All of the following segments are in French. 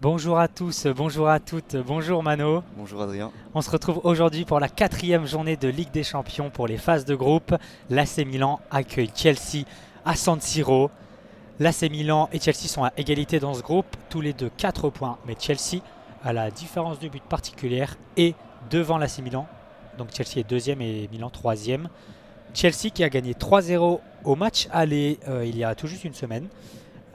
Bonjour à tous, bonjour à toutes, bonjour Mano. Bonjour Adrien. On se retrouve aujourd'hui pour la quatrième journée de Ligue des Champions pour les phases de groupe. L'AC Milan accueille Chelsea à San Siro. L'AC Milan et Chelsea sont à égalité dans ce groupe, tous les deux 4 points. Mais Chelsea, à la différence de but particulière, est devant l'AC Milan. Donc Chelsea est deuxième et Milan troisième. Chelsea qui a gagné 3-0 au match aller il y a tout juste une semaine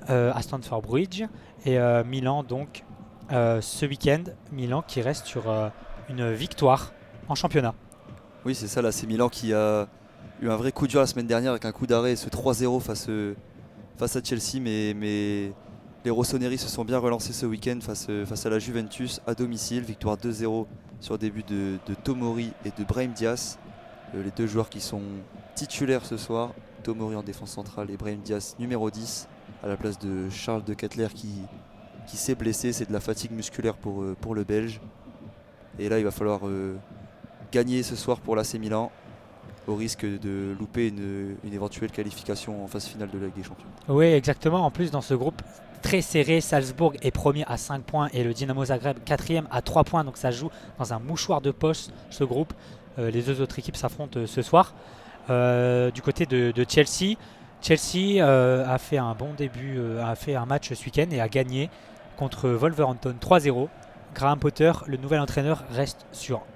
à Stamford Bridge. Et Milan donc ce week-end, Milan qui reste sur une victoire en championnat. Oui, c'est ça, là, c'est Milan qui a eu un vrai coup dur la semaine dernière avec un coup d'arrêt, ce 3-0 face à Chelsea. Mais les Rossoneri se sont bien relancés ce week-end face à la Juventus à domicile. Victoire 2-0 sur des buts de Tomori et de Brahim Diaz. Les deux joueurs qui sont titulaires ce soir. Tomori en défense centrale et Brahim Diaz numéro 10 à la place de Charles de Ketelaere qui s'est blessé. C'est de la fatigue musculaire pour le Belge. Et là, il va falloir gagner ce soir pour l'AC Milan au risque de louper une éventuelle qualification en phase finale de la Ligue des Champions. Oui, exactement. En plus, dans ce groupe très serré, Salzbourg est premier à 5 points et le Dynamo Zagreb quatrième à 3 points. Donc ça joue dans un mouchoir de poche, ce groupe. Les deux autres équipes s'affrontent ce soir. Du côté de Chelsea, Chelsea a fait un bon début, a fait un match ce week-end et a gagné contre Wolverhampton 3-0. Graham Potter, le nouvel entraîneur, reste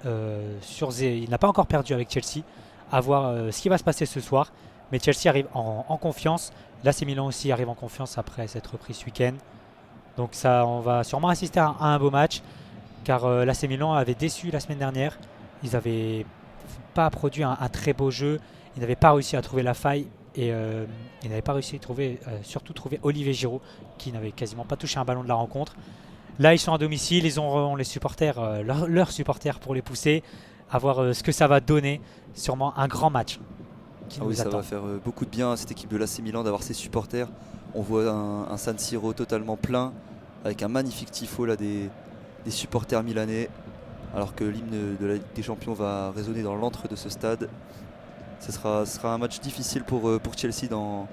il n'a pas encore perdu avec Chelsea. À voir ce qui va se passer ce soir. Mais Chelsea arrive en confiance. L'AC Milan aussi arrive en confiance après cette reprise ce week-end. Donc ça, on va sûrement assister à un beau match. Car l'AC Milan avait déçu la semaine dernière. Ils n'avaient pas produit un très beau jeu. Ils n'avaient pas réussi à trouver la faille. Et ils n'avaient pas réussi à trouver, surtout trouver Olivier Giroud, qui n'avait quasiment pas touché un ballon de la rencontre. Là, ils sont à domicile, ils ont les supporters, leurs supporters pour les pousser, à voir ce que ça va donner. Sûrement un grand match qui Ah oui, nous ça attend. va faire beaucoup de bien à cette équipe de l'AC Milan d'avoir ses supporters. On voit un San Siro totalement plein avec un magnifique tifo là, des supporters milanais. Alors que l'hymne de la Ligue des Champions va résonner dans l'antre de ce stade. Ce sera un match difficile pour Chelsea dans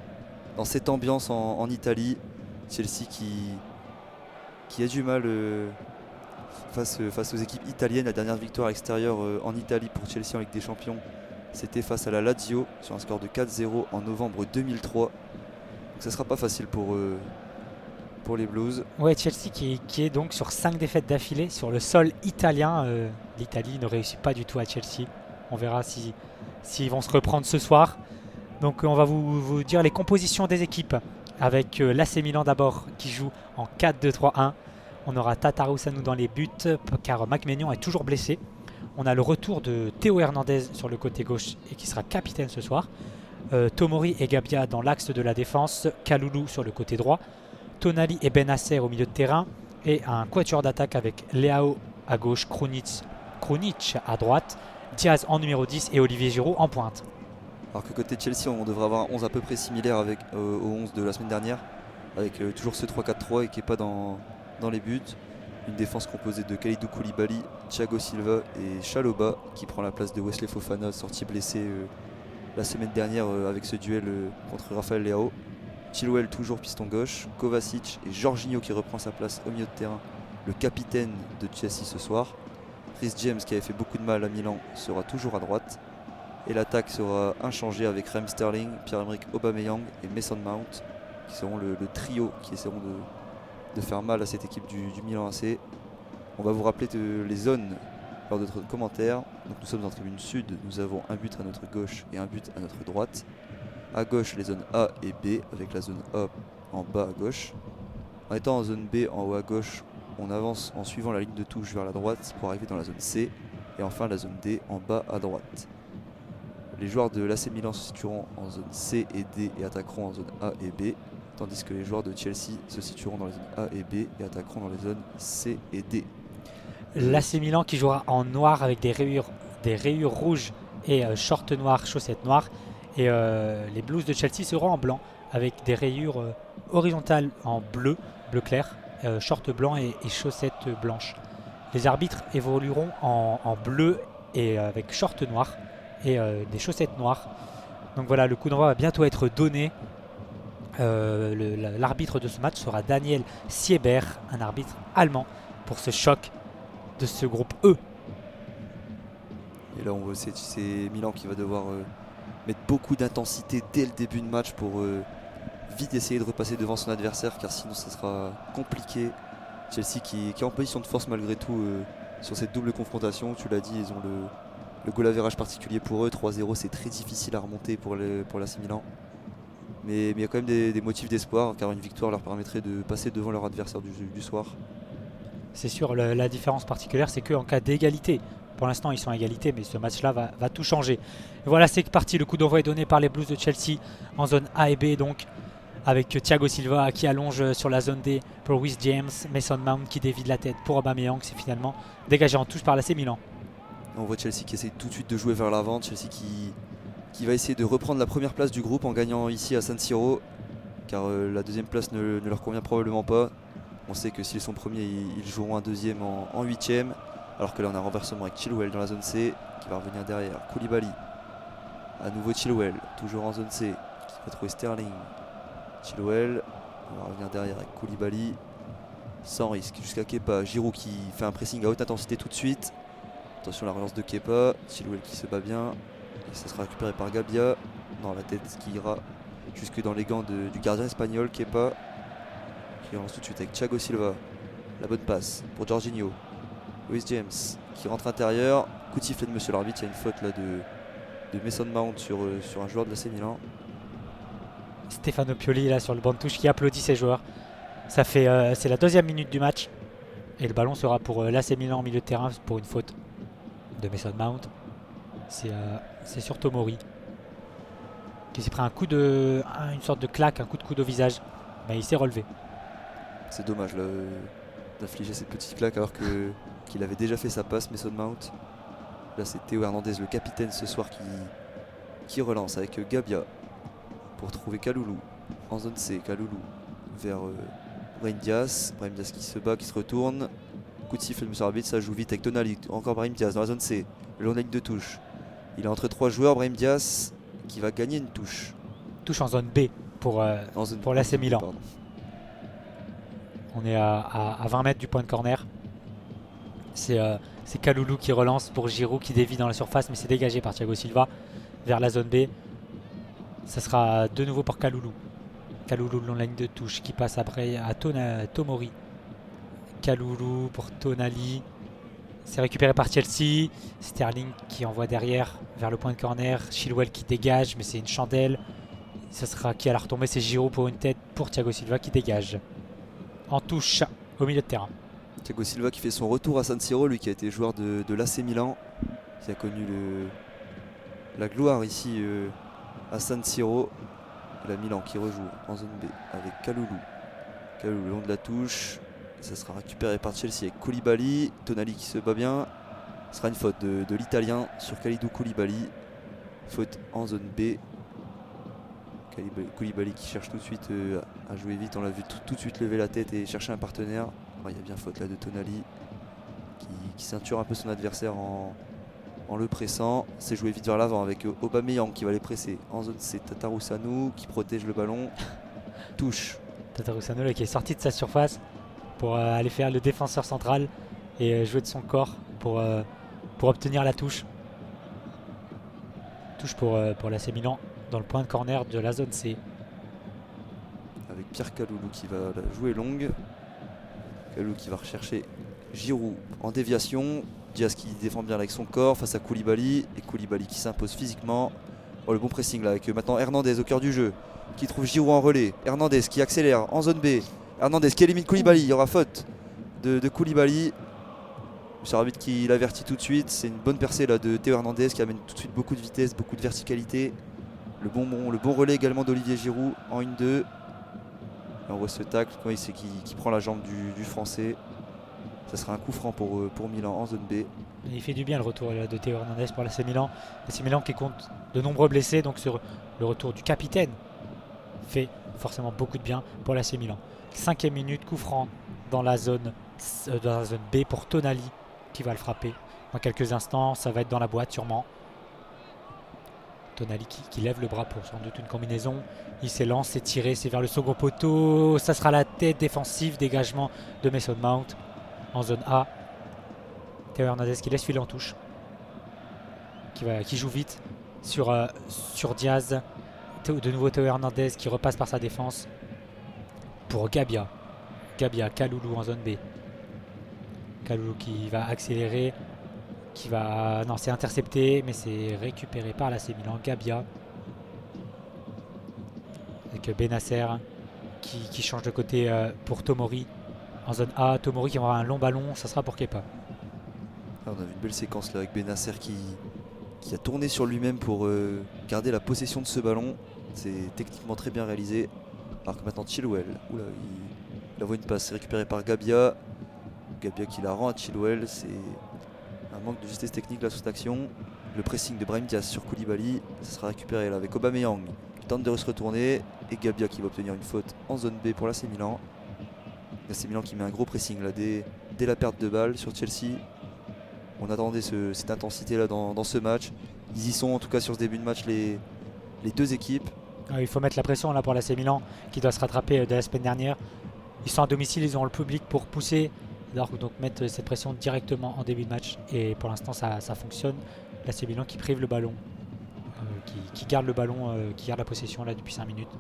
cette ambiance en Italie. Chelsea qui a du mal face aux équipes italiennes. La dernière victoire extérieure en Italie pour Chelsea en Ligue des Champions, c'était face à la Lazio sur un score de 4-0 en novembre 2003. Donc ça sera pas facile pour les Blues. Ouais, Chelsea qui est donc sur 5 défaites d'affilée sur le sol italien. L'Italie ne réussit pas du tout à Chelsea. On verra s'ils vont se reprendre ce soir. Donc on va vous dire les compositions des équipes. Avec l'AC Milan d'abord qui joue en 4-2-3-1. On aura Tatarusanu dans les buts car Mac-Maignan est toujours blessé. On a le retour de Théo Hernandez sur le côté gauche et qui sera capitaine ce soir. Tomori et Gabia dans l'axe de la défense. Kaloulou sur le côté droit. Tonali et Benasser au milieu de terrain. Et un quatuor d'attaque avec Leao à gauche, Krunic à droite. Diaz en numéro 10 et Olivier Giroud en pointe. Alors que côté Chelsea, on devrait avoir un 11 à peu près similaire au 11 de la semaine dernière, avec toujours ce 3-4-3 et qui n'est pas dans les buts. Une défense composée de Kalidou Koulibaly, Thiago Silva et Chalobah qui prend la place de Wesley Fofana, sorti blessé la semaine dernière avec ce duel contre Rafael Leao. Chilwell toujours piston gauche, Kovacic et Jorginho qui reprend sa place au milieu de terrain, le capitaine de Chelsea ce soir. Chris James qui avait fait beaucoup de mal à Milan sera toujours à droite. Et l'attaque sera inchangée avec Raheem Sterling, Pierre-Emerick Aubameyang et Mason Mount qui seront le trio qui essaieront de faire mal à cette équipe du Milan AC. On va vous rappeler les zones lors de notre commentaire. Donc nous sommes en tribune sud, nous avons un but à notre gauche et un but à notre droite. À gauche les zones A et B avec la zone A en bas à gauche. En étant en zone B en haut à gauche, on avance en suivant la ligne de touche vers la droite pour arriver dans la zone C. Et enfin la zone D en bas à droite. Les joueurs de l'AC Milan se situeront en zone C et D et attaqueront en zone A et B, tandis que les joueurs de Chelsea se situeront dans les zones A et B et attaqueront dans les zones C et D. L'AC Milan qui jouera en noir avec des rayures rouges et shorts noirs, chaussettes noires. Et les Blues de Chelsea seront en blanc avec des rayures horizontales en bleu clair, shorts blancs et chaussettes blanches. Les arbitres évolueront en bleu et avec shorts noirs et des chaussettes noires. Donc voilà, le coup d'envoi va bientôt être donné. L'arbitre de ce match sera Daniel Sieber, un arbitre allemand, pour ce choc de ce groupe E. Et là, on voit c'est Milan qui va devoir mettre beaucoup d'intensité dès le début de match pour vite essayer de repasser devant son adversaire, car sinon ça sera compliqué. Chelsea qui est en position de force malgré tout sur cette double confrontation. Tu l'as dit, ils ont le goal average particulier pour eux. 3-0, c'est très difficile à remonter pour l'AC Milan. Mais il y a quand même des motifs d'espoir, car une victoire leur permettrait de passer devant leur adversaire du soir. C'est sûr, la différence particulière, c'est qu'en cas d'égalité, pour l'instant ils sont à égalité, mais ce match-là va tout changer. Et voilà, c'est parti, le coup d'envoi est donné par les Blues de Chelsea en zone A et B, donc avec Thiago Silva qui allonge sur la zone D pour Reece James, Mason Mount qui dévie de la tête pour Aubameyang, c'est finalement dégagé en touche par l'AC Milan. On voit Chelsea qui essaie tout de suite de jouer vers l'avant, Chelsea qui va essayer de reprendre la première place du groupe en gagnant ici à San Siro, car la deuxième place ne leur convient probablement pas. On sait que s'ils sont premiers, ils joueront un deuxième en huitième, alors que là on a un renversement avec Chilwell dans la zone C qui va revenir derrière. Koulibaly, à nouveau Chilwell, toujours en zone C, qui va trouver Sterling. Chilwell, on va revenir derrière avec Koulibaly, sans risque, jusqu'à Kepa. Giroud qui fait un pressing à haute intensité tout de suite. Attention à la relance de Kepa, Chilwell qui se bat bien. Et ça sera récupéré par Gabia, dans la tête qui ira jusque dans les gants du gardien espagnol. Kepa qui relance tout de suite avec Thiago Silva. La bonne passe pour Jorginho. Reece James qui rentre intérieur. Coup de sifflet de monsieur l'arbitre, il y a une faute là de Mason Mount sur un joueur de l'AC Milan. Stefano Pioli là sur le banc de touche qui applaudit ses joueurs. Ça fait c'est la deuxième minute du match et le ballon sera pour l'AC Milan en milieu de terrain pour une faute de Mason Mount. C'est sur Tomori qui s'est pris une sorte de claque, un coup de coude au visage, mais il s'est relevé. C'est dommage là, d'infliger cette petite claque alors qu'il avait déjà fait sa passe, Mason Mount. Là c'est Théo Hernandez, le capitaine ce soir, qui relance avec Gabia pour trouver Kaloulou en zone C. Kaloulou vers Brahim Diaz. Brahim Diaz qui se bat, qui se retourne. Coup de sifflet de monsieur l'arbitre, ça joue vite avec Tonali. Encore Brahim Diaz dans la zone C. Le long de la ligne de touche. Il est entre trois joueurs, Brahim Diaz qui va gagner une touche. Touche en zone B pour l'AC Milan. Pardon. On est à 20 mètres du point de corner. C'est Kaloulou qui relance pour Giroud qui dévie dans la surface, mais c'est dégagé par Thiago Silva vers la zone B. Ça sera de nouveau pour Kaloulou. Kaloulou le long de la ligne de touche qui passe après à Tomori. Kaloulou pour Tonali. C'est récupéré par Chelsea. Sterling qui envoie derrière vers le point de corner. Chilwell qui dégage, mais c'est une chandelle. Ce sera qui à la retombée, c'est Giroud pour une tête pour Thiago Silva qui dégage. En touche au milieu de terrain. Thiago Silva qui fait son retour à San Siro, lui qui a été joueur de l'AC Milan, qui a connu la gloire ici à San Siro. La Milan qui rejoue en zone B avec Kaloulou. Kaloulou le long de la touche. Ça sera récupéré par Chelsea avec Koulibaly. Tonali qui se bat bien. Ce sera une faute de l'Italien sur Kalidou Koulibaly. Faute en zone B. Koulibaly qui cherche tout de suite à jouer vite. On l'a vu tout de suite lever la tête et chercher un partenaire. Il y a bien faute là de Tonali qui ceinture un peu son adversaire en le pressant. C'est joué vite vers l'avant avec Aubameyang qui va les presser. En zone C, Tatarusanu qui protège le ballon. Touche. Tatarusanu là, qui est sorti de sa surface pour aller faire le défenseur central et jouer de son corps pour obtenir la touche. Touche pour l'AC Milan dans le point de corner de la zone C. Avec Pierre Kaloulou qui va la jouer longue. Kaloulou qui va rechercher Giroud en déviation. Diaz qui défend bien avec son corps face à Koulibaly. Et Koulibaly qui s'impose physiquement. Oh, le bon pressing là avec maintenant Hernandez au cœur du jeu qui trouve Giroud en relais. Hernandez qui accélère en zone B. Hernandez qui élimine Koulibaly. Il y aura faute de Koulibaly. Monsieur l'arbitre qui l'avertit tout de suite. C'est une bonne percée là de Théo Hernandez qui amène tout de suite beaucoup de vitesse, beaucoup de verticalité. Le bon relais également d'Olivier Giroud en 1-2. Et on voit ce tacle qui prend la jambe du français. Ça sera un coup franc pour Milan en zone B. Et il fait du bien le retour là, de Théo Hernandez pour l'AC Milan. L'AC Milan qui compte de nombreux blessés, donc sur le retour du capitaine fait forcément beaucoup de bien pour l'AC Milan. 5e minute, coup franc dans la zone B pour Tonali qui va le frapper dans quelques instants. Ça va être dans la boîte sûrement. Tonali qui lève le bras pour sans doute une combinaison. Il s'élance, c'est tiré, c'est vers le second poteau. Ça sera la tête défensive, dégagement de Mason Mount en zone A. Théo Hernandez qui laisse filer en touche. Qui joue vite sur Diaz. De nouveau Théo Hernandez qui repasse par sa défense pour Gabia. Kaloulou en zone B. Kaloulou qui va accélérer. Non, c'est intercepté, mais c'est récupéré par l'AC Milan. Gabia. Avec Benasser qui change de côté pour Tomori en zone A. Tomori qui va avoir un long ballon, ça sera pour Kepa. On a vu une belle séquence là avec Benasser qui a tourné sur lui-même pour garder la possession de ce ballon. C'est techniquement très bien réalisé. Alors que maintenant Chilwell, il envoie une passe récupérée par Gabia. Gabia qui la rend à Chilwell. C'est un manque de justesse technique là sur cette action. Le pressing de Brahim Diaz sur Koulibaly. Ça sera récupéré là avec Aubameyang qui tente de se retourner. Et Gabia qui va obtenir une faute en zone B pour l'AC Milan. L'AC Milan qui met un gros pressing là dès la perte de balle sur Chelsea. On attendait cette intensité là dans ce match. Ils y sont en tout cas sur ce début de match les deux équipes. Il faut mettre la pression là pour l'AC Milan qui doit se rattraper de la semaine dernière. Ils sont à domicile, ils ont le public pour pousser. Donc mettre cette pression directement en début de match. Et pour l'instant ça fonctionne. L'AC Milan qui prive le ballon. Qui garde le ballon, qui garde la possession là depuis 5 minutes.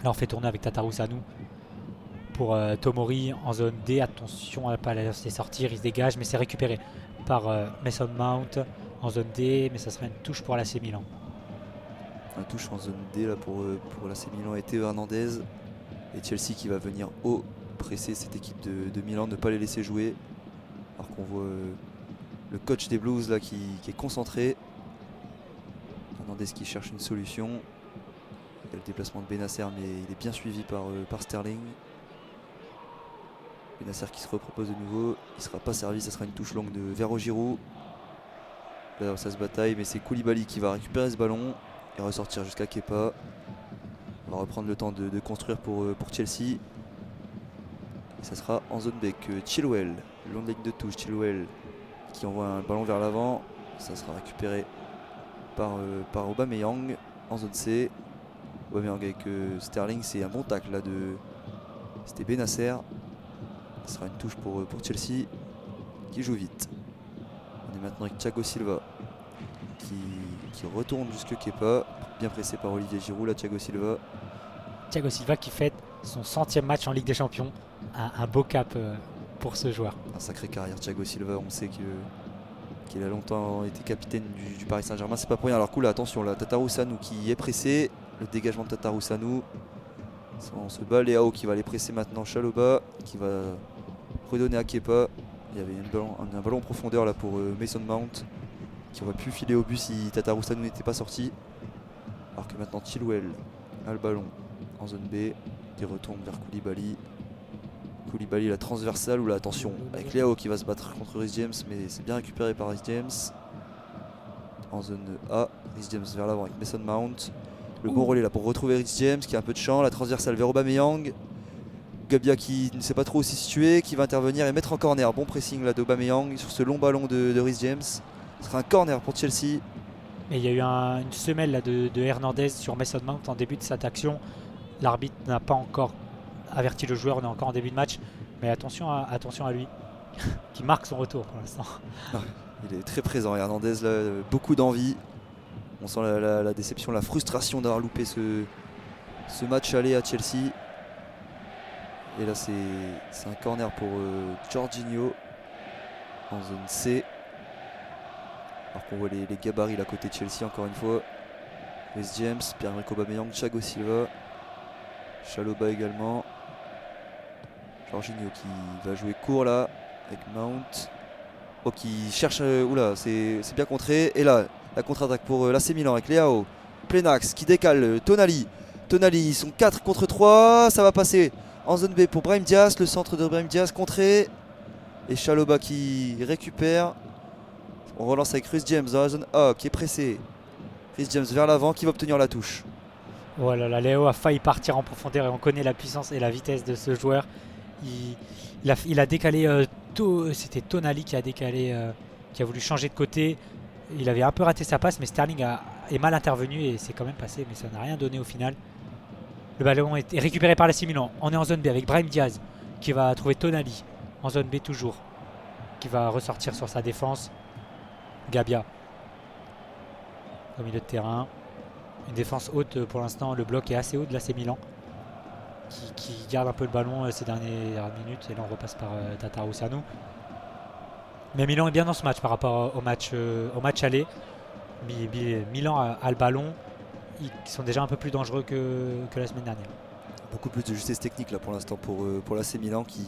Là on fait tourner avec Tatarusanu pour Tomori en zone D. Attention à ne pas la laisser sortir, il se dégage mais c'est récupéré par Mason Mount en zone D, mais ça sera une touche pour l'AC Milan. Un touche en zone D là pour l'AC Milan et Théo Hernandez. Et Chelsea qui va venir haut presser cette équipe de Milan, ne pas les laisser jouer. Alors qu'on voit le coach des Blues là qui est concentré. Hernandez qui cherche une solution. Il y a le déplacement de Benasser mais il est bien suivi par Sterling. Benasser qui se repropose de nouveau. Il ne sera pas servi, ça sera une touche longue vers Giroud. Là ça se bataille mais c'est Koulibaly qui va récupérer ce ballon et ressortir jusqu'à Kepa. On va reprendre le temps de construire pour Chelsea. Et ça sera en zone B que Chilwell, le long de la ligne de touche, Chilwell qui envoie un ballon vers l'avant. Ça sera récupéré par Aubameyang en zone C. Aubameyang avec Sterling, c'est un bon tacle là c'était Benasser. Ça sera une touche pour Chelsea qui joue vite. On est maintenant avec Thiago Silva qui retourne jusque Kepa, bien pressé par Olivier Giroud là. Thiago Silva qui fête son 100e match en Ligue des Champions. Un beau cap pour ce joueur. Un sacré carrière Thiago Silva, on sait qu'il a longtemps été capitaine du Paris Saint-Germain, c'est pas pour rien. Alors cool, attention là, Tatarusanu qui est pressé, le dégagement de Tatarusanu. On se bat, Léao qui va aller presser maintenant Chalobah, qui va redonner à Kepa. Il y avait un ballon en profondeur là pour Mason Mount, qui aurait pu filer au but si Tatarusanu n'était pas sorti. Alors que maintenant Chilwell a le ballon en zone B, qui retourne vers Koulibaly. Koulibaly la transversale ou là, attention avec Léao qui va se battre contre Reece James, mais c'est bien récupéré par Reece James. En zone A, Reece James vers l'avant avec Mason Mount. Le bon relais là pour retrouver Reece James qui a un peu de champ, la transversale vers Aubameyang. Gabia qui ne sait pas trop où s'y situer, qui va intervenir et mettre en corner. Bon pressing là d'Aubameyang sur ce long ballon de Reece James. Ce sera un corner pour Chelsea. Et il y a eu une semelle là de Hernandez sur Mason Mount en début de cette action. L'arbitre n'a pas encore averti le joueur, on est encore en début de match. Mais attention à lui, qui marque son retour pour l'instant. Il est très présent, Hernandez là, beaucoup d'envie. On sent la déception, la frustration d'avoir loupé ce match aller à Chelsea. Et là c'est un corner pour Jorginho en zone C. Alors qu'on voit les gabarits là côté de Chelsea encore une fois. Reece James, Pierre-Emerick Aubameyang, Thiago Silva, Chalobah également. Jorginho qui va jouer court là avec Mount. Oh, qui cherche, oula, c'est bien contré. Et là, la contre-attaque pour l'AC Milan avec Léao. Plein axe qui décale Tonali. Ils sont 4 contre 3. Ça va passer en zone B pour Brahim Diaz. Le centre de Brahim Diaz contré. Et Chalobah qui récupère. On relance avec Reece James dans la zone A qui est pressé. Reece James vers l'avant qui va obtenir la touche. Voilà, Léao a failli partir en profondeur et on connaît la puissance et la vitesse de ce joueur. Il a décalé, c'était Tonali qui a décalé, qui a voulu changer de côté. Il avait un peu raté sa passe, mais Sterling est mal intervenu et c'est quand même passé, mais ça n'a rien donné au final. Le ballon est récupéré par l'AC Milan. On est en zone B avec Brahim Diaz qui va trouver Tonali en zone B toujours, qui va ressortir sur sa défense. Gabia au milieu de terrain. Une défense haute pour l'instant. Le bloc est assez haut de l'AC Milan qui garde un peu le ballon ces dernières minutes. Et là on repasse par Tatarusanu. Mais Milan est bien dans ce match par rapport au match aller. Milan a le ballon. Ils sont déjà un peu plus dangereux que la semaine dernière. Beaucoup plus de justesse technique là pour l'instant pour l'AC Milan qui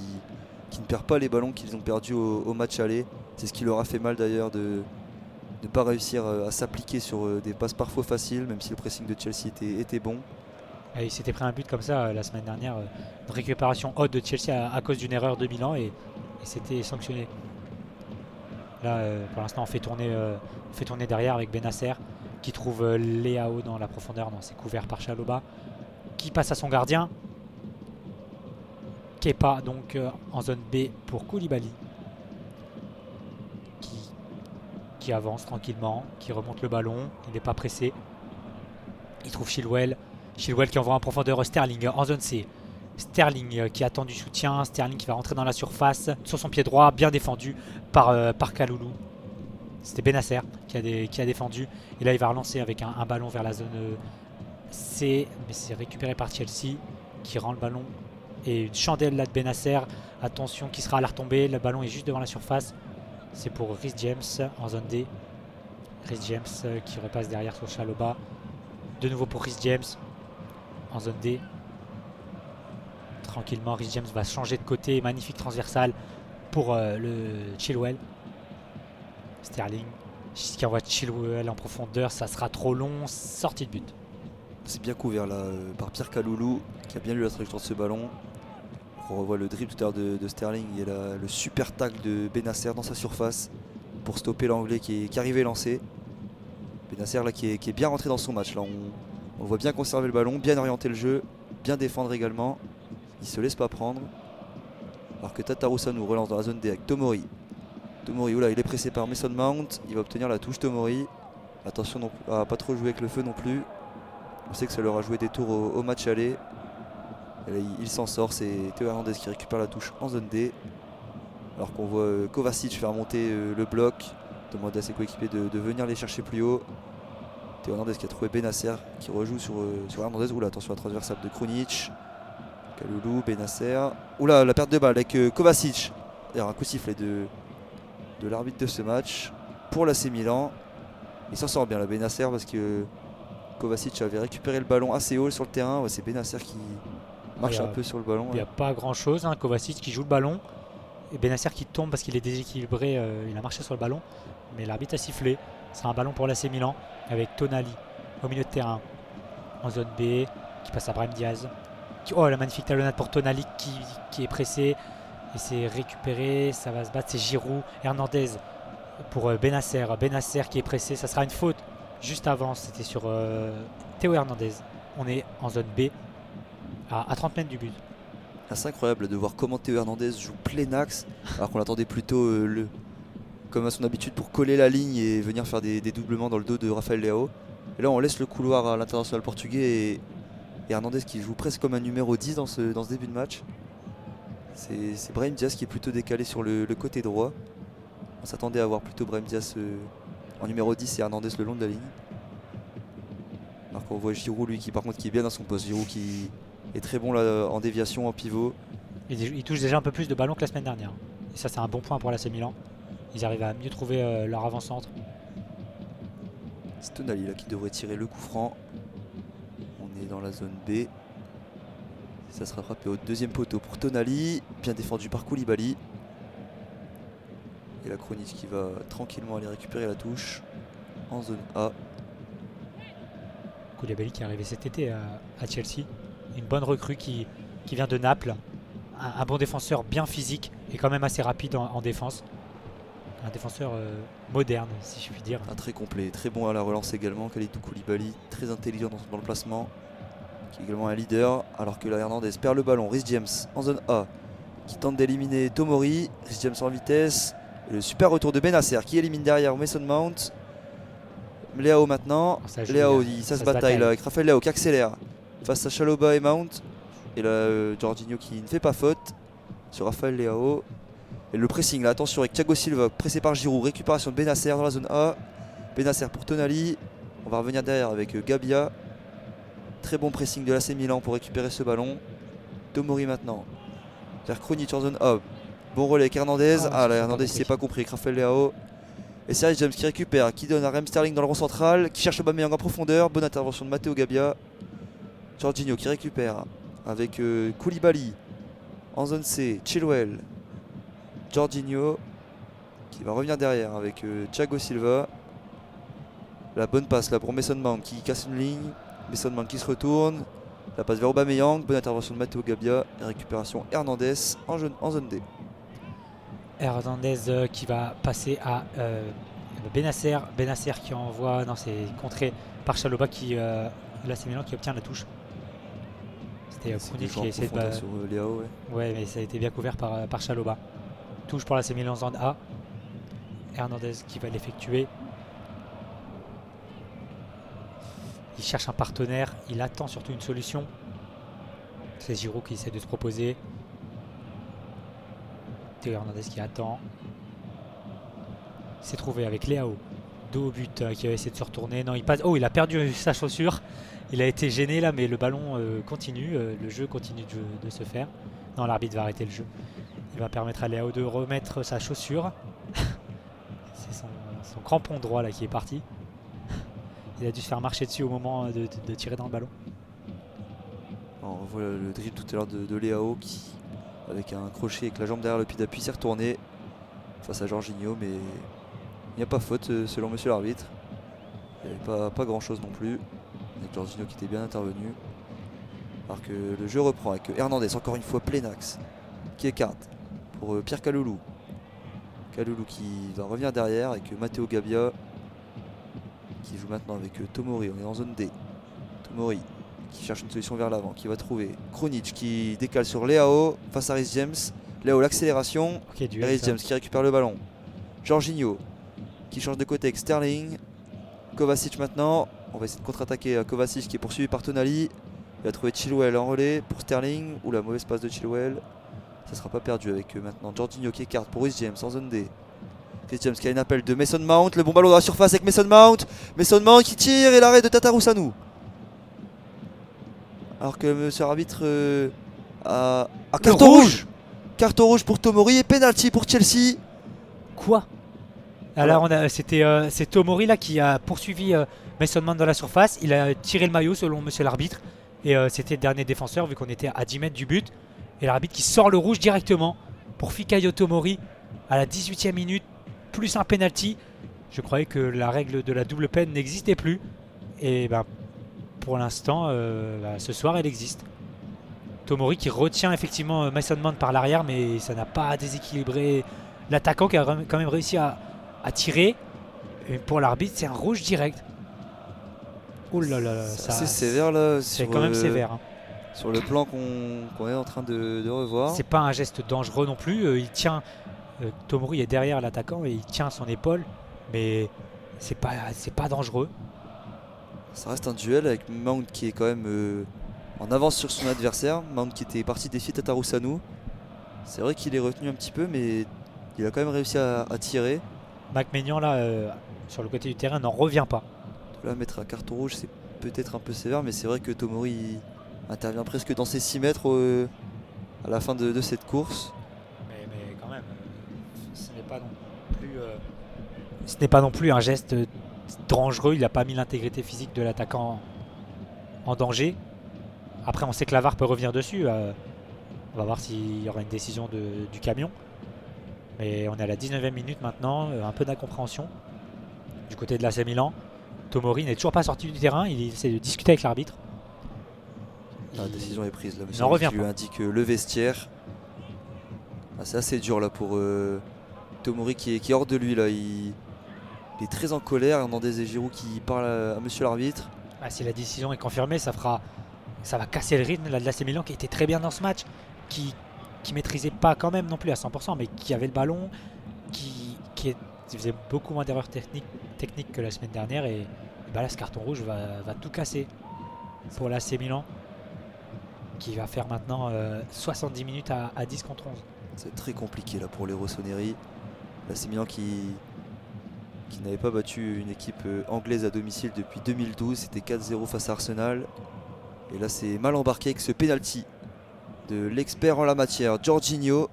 ne perd pas les ballons qu'ils ont perdus au match aller. C'est ce qui leur a fait mal d'ailleurs de ne pas réussir à s'appliquer sur des passes parfois faciles, même si le pressing de Chelsea était bon. Et il s'était pris un but comme ça la semaine dernière, une récupération haute de Chelsea à cause d'une erreur de Milan et c'était sanctionné. Là pour l'instant on fait tourner derrière avec Benasser qui trouve Leao dans la profondeur. Non, c'est couvert par Chalobah qui passe à son gardien. Kepa donc en zone B pour Koulibaly qui avance tranquillement, qui remonte le ballon, il n'est pas pressé. Il trouve Chilwell qui envoie en profondeur Sterling en zone C. Sterling qui attend du soutien, Sterling qui va rentrer dans la surface sur son pied droit, bien défendu par Kaloulou. C'était Benasser qui a défendu. Et là il va relancer avec un ballon vers la zone C, mais c'est récupéré par Chelsea qui rend le ballon. Et une chandelle là de Benasser. Attention qui sera à la retombée. Le ballon est juste devant la surface. C'est pour Reece James en zone D. Reece James qui repasse derrière sur Chalobah. De nouveau pour Reece James en zone D. Tranquillement, Reece James va changer de côté. Magnifique transversale pour le Chilwell. Sterling qui envoie Chilwell en profondeur. Ça sera trop long. Sortie de but. C'est bien couvert là par Pierre Kaloulou qui a bien lu la trajectoire de ce ballon. On revoit le dribble tout à l'heure de Sterling et là, le super tacle de Benasser dans sa surface pour stopper l'anglais qui arrivait lancé. Benasser là qui est bien rentré dans son match. Là, on voit bien conserver le ballon, bien orienter le jeu, bien défendre également. Il se laisse pas prendre. Alors que Tatarusanu nous relance dans la zone D avec Tomori. Tomori, oula, il est pressé par Mason Mount. Il va obtenir la touche Tomori. Attention à pas trop jouer avec le feu non plus. On sait que ça leur a joué des tours au match aller. Et là, il s'en sort, c'est Théo Hernandez qui récupère la touche en zone D. Alors qu'on voit Kovacic faire monter le bloc. Demande à ses coéquipiers de venir les chercher plus haut. Théo Hernandez qui a trouvé Benasser qui rejoue sur Hernandez. Oula, attention à la transversale de Krunic. Kaloulou, Benasser. Oula, la perte de balle avec Kovacic. D'ailleurs, un coup sifflé de l'arbitre de ce match pour l'AC Milan. Il s'en sort bien là, Benasser, parce que Kovacic avait récupéré le ballon assez haut sur le terrain. Ouais, c'est Benasser qui marche un peu sur le ballon. Il n'y a pas grand chose. Kovacic qui joue le ballon. Et Benasser qui tombe parce qu'il est déséquilibré. Il a marché sur le ballon. Mais l'arbitre a sifflé. Ce sera un ballon pour l'AC Milan avec Tonali au milieu de terrain. En zone B. Qui passe à Brahim Diaz. Oh, la magnifique talonnade pour Tonali qui est pressé. Et c'est récupéré. Ça va se battre. C'est Giroud. Hernandez pour Benasser. Benasser qui est pressé. Ça sera une faute. Juste avant, c'était sur Théo Hernandez. On est en zone B. À 30 mètres du but. C'est incroyable de voir comment Théo Hernandez joue plein axe alors qu'on l'attendait plutôt comme à son habitude pour coller la ligne et venir faire des doublements dans le dos de Rafael Leao. Et là on laisse le couloir à l'international portugais et Hernandez qui joue presque comme un numéro 10 dans ce début de match. C'est Brahim Diaz qui est plutôt décalé sur le côté droit. On s'attendait à voir plutôt Brahim Diaz en numéro 10 et Hernandez le long de la ligne. Alors qu'on voit Giroud lui qui par contre qui est bien dans son poste. Giroud qui est très bon là en déviation, en pivot. Il touche déjà un peu plus de ballons que la semaine dernière. Et ça c'est un bon point pour l'AC Milan. Ils arrivent à mieux trouver leur avant-centre. C'est Tonali là qui devrait tirer le coup franc. On est dans la zone B. Ça sera frappé au deuxième poteau pour Tonali. Bien défendu par Koulibaly. Et la Krunic qui va tranquillement aller récupérer la touche en zone A. Koulibaly qui est arrivé cet été à Chelsea. Une bonne recrue qui vient de Naples. Un bon défenseur bien physique et quand même assez rapide en défense. Un défenseur moderne si je puis dire. Très complet, très bon à la relance également. Kalidou Koulibaly, très intelligent dans le placement. Qui est également un leader. Alors que là Hernandez perd le ballon. Reece James en zone A qui tente d'éliminer Tomori. Reece James en vitesse. Et le super retour de Benasser qui élimine derrière Mason Mount. Leao maintenant. Ça joue, Leao, ça se bataille là, avec Raphaël Leao qui accélère face à Chalobah et Mount. Et là, Jorginho qui ne fait pas faute sur Raphaël Leao. Et le pressing là, attention avec Thiago Silva, pressé par Giroud. Récupération de Bennacer dans la zone A. Bennacer pour Tonali. On va revenir derrière avec Gabia. Très bon pressing de l'AC Milan pour récupérer ce ballon. Tomori maintenant. Vers Krunic en zone A. Bon relais avec Hernandez. Là, Hernandez il s'est pas compris avec Raphaël Leao. Et c'est Reece James qui récupère, qui donne à Raheem Sterling dans le rond central, qui cherche Aubameyang en profondeur. Bonne intervention de Matteo Gabia. Jorginho qui récupère avec Koulibaly en zone C. Chilwell. Jorginho qui va revenir derrière avec Thiago Silva. La bonne passe là pour Mason Mount qui casse une ligne. Mason Mount qui se retourne. La passe vers Aubameyang. Bonne intervention de Matteo Gabia. Et récupération Hernandez en zone D. Hernandez qui va passer à Bennacer. Bennacer qui envoie. Non, c'est contré par Chalobah qui. L'AC Milan qui obtient la touche. C'était Krunic qui a essayé de. Sur Leao, ouais, mais ça a été bien couvert par Chalobah. Touche pour l'AC Milan en zone A. Hernandez qui va l'effectuer. Il cherche un partenaire, il attend surtout une solution. C'est Giroud qui essaie de se proposer. Théo Hernandez qui attend. Il s'est trouvé avec Leao. Dos au but qui a essayé de se retourner. Non, il passe. Oh, il a perdu sa chaussure. Il a été gêné là, mais le ballon continue. Le jeu continue de se faire. Non, l'arbitre va arrêter le jeu. Il va permettre à Leao de remettre sa chaussure. C'est son crampon droit là qui est parti. Il a dû se faire marcher dessus au moment de tirer dans le ballon. On revoit le dribble tout à l'heure de Leao qui, avec un crochet avec la jambe derrière le pied d'appui, s'est retourné face à Jorginho, mais il n'y a pas faute selon monsieur l'arbitre. Il n'y avait pas grand chose non plus. Avec Jorginho qui était bien intervenu. Alors que le jeu reprend avec Hernandez, encore une fois plein axe, qui écarte pour Pierre Kaloulou. Kaloulou qui va revenir derrière avec Matteo Gabia qui joue maintenant avec Tomori. On est en zone D. Tomori qui cherche une solution vers l'avant, qui va trouver Krunic qui décale sur Leao face à Reece James. Leao l'accélération. Reece James qui récupère le ballon. Jorginho qui change de côté avec Sterling. Kovacic maintenant. On va essayer de contre-attaquer Kovacic qui est poursuivi par Tonali. Il va trouver Chilwell en relais pour Sterling. Ou la mauvaise passe de Chilwell. Ça ne sera pas perdu avec maintenant Jorginho qui écarte pour Reece James en zone D. Reece James qui a une appel de Mason Mount. Le bon ballon dans la surface avec Mason Mount. Mason Mount qui tire et l'arrêt de Tatarusanu. Alors que monsieur l'arbitre a carton rouge. Carton rouge pour Tomori et penalty pour Chelsea. Quoi? Alors c'est Tomori là qui a poursuivi Mason Mount dans la surface. Il a tiré le maillot selon monsieur l'arbitre. Et c'était le dernier défenseur vu qu'on était à 10 mètres du but. Et l'arbitre qui sort le rouge directement pour Fikayo Tomori à la 18e minute. Plus un penalty. Je croyais que la règle de la double peine n'existait plus. Et ben pour l'instant, ce soir elle existe. Tomori qui retient effectivement Mason Mount par l'arrière, mais ça n'a pas déséquilibré l'attaquant qui a quand même réussi à tirer. Et pour l'arbitre, c'est un rouge direct. Oh là là, c'est sévère là. C'est quand même sévère. Hein. Sur le plan qu'on est en train de revoir. C'est pas un geste dangereux non plus. Il tient. Tomori est derrière l'attaquant et il tient son épaule, mais c'est pas dangereux. Ça reste un duel avec Mount qui est quand même en avance sur son adversaire. Mount qui était parti défier Tatarusanu. C'est vrai qu'il est retenu un petit peu, mais il a quand même réussi à tirer. McMaignan là sur le côté du terrain n'en revient pas. Là, mettre un carton rouge c'est peut-être un peu sévère, mais c'est vrai que Tomori intervient presque dans ses 6 mètres à la fin de cette course. Mais quand même, ce n'est pas non plus un geste dangereux. Il n'a pas mis l'intégrité physique de l'attaquant en danger. Après on sait que la VAR peut revenir dessus. On va voir s'il y aura une décision du camion. Mais on est à la 19e minute maintenant, un peu d'incompréhension du côté de l'AC Milan. Tomori n'est toujours pas sorti du terrain, il essaie de discuter avec l'arbitre. La décision est prise là, monsieur qui lui indique le vestiaire. C'est assez dur là pour Tomori qui est hors de lui là. Il est très en colère. Hernandez et Giroud qui parlent à monsieur l'arbitre. Si la décision est confirmée, ça va casser le rythme là, de l'AC Milan qui était très bien dans ce match, qui maîtrisait pas quand même non plus à 100%, mais qui avait le ballon, qui faisait beaucoup moins d'erreurs techniques que la semaine dernière, et bah là ce carton rouge va tout casser pour l'AC Milan, qui va faire maintenant 70 minutes à 10 contre 11. C'est très compliqué là pour les Rossoneri. L'AC Milan qui n'avait pas battu une équipe anglaise à domicile depuis 2012. C'était 4-0 face à Arsenal. Et là c'est mal embarqué avec ce penalty de l'expert en la matière, Jorginho.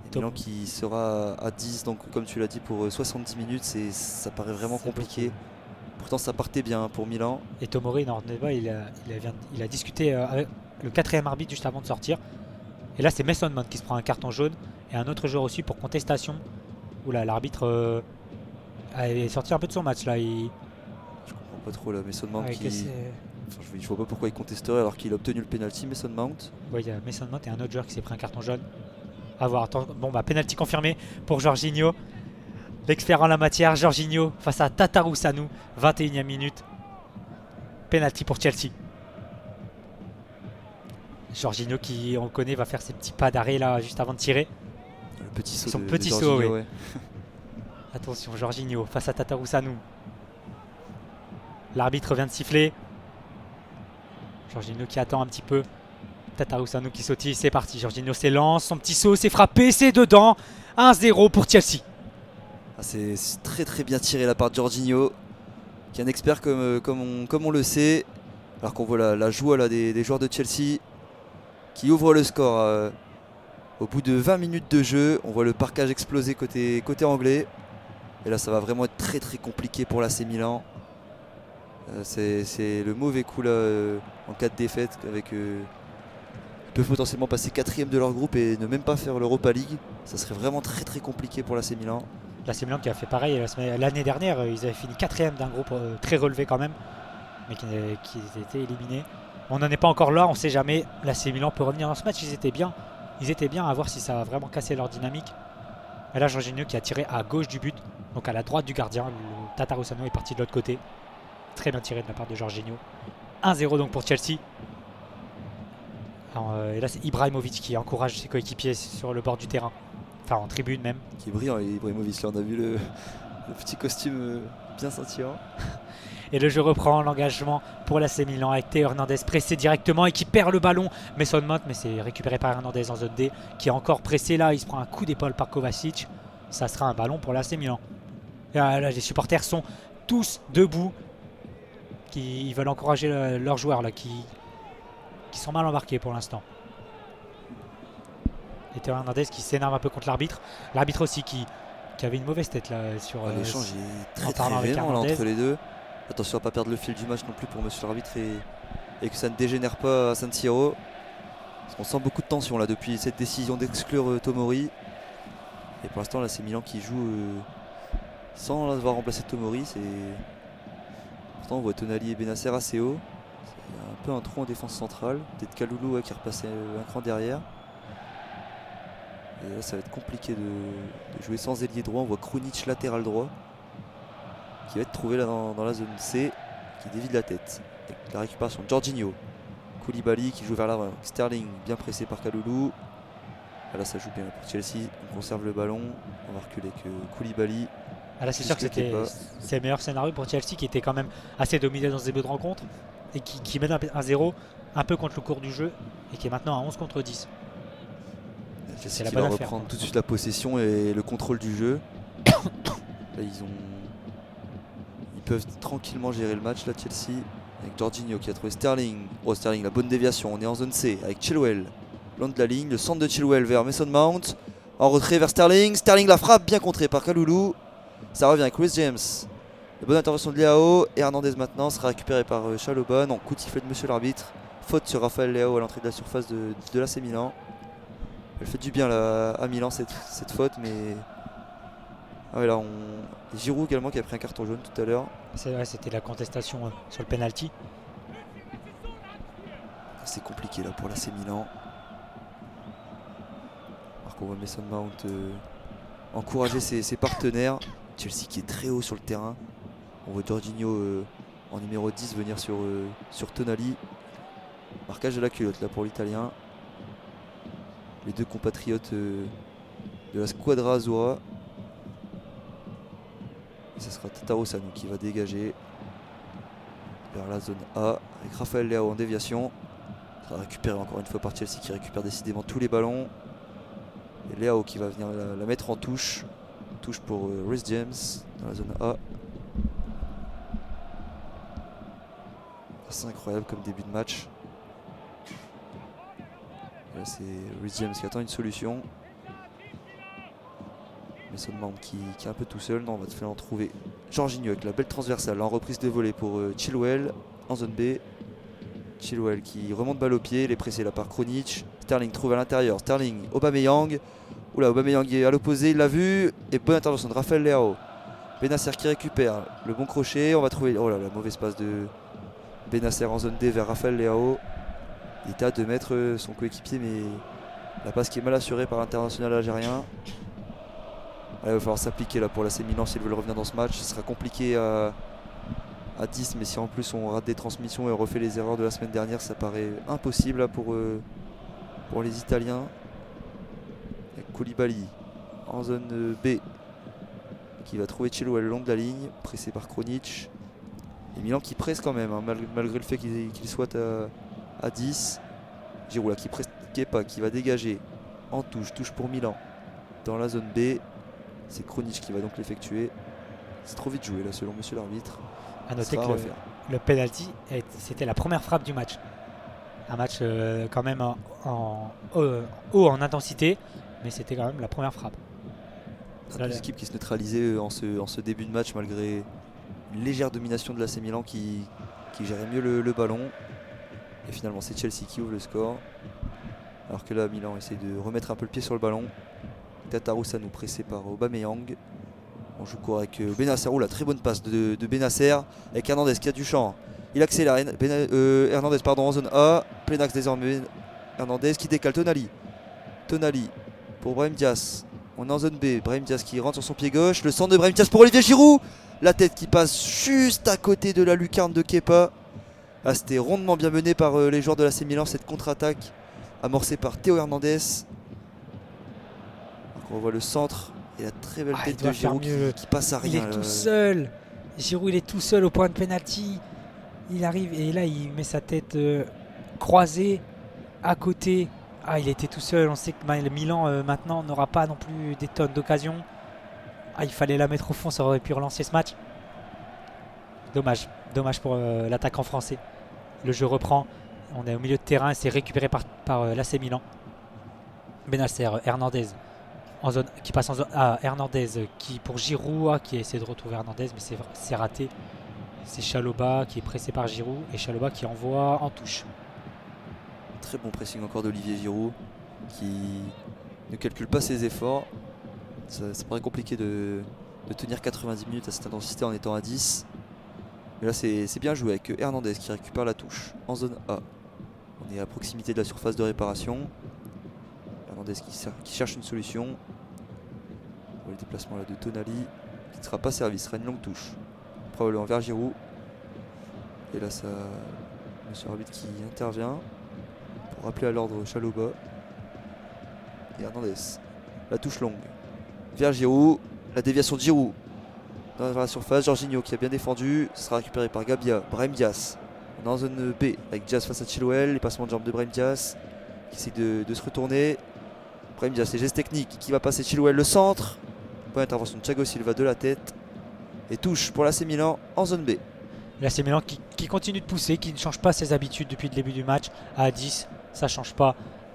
Et Milan qui sera à 10, donc comme tu l'as dit, pour 70 minutes. Ça paraît vraiment compliqué. Pourtant ça partait bien pour Milan. Et Tomori, dans le débat, il a discuté avec le 4e arbitre juste avant de sortir. Et là c'est Mason Mount qui se prend un carton jaune. Et un autre joueur aussi pour contestation. Oula, l'arbitre est sorti un peu de son match là. Je comprends pas trop là, Mason Mount qui... Enfin, je vois pas pourquoi il contesterait alors qu'il a obtenu le penalty, Mason Mount. Oui, il y a Mason Mount et un autre joueur qui s'est pris un carton jaune. A voir, attends, bon bah penalty confirmé pour Jorginho. L'expert en la matière, Jorginho face à Tatarusanu, 21e minute. Penalty pour Chelsea. Jorginho qui, on le connaît, va faire ses petits pas d'arrêt là juste avant de tirer. Le petit saut Son de petit Jorginho, saut, oui. ouais. Attention, Jorginho face à Tatarusanu. L'arbitre vient de siffler. Jorginho qui attend un petit peu. Tatarusanu qui sautille, c'est parti. Jorginho s'élance, son petit saut, c'est frappé, c'est dedans. 1-0 pour Chelsea. Ah, c'est très très bien tiré la part de Jorginho, qui est un expert comme on le sait. Alors qu'on voit la joie là, des joueurs de Chelsea qui ouvrent le score au bout de 20 minutes de jeu. On voit le parquage exploser côté anglais. Et là ça va vraiment être très très compliqué pour l'AC Milan. C'est le mauvais coup là en cas de défaite avec... Ils peuvent potentiellement passer 4e de leur groupe et ne même pas faire l'Europa League. Ça serait vraiment très très compliqué pour l'AC Milan. L'AC Milan qui a fait pareil l'année dernière, ils avaient fini 4e d'un groupe très relevé quand même, mais qui étaient éliminés. On n'en est pas encore là, on ne sait jamais. L'AC Milan peut revenir dans ce match, ils étaient bien à voir si ça va vraiment casser leur dynamique. Et là Jorginho qui a tiré à gauche du but, donc à la droite du gardien. Le Tatarusanu est parti de l'autre côté. Très bien tiré de la part de Jorginho. 1-0 donc pour Chelsea. Et là c'est Ibrahimovic qui encourage ses coéquipiers sur le bord du terrain, enfin en tribune même. Qui est brillant Ibrahimovic, là on a vu le petit costume bien scintillant. Et le jeu reprend, l'engagement pour l'AC Milan avec Théo Hernandez pressé directement et qui perd le ballon. Mason Mount, mais c'est récupéré par Hernandez en zone D, qui est encore pressé là, il se prend un coup d'épaule par Kovacic. Ça sera un ballon pour l'AC Milan. Et là les supporters sont tous debout, ils veulent encourager leurs joueurs là, qui sont mal embarqués pour l'instant. Et Théo Hernandez qui s'énerve un peu contre l'arbitre. L'arbitre aussi qui avait une mauvaise tête là sur l'échange est très véhément là entre les deux. Attention à ne pas perdre le fil du match non plus pour monsieur l'arbitre et que ça ne dégénère pas à San Siro. Parce qu'on sent beaucoup de tension là depuis cette décision d'exclure Tomori. Et pour l'instant là c'est Milan qui joue sans avoir remplacé Tomori. Pourtant on voit Tonali et Benasser assez haut. Il y a un peu un trou en défense centrale. Peut-être Kaloulou qui est repassé un cran derrière. Et là ça va être compliqué de jouer sans ailier droit. On voit Krunic latéral droit qui va être trouvé là dans la zone C, qui dévie de la tête. Avec la récupération de Jorginho. Koulibaly qui joue vers l'avant. Sterling bien pressé par Kaloulou. Là ça joue bien pour Chelsea. On conserve le ballon. On va reculer avec Koulibaly. Là c'est sûr que c'est le meilleur scénario pour Chelsea qui était quand même assez dominé dans ce début de rencontre et qui mène 1-0 un peu contre le cours du jeu et qui est maintenant à 11 contre 10. C'est la bonne affaire. Reprendre tout de suite la possession et le contrôle du jeu. Là, ils peuvent tranquillement gérer le match là, Chelsea, avec Jorginho qui a trouvé Sterling. Oh Sterling, la bonne déviation, on est en zone C avec Chilwell. Long de la ligne, le centre de Chilwell vers Mason Mount. En retrait vers Sterling. Sterling la frappe, bien contrée par Kaloulou. Ça revient avec Chris James. La bonne intervention de Leao. Et Hernandez maintenant sera récupéré par Chalobah. Non, coup de sifflet de monsieur l'arbitre. Faute sur Raphaël Leao à l'entrée de la surface de l'AC Milan. Elle fait du bien là, à Milan cette faute, mais... Ah ouais, là, Giroud également qui a pris un carton jaune tout à l'heure. C'est vrai, c'était la contestation sur le penalty. C'est compliqué là pour l'AC Milan. Alors qu'on voit Mason Mount encourager ses partenaires. Chelsea qui est très haut sur le terrain. On voit Jorginho en numéro 10 venir sur Tonali. Marquage de la culotte là pour l'Italien. Les deux compatriotes de la Squadra Azzurra. Et ce sera Tatarusanu qui va dégager. vers la zone A avec Rafael Leao en déviation. Ça va récupérer encore une fois par Chelsea qui récupère décidément tous les ballons. Et Leao qui va venir la mettre en touche. Touche pour Reece James dans la zone A. C'est incroyable comme début de match. Là c'est Reece James qui attend une solution. Mason Mount qui est un peu tout seul. Non, on va te faire en trouver Jorginho avec la belle transversale en reprise de volée pour Chilwell en zone B. Chilwell qui remonte balle au pied, il est pressé là par Krunic. Sterling trouve à l'intérieur. Sterling, Aubameyang. Oula, Aubameyang est à l'opposé, il l'a vu. Et bonne intervention de Rafael Leao. Benasser qui récupère le bon crochet. On va trouver. Oh là, la mauvaise passe de Benasser en zone D vers Rafael Leao. Il était à 2 mètres son coéquipier, mais la passe qui est mal assurée par l'international algérien. Il va falloir s'appliquer là pour l'AC Milan s'ils veulent revenir dans ce match. Ce sera compliqué à 10, mais si en plus on rate des transmissions et on refait les erreurs de la semaine dernière, ça paraît impossible là, pour les Italiens. Avec Koulibaly en zone B qui va trouver Chilwell le long de la ligne, pressé par Krunic. Et Milan qui presse quand même, hein, malgré le fait qu'il soit à 10. Giroud là qui presse Kepa qui va dégager en touche pour Milan dans la zone B. C'est Krunic qui va donc l'effectuer. C'est trop vite joué là selon monsieur l'arbitre. A noter que le penalty, c'était la première frappe du match. Un match quand même haut en intensité, mais c'était quand même la première frappe. Deux équipes qui se neutralisaient en ce début de match malgré une légère domination de l'AC Milan qui gérait mieux le ballon. Et finalement c'est Chelsea qui ouvre le score. Alors que là Milan essaie de remettre un peu le pied sur le ballon. Tatarou Sanou pressé par Aubameyang. On joue court avec Benasser. La très bonne passe de Benasser avec Hernandez qui a du champ. Il accélère. Hernandez en zone A. Plein axe désormais. Hernandez qui décale Tonali. Tonali pour Brahim Diaz. On est en zone B. Brahim Diaz qui rentre sur son pied gauche. Le centre de Brahim Diaz pour Olivier Giroud. La tête qui passe juste à côté de la lucarne de Kepa. Ah, c'était rondement bien mené par les joueurs de l'AC Milan cette contre-attaque amorcée par Théo Hernandez. On voit le centre et la très belle tête de Giroud qui passe à rien. Il est tout seul. Giroud il est tout seul au point de pénalty. Il arrive et là il met sa tête croisée à côté. Ah, il était tout seul. On sait que le Milan maintenant n'aura pas non plus des tonnes d'occasions. Ah, il fallait la mettre au fond, ça aurait pu relancer ce match. Dommage pour l'attaquant français. Le jeu reprend. On est au milieu de terrain et c'est récupéré par l'AC Milan. Benasser, Hernandez. En zone, qui passe en zone A, Hernandez qui pour Giroud qui essaie de retrouver Hernandez mais c'est raté. C'est Chalobah qui est pressé par Giroud et Chalobah qui envoie en touche. Très bon pressing encore d'Olivier Giroud qui ne calcule pas ses efforts. Ça paraît compliqué de tenir 90 minutes à cette intensité en étant à 10. Mais là c'est bien joué avec Hernandez qui récupère la touche en zone A. On est à proximité de la surface de réparation. Hernandez qui cherche une solution. Le déplacement là de Tonali qui ne sera pas servi, ce sera une longue touche. Probablement vers Giroud. Et là ça, monsieur l'arbitre qui intervient pour rappeler à l'ordre Chalobah. Et Hernandez. La touche longue. Vers Giroud. La déviation de Giroud. Dans la surface, Jorginho qui a bien défendu. Ce sera récupéré par Gabia. Brahim Diaz. On est en zone B avec Diaz face à Chilwell. Les passements de jambes de Brahim Diaz qui essaie de se retourner. Brahim Diaz, les gestes techniques qui va passer Chilwell le centre. Bonne intervention de Thiago Silva de la tête. Et touche pour l'AC Milan en zone B. L'AC Milan qui continue de pousser, qui ne change pas ses habitudes depuis le début du match. À 10, ça ne change pas.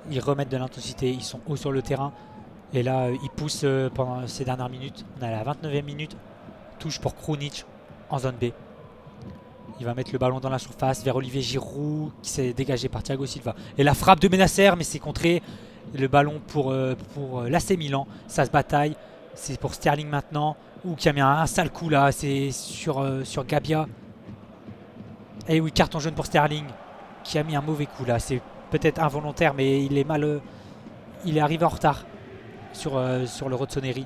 Ils remettent de l'intensité, ils sont hauts sur le terrain. Et là, ils poussent pendant ces dernières minutes. On est à la 29e minute. Touche pour Krunic en zone B. Il va mettre le ballon dans la surface vers Olivier Giroud qui s'est dégagé par Thiago Silva. Et la frappe de Benasser, mais c'est contré. Le ballon pour l'AC Milan. Ça se bataille. C'est pour Sterling maintenant. Ou qui a mis un sale coup là. C'est sur Gabia. Et oui, carton jaune pour Sterling qui a mis un mauvais coup là. C'est peut-être involontaire, mais il est arrivé en retard sur le Rossoneri.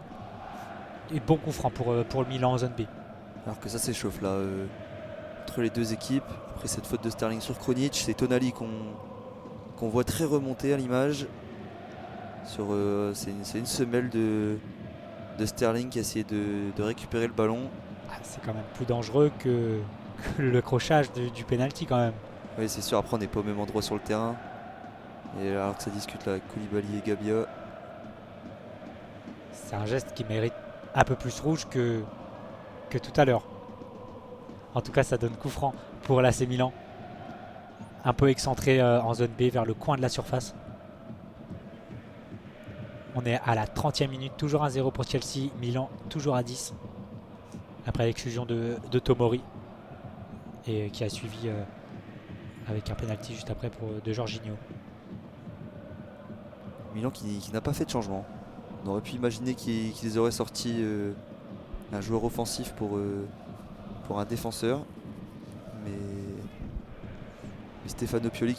Et bon coup franc pour le Milan en zone B. Alors que ça s'échauffe là entre les deux équipes. Après cette faute de Sterling sur Krunic, c'est Tonali qu'on voit très remonter à l'image. C'est une semelle de Sterling qui a essayé de récupérer le ballon. Ah, c'est quand même plus dangereux que le crochage du penalty quand même. Oui, c'est sûr. Après, on n'est pas au même endroit sur le terrain. Et alors que ça discute là avec Koulibaly et Gabia. C'est un geste qui mérite un peu plus rouge que tout à l'heure. En tout cas, ça donne coup franc pour l'AC Milan. Un peu excentré en zone B vers le coin de la surface. On est à la 30e minute, toujours 1-0 pour Chelsea. Milan toujours à 10. Après l'exclusion de Tomori. Et qui a suivi avec un penalty juste après de Jorginho. Milan qui n'a pas fait de changement. On aurait pu imaginer qu'ils auraient sorti un joueur offensif pour un défenseur. Mais Stefano Pioli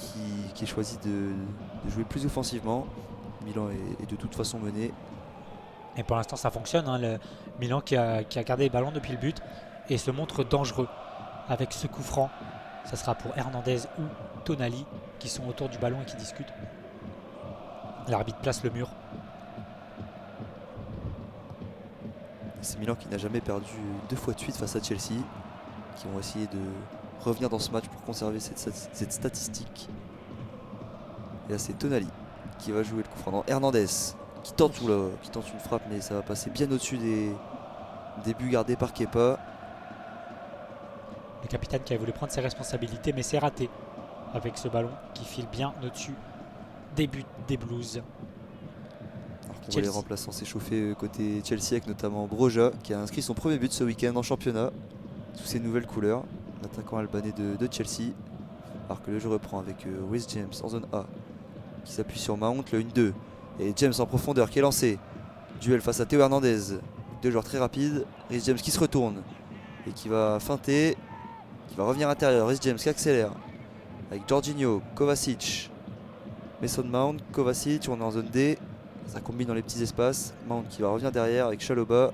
qui choisit de jouer plus offensivement. Milan est de toute façon mené. Et pour l'instant ça fonctionne, hein, le Milan qui a gardé les ballons depuis le but et se montre dangereux avec ce coup franc. Ça sera pour Hernandez ou Tonali qui sont autour du ballon et qui discutent. L'arbitre place le mur. C'est Milan qui n'a jamais perdu 2 fois de suite face à Chelsea, qui vont essayer de revenir dans ce match pour conserver cette statistique. Et là c'est Tonali qui va jouer le coup franc. Non, Hernandez qui tente une frappe, mais ça va passer bien au-dessus des buts gardés par Kepa. Le capitaine qui a voulu prendre ses responsabilités, mais c'est raté avec ce ballon qui file bien au-dessus des buts des Blues. Alors qu'on voit les remplaçants s'échauffer côté Chelsea, avec notamment Broja qui a inscrit son premier but ce week-end en championnat sous ses nouvelles couleurs, l'attaquant albanais de Chelsea. Alors que le jeu reprend avec Reece James en zone A qui s'appuie sur Mount, le 1-2. Et James en profondeur qui est lancé. Duel face à Théo Hernandez. 2 joueurs très rapides. Reece James qui se retourne et qui va feinter, qui va revenir intérieur. Reece James qui accélère avec Jorginho, Kovacic, Mason Mount, Kovacic. On est en zone D. Ça combine dans les petits espaces. Mount qui va revenir derrière avec Chalobah,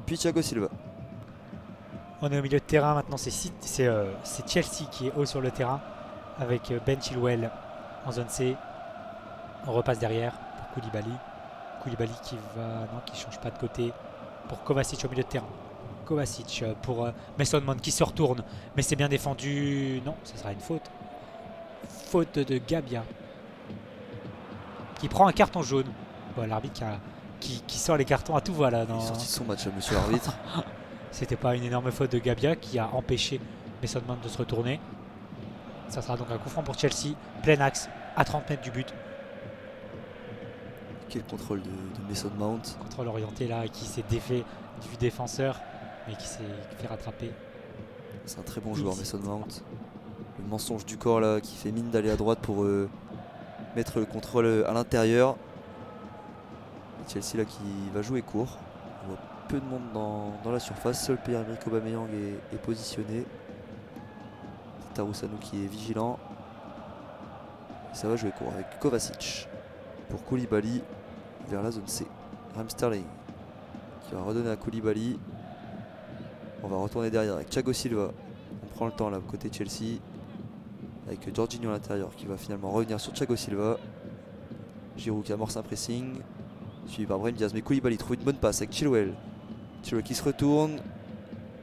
puis Thiago Silva. On est au milieu de terrain maintenant, c'est Chelsea qui est haut sur le terrain avec Ben Chilwell en zone C. On repasse derrière pour Koulibaly. Koulibaly qui change pas de côté pour Kovacic au milieu de terrain. Kovacic pour Mason Mount qui se retourne, mais c'est bien défendu. Non, ce sera une faute. Faute de Gabia qui prend un carton jaune. Bon, l'arbitre qui sort les cartons à tout va là. Il est sorti de son match, monsieur l'arbitre. C'était pas une énorme faute de Gabia qui a empêché Mason Mount de se retourner. Ça sera donc un coup franc pour Chelsea, plein axe, à 30 mètres du but. Quel contrôle de Mason Mount. Contrôle orienté là, qui s'est défait du défenseur, mais qui s'est fait rattraper. C'est un très bon joueur, Mason Mount. Le mensonge du corps là, qui fait mine d'aller à droite pour mettre le contrôle à l'intérieur. Chelsea là qui va jouer court. On voit peu de monde dans la surface. Seul Pierre-Emerick Aubameyang est positionné. Taroussano qui est vigilant. Et ça va jouer court avec Kovacic pour Koulibaly vers la zone C. Raheem Sterling qui va redonner à Koulibaly. On va retourner derrière avec Thiago Silva. On prend le temps là côté Chelsea avec Jorginho à l'intérieur qui va finalement revenir sur Thiago Silva. Giroud qui amorce un pressing suivi par Brahim Diaz, mais Koulibaly trouve une bonne passe avec Chilwell. Chilwell qui se retourne.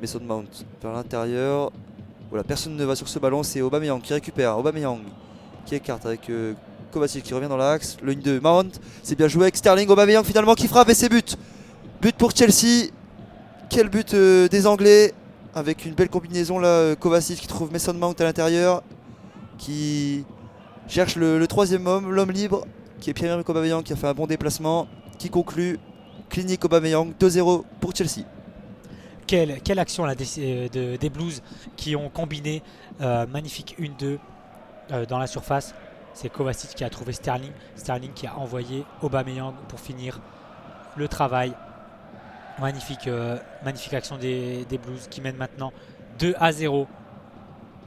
Mason Mount vers l'intérieur. Voilà, personne ne va sur ce ballon, c'est Aubameyang qui récupère. Aubameyang qui écarte avec Kovacic qui revient dans l'axe. Le 1-2, Mount, c'est bien joué avec Sterling. Aubameyang finalement qui frappe et c'est but. But pour Chelsea. Quel but des Anglais, avec une belle combinaison là. Kovacic qui trouve Mason Mount à l'intérieur, qui cherche le troisième homme, l'homme libre, qui est Pierre-Emerick Aubameyang qui a fait un bon déplacement, qui conclut. Clinique Aubameyang, 2-0 pour Chelsea. Quelle action là, des Blues qui ont combiné magnifique 1-2 dans la surface. C'est Kovacic qui a trouvé Sterling. Sterling qui a envoyé Aubameyang pour finir le travail. Magnifique action des Blues qui mènent maintenant 2-0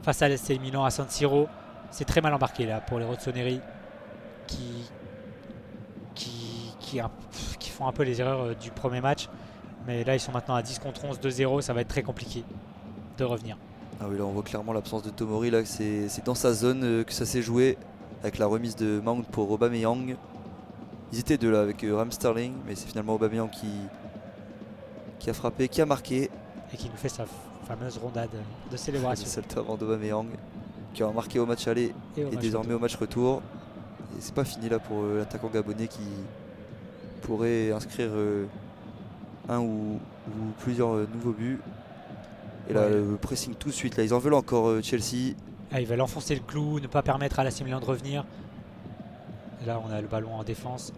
face à l'AC Milan à San Siro. C'est très mal embarqué là pour les Rossoneri qui font un peu les erreurs du premier match. Mais là ils sont maintenant à 10 contre 11, 2-0, ça va être très compliqué de revenir. Ah oui, là on voit clairement l'absence de Tomori, là c'est dans sa zone que ça s'est joué avec la remise de Mount pour Aubameyang. Ils étaient deux là avec Raheem Sterling, mais c'est finalement Aubameyang qui a frappé, qui a marqué. Et qui nous fait fameuse rondade de Le célébration. salto avant d'Aubameyang qui a marqué au match aller Et au et match désormais retour. au match retour. Et c'est pas fini là pour l'attaquant gabonais qui pourrait inscrire un ou plusieurs nouveaux buts. Et là, Ouais. le pressing tout de suite. Là, ils en veulent encore Chelsea. Ah, ils veulent enfoncer le clou, ne pas permettre à l'AC Milan de revenir. Et là, on a le ballon en défense.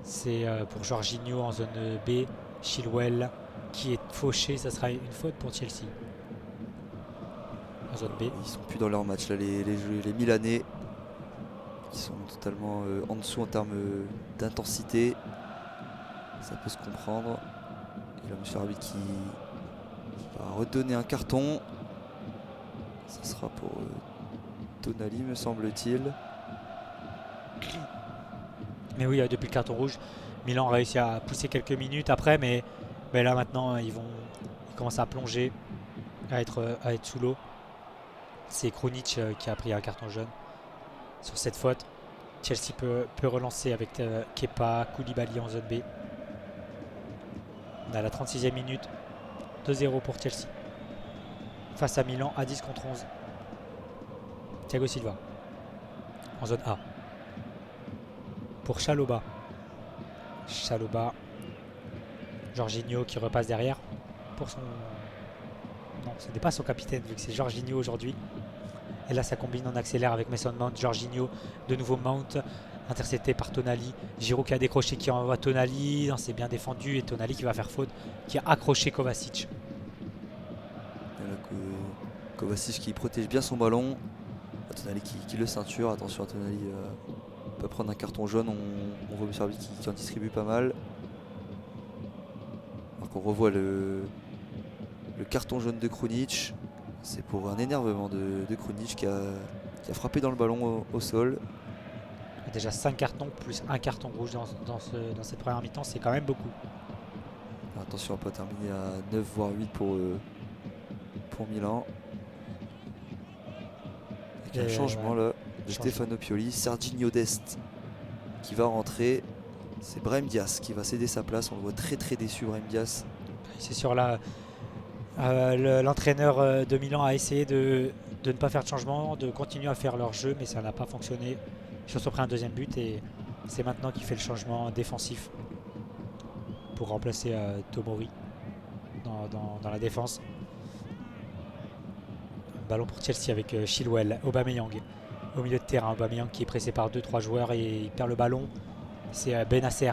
C'est pour Jorginho en zone B. Chilwell qui est fauché. Ça sera une faute pour Chelsea. En zone B. Ils sont plus dans leur match là, les Milanais qui sont totalement en dessous en termes d'intensité. Ça peut se comprendre. Et là, monsieur l'arbitre qui va redonner un carton. Ça sera pour Tonali, me semble-t-il. Mais oui, depuis le carton rouge, Milan réussit à pousser quelques minutes après, mais là maintenant ils commencent à plonger, à être sous l'eau. C'est Krunic qui a pris un carton jaune sur cette faute. Chelsea peut relancer avec Kepa, Koulibaly en zone B. On a la 36e minute, 2-0 pour Chelsea. Face à Milan à 10 contre 11. Thiago Silva en zone A. Pour Chalobah. Jorginho qui repasse derrière pour son... Non, ce n'est pas son capitaine vu que c'est Jorginho aujourd'hui. Et là ça combine, on accélère avec Mason Mount, Jorginho, de nouveau Mount, intercepté par Tonali. Giroud qui a décroché, qui envoie Tonali, c'est bien défendu et Tonali qui va faire faute, qui a accroché Kovacic. Et là, Kovacic qui protège bien son ballon. Tonali qui le ceinture. Attention à Tonali. Peut prendre un carton jaune, on voit M. qui en distribue pas mal. Alors qu'on revoit le carton jaune de Krunic. C'est pour un énervement de Krunic qui a frappé dans le ballon au sol. Déjà 5 cartons plus un carton rouge dans cette première mi-temps, c'est quand même beaucoup. Alors attention à ne pas terminer à 9 voire 8 pour Milan. Avec un changement là de Stefano Pioli, Serginho Dest qui va rentrer. C'est Brahim Diaz qui va céder sa place. On le voit très très déçu, Brahim Diaz. C'est sûr là, l'entraîneur de Milan a essayé de ne pas faire de changement, de continuer à faire leur jeu, mais ça n'a pas fonctionné. Ils ont pris un deuxième but et c'est maintenant qu'il fait le changement défensif pour remplacer Tomori dans la défense. Ballon pour Chelsea avec Chilwell, Aubameyang au milieu de terrain. Aubameyang qui est pressé par 2-3 joueurs et il perd le ballon. C'est Benasser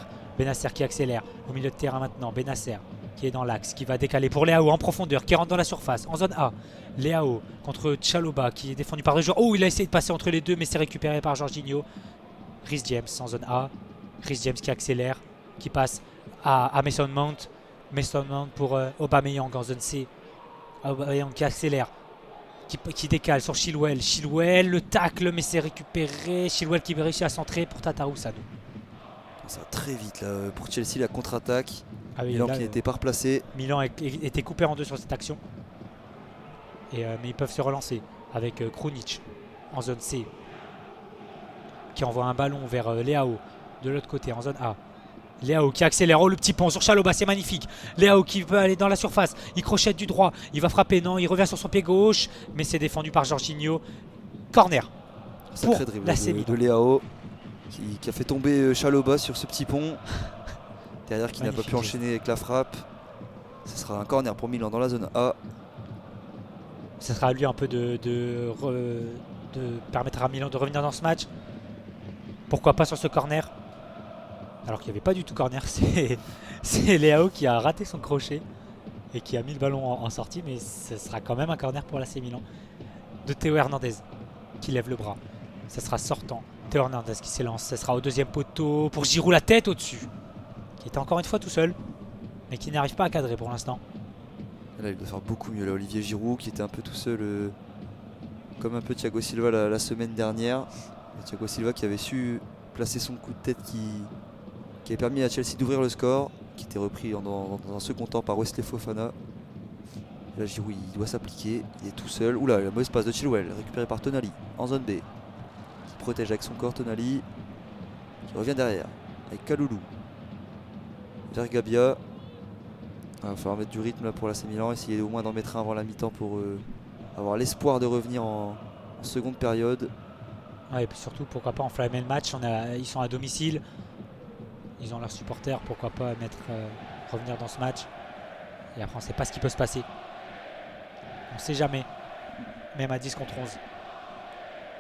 qui accélère au milieu de terrain maintenant. Benasser qui est dans l'axe, qui va décaler pour Leao en profondeur, qui rentre dans la surface en zone A. Leao contre Chalobah qui est défendu par deux joueurs. Oh, il a essayé de passer entre les deux mais c'est récupéré par Jorginho. Rhys James en zone A. Rhys James qui accélère, qui passe à Mason Mount. Mason Mount pour Aubameyang en zone C. Aubameyang qui accélère, qui décale sur Chilwell. Chilwell, le tacle, mais c'est récupéré. Chilwell qui réussit à centrer pour Tatarou Sadou. Ça va très vite là pour Chelsea, la contre-attaque. Ah oui, Milan là, qui n'était pas replacé. Milan était coupé en deux sur cette action. Mais ils peuvent se relancer avec Krunic en zone C. Qui envoie un ballon vers Leao de l'autre côté en zone A. Leao qui accélère, oh le petit pont sur Chalobah, c'est magnifique. Leao qui veut aller dans la surface, il crochette du droit, il va frapper, non, il revient sur son pied gauche, mais c'est défendu par Jorginho. Corner pour Sacré dribble l'AC Milan. de Leao qui a fait tomber Chalobah sur ce petit pont. Derrière qui n'a pas pu enchaîner avec la frappe. Ce sera un corner pour Milan dans la zone A. Ce sera à lui un peu de permettre à Milan de revenir dans ce match. Pourquoi pas sur ce corner? Alors qu'il n'y avait pas du tout corner, c'est Leao qui a raté son crochet et qui a mis le ballon en sortie, mais ce sera quand même un corner pour l'AC Milan. De Théo Hernandez qui lève le bras. Ça sera sortant. Théo Hernandez qui s'élance. Ça sera au deuxième poteau pour Giroud, la tête au-dessus. Qui était encore une fois tout seul, mais qui n'arrive pas à cadrer pour l'instant. Là, il doit faire beaucoup mieux. Là, Olivier Giroud qui était un peu tout seul, comme un peu Thiago Silva la semaine dernière. Et Thiago Silva qui avait su placer son coup de tête qui a permis à Chelsea d'ouvrir le score, qui était repris dans un second temps par Wesley Fofana. Et là, Giroud il doit s'appliquer, il est tout seul. Oula, la mauvaise passe de Chilwell, récupéré par Tonali en zone B. Qui protège avec son corps Tonali, qui revient derrière avec Kaloulou. Vers Gabia. Il va falloir mettre du rythme là pour l'AC Milan, essayer au moins d'en mettre un avant la mi-temps pour avoir l'espoir de revenir en seconde période. Ouais, et puis surtout, pourquoi pas enflammer le match. Ils sont à domicile, ils ont leurs supporters, pourquoi pas revenir dans ce match. Et après, on ne sait pas ce qui peut se passer. On ne sait jamais. Même à 10 contre 11.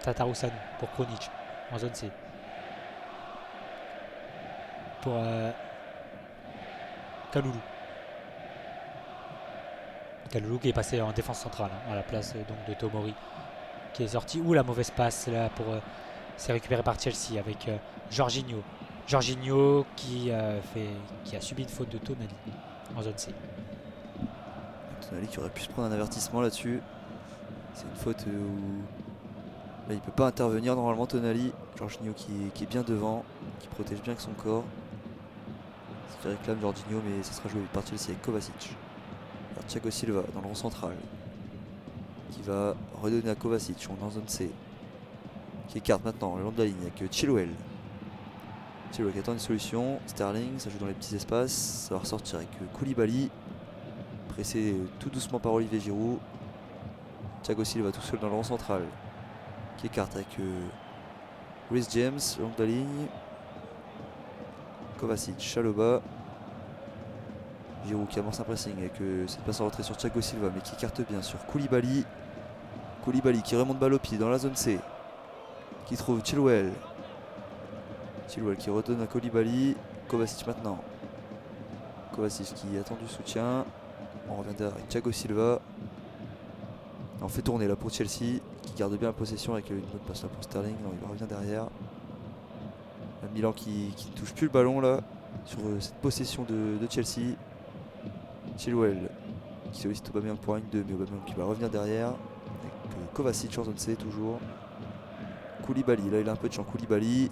Tataru Sanu pour Kronic en zone C. Pour Kaloulou. Kaloulou qui est passé en défense centrale à la place donc de Tomori qui est sorti. Ouh, la mauvaise passe là pour c'est récupéré par Chelsea avec Jorginho. Jorginho qui a subi une faute de Tonali en zone C. Tonali qui aurait pu se prendre un avertissement là-dessus. C'est une faute où là, il peut pas intervenir normalement Tonali. Jorginho qui est bien devant, qui protège bien avec son corps. Ce qui réclame Jorginho, mais ça sera joué par Chelsea avec Kovacic. Alors, Thiago Silva dans le rond central qui va redonner à Kovacic. On est en zone C. Qui écarte maintenant le long de la ligne avec Chilwell. Chilwell qui attend une solution. Sterling, ça joue dans les petits espaces. Ça va ressortir avec Koulibaly. Pressé tout doucement par Olivier Giroud. Thiago Silva tout seul dans le rond central. Qui écarte avec Reece James, le long de la ligne. Kovacic, Chalobah. Giroud qui amorce un pressing avec cette passe en retrait sur Thiago Silva, mais qui écarte bien sur Koulibaly. Koulibaly qui remonte balle au pied dans la zone C. Qui trouve Chilwell. Chilwell qui redonne à Koulibaly. Kovacic maintenant. Kovacic qui attend du soutien. On revient derrière avec Thiago Silva. On fait tourner là pour Chelsea qui garde bien la possession avec une bonne passe là pour Sterling. Non, il revient derrière. Milan qui ne touche plus le ballon là sur cette possession de Chelsea. Chilwell qui sollicite Aubameyang pour 1-2, mais Aubameyang qui va revenir derrière avec Kovacic en zone C toujours. Koulibaly, là il a un peu de champ. Koulibaly,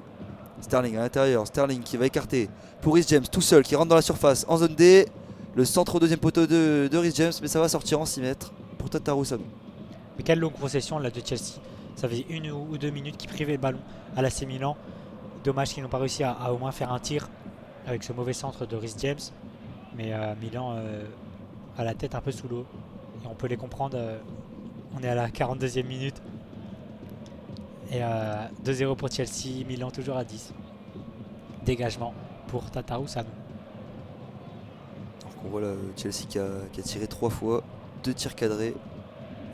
Sterling à l'intérieur, Sterling qui va écarter pour Reece James tout seul qui rentre dans la surface en zone D. Le centre au deuxième poteau de Reece James, mais ça va sortir en 6 mètres pour Tataru Sanu. Mais quelle longue possession là de Chelsea. Ça faisait 1 ou 2 minutes qu'ils privaient le ballon à l'AC Milan. Dommage qu'ils n'ont pas réussi à au moins faire un tir avec ce mauvais centre de Reece James. Mais Milan a la tête un peu sous l'eau. Et on peut les comprendre. On est à la 42e minute. Et 2-0 pour Chelsea. Milan toujours à 10. Dégagement pour Tataru Sanu. Donc on voit là Chelsea qui a tiré 3 fois. 2 tirs cadrés.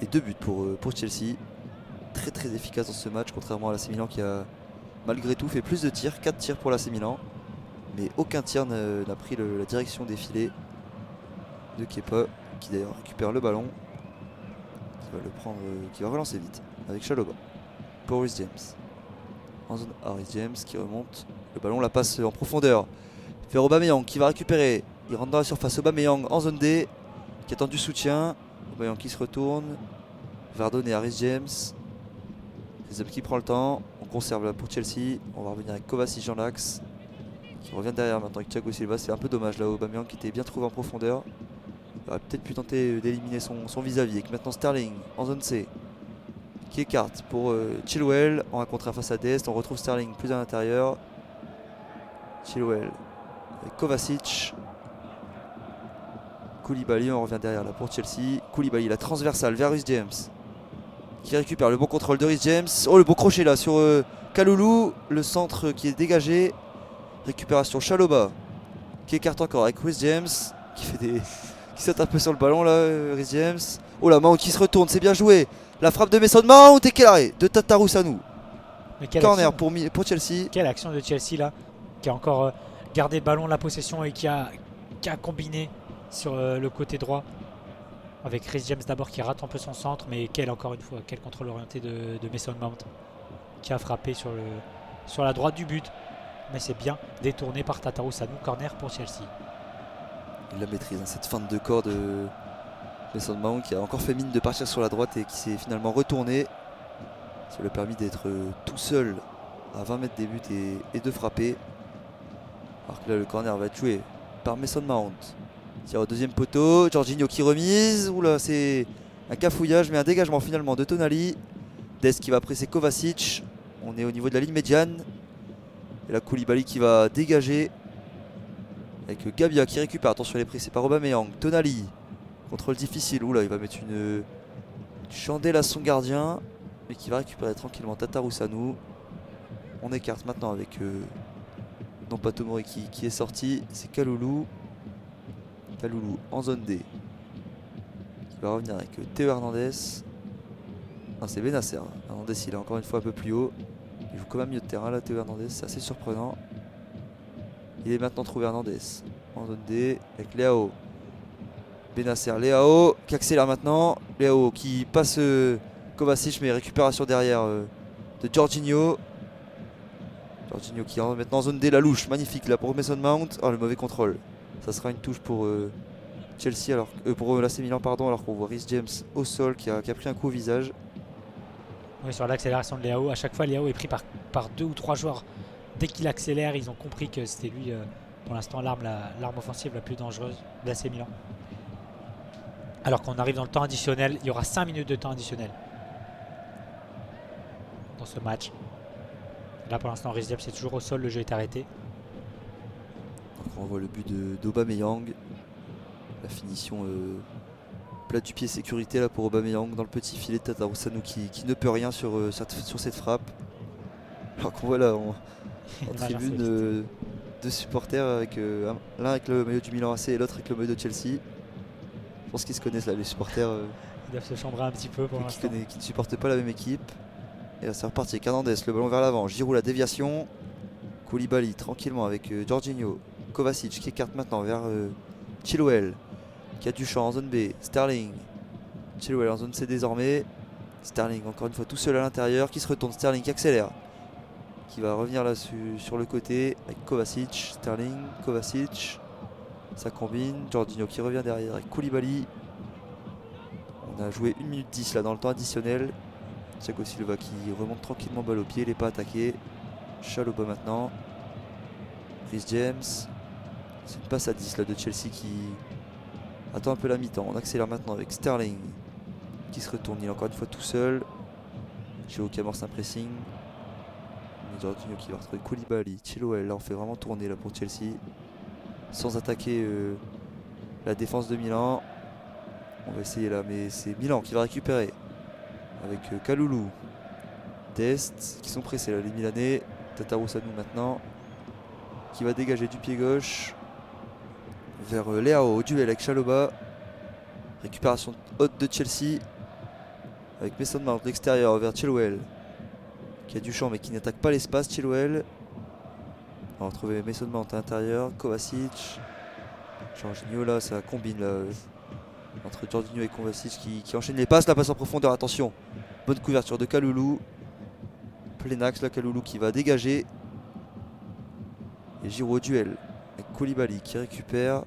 Et 2 buts pour Chelsea. Très très efficace dans ce match. Contrairement à l'AC Milan qui a malgré tout fait plus de tirs. 4 tirs pour l'AC Milan. Mais aucun tir n'a pris la direction des filets de Kepa, qui d'ailleurs récupère le ballon, qui va le prendre, qui va relancer vite avec Chalobah pour Reece James. En zone A, Reece James qui remonte, le ballon la passe en profondeur vers Aubameyang qui va récupérer. Il rentre dans la surface. Aubameyang en zone D qui attend du soutien. Aubameyang qui se retourne, va redonner à Reece James. Reece James qui prend le temps. On conserve là pour Chelsea. On va revenir avec Kovacic dans l'axe. Qui revient derrière maintenant avec Thiago Silva. C'est un peu dommage là, Aubameyang qui était bien trouvé en profondeur. Il aurait peut-être pu tenter d'éliminer son vis-à-vis. Avec maintenant Sterling en zone C qui écarte pour Chilwell en un contre face à Dest. On retrouve Sterling plus à l'intérieur. Chilwell avec Kovacic. Koulibaly, on revient derrière là pour Chelsea. Koulibaly, la transversale vers Reece James qui récupère le bon contrôle de Reece James. Oh, le bon crochet là sur Kaloulou. Le centre qui est dégagé. Récupération Chalobah qui écarte encore avec Reece James qui saute un peu sur le ballon là. Reece James. Oh la Mount qui se retourne, c'est bien joué. La frappe de Mason Mount et quel arrêt de Tataru Sanu. Corner pour Chelsea. Quelle action de Chelsea là, qui a encore gardé le ballon, la possession et qui a combiné sur le côté droit avec Reece James d'abord qui rate un peu son centre, mais encore une fois quel contrôle orienté de Mason Mount qui a frappé sur la droite du but. Mais c'est bien détourné par Tataru Sanu. Corner pour Chelsea. Il la maîtrise, cette feinte de corps de Mason Mount qui a encore fait mine de partir sur la droite et qui s'est finalement retourné. Ça lui a permis d'être tout seul à 20 mètres des buts et de frapper. Alors que là le corner va être joué par Mason Mount. Tire au deuxième poteau, Jorginho qui remise. Oula, c'est un cafouillage mais un dégagement finalement de Tonali. Dest qui va presser Kovacic. On est au niveau de la ligne médiane. Et là Koulibaly qui va dégager Avec Gabia qui récupère. Attention, les prix, c'est par Aubameyang. Tonali. Contrôle difficile. Oula, il va mettre une chandelle à son gardien. Mais qui va récupérer tranquillement Tatarusanu. On écarte maintenant avec non pas Tomori qui est sorti. C'est Kaloulou. Kaloulou en zone D. Qui va revenir avec Théo Hernandez. Non, c'est Benasser. Hernandez, il est encore une fois un peu plus haut. Il joue quand même mieux de terrain là, Théo Hernandez. C'est assez surprenant. Il est maintenant trouvé Hernandez en zone D avec Léao. Benasser, Léao qui accélère maintenant. Léao qui passe Kovacic, mais récupération derrière de Jorginho. Jorginho qui est maintenant en zone D, la louche, magnifique là pour Mason Mount. Oh, le mauvais contrôle. Ça sera une touche pour Chelsea, alors pour l'AC Milan, pardon, alors qu'on voit Reece James au sol qui a pris un coup au visage. Oui, sur l'accélération de Léao, à chaque fois Léao est pris par 2 ou 3 joueurs. Dès qu'il accélère, ils ont compris que c'était lui, pour l'instant, l'arme offensive la plus dangereuse de l'AC Milan. Alors qu'on arrive dans le temps additionnel, il y aura 5 minutes de temps additionnel dans ce match. Là pour l'instant, Reece James est toujours au sol, le jeu est arrêté. Donc on voit le but d'Aubameyang. La finition plat du pied sécurité là pour Aubameyang dans le petit filet de Tatarusanu qui ne peut rien sur cette frappe. Alors qu'on voit là en tribune deux supporters avec l'un avec le maillot du Milan AC et l'autre avec le maillot de Chelsea. Je pense qu'ils se connaissent là, les supporters. Ils doivent se chambrer un petit peu pour l'instant. Qui ne supportent pas la même équipe. Et là c'est reparti avec Hernandez, le ballon vers l'avant. Giroud, la déviation. Koulibaly tranquillement avec Jorginho. Kovacic qui écarte maintenant vers Chilwell qui a du champ en zone B. Sterling. Chilwell en zone C désormais. Sterling encore une fois tout seul à l'intérieur qui se retourne. Sterling qui accélère. Qui va revenir là sur le côté avec Kovacic. Sterling, Kovacic. Ça combine. Jorginho qui revient derrière avec Koulibaly. On a joué 1 minute 10 là dans le temps additionnel. Thiago Silva qui remonte tranquillement balle au pied. Il n'est pas attaqué. Chalobah maintenant. Reece James. C'est une passe à 10 là de Chelsea qui attend un peu la mi-temps. On accélère maintenant avec Sterling qui se retourne. Il est encore une fois tout seul. Chilwell qui amorce un pressing. Jorginho qui va retrouver Koulibaly. Chilwell, là on fait vraiment tourner là pour Chelsea. Sans attaquer la défense de Milan. On va essayer là, mais c'est Milan qui va récupérer. Avec Kaloulou. Dest qui sont pressés là, les Milanais. Tatarusanu maintenant. Qui va dégager du pied gauche. Vers Léao au duel avec Chalobah. Récupération haute de Chelsea. Avec Mason Mount de l'extérieur vers Chilwell. Qui a du champ mais qui n'attaque pas l'espace. Chilwell. On va retrouver Mason Mount à l'intérieur. Kovacic. Jorginho là, ça combine là. Entre Jorginho et Kovacic qui enchaîne les passes. La passe en profondeur, attention. Bonne couverture de Kaloulou. Plein axe là, Kaloulou qui va dégager. Et Giroud au duel. Avec Koulibaly qui récupère.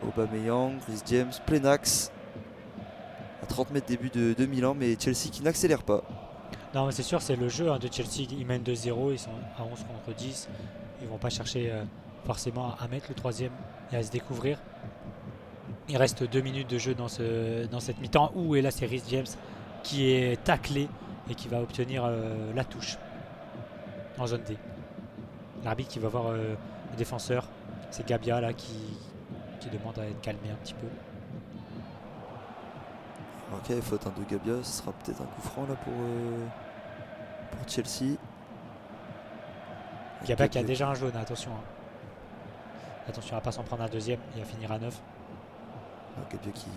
Aubameyang, Reece James, plein axe. À 30 mètres début de Milan, mais Chelsea qui n'accélère pas. Non, mais c'est sûr, c'est le jeu de Chelsea. Ils mènent 2-0, ils sont à 11 contre 10. Ils vont pas chercher forcément à mettre le troisième et à se découvrir. Il reste 2 minutes de jeu dans cette mi-temps où, et là c'est Reece James qui est taclé et qui va obtenir la touche en zone D. L'arbitre qui va voir le défenseur, c'est Gabia là qui demande à être calmé un petit peu. Ok, faute de Gabia, ce sera peut-être un coup franc là pour Chelsea. Gabia qui a déjà un jaune, attention. Attention à ne pas s'en prendre un deuxième et à finir à 9. Gabia qui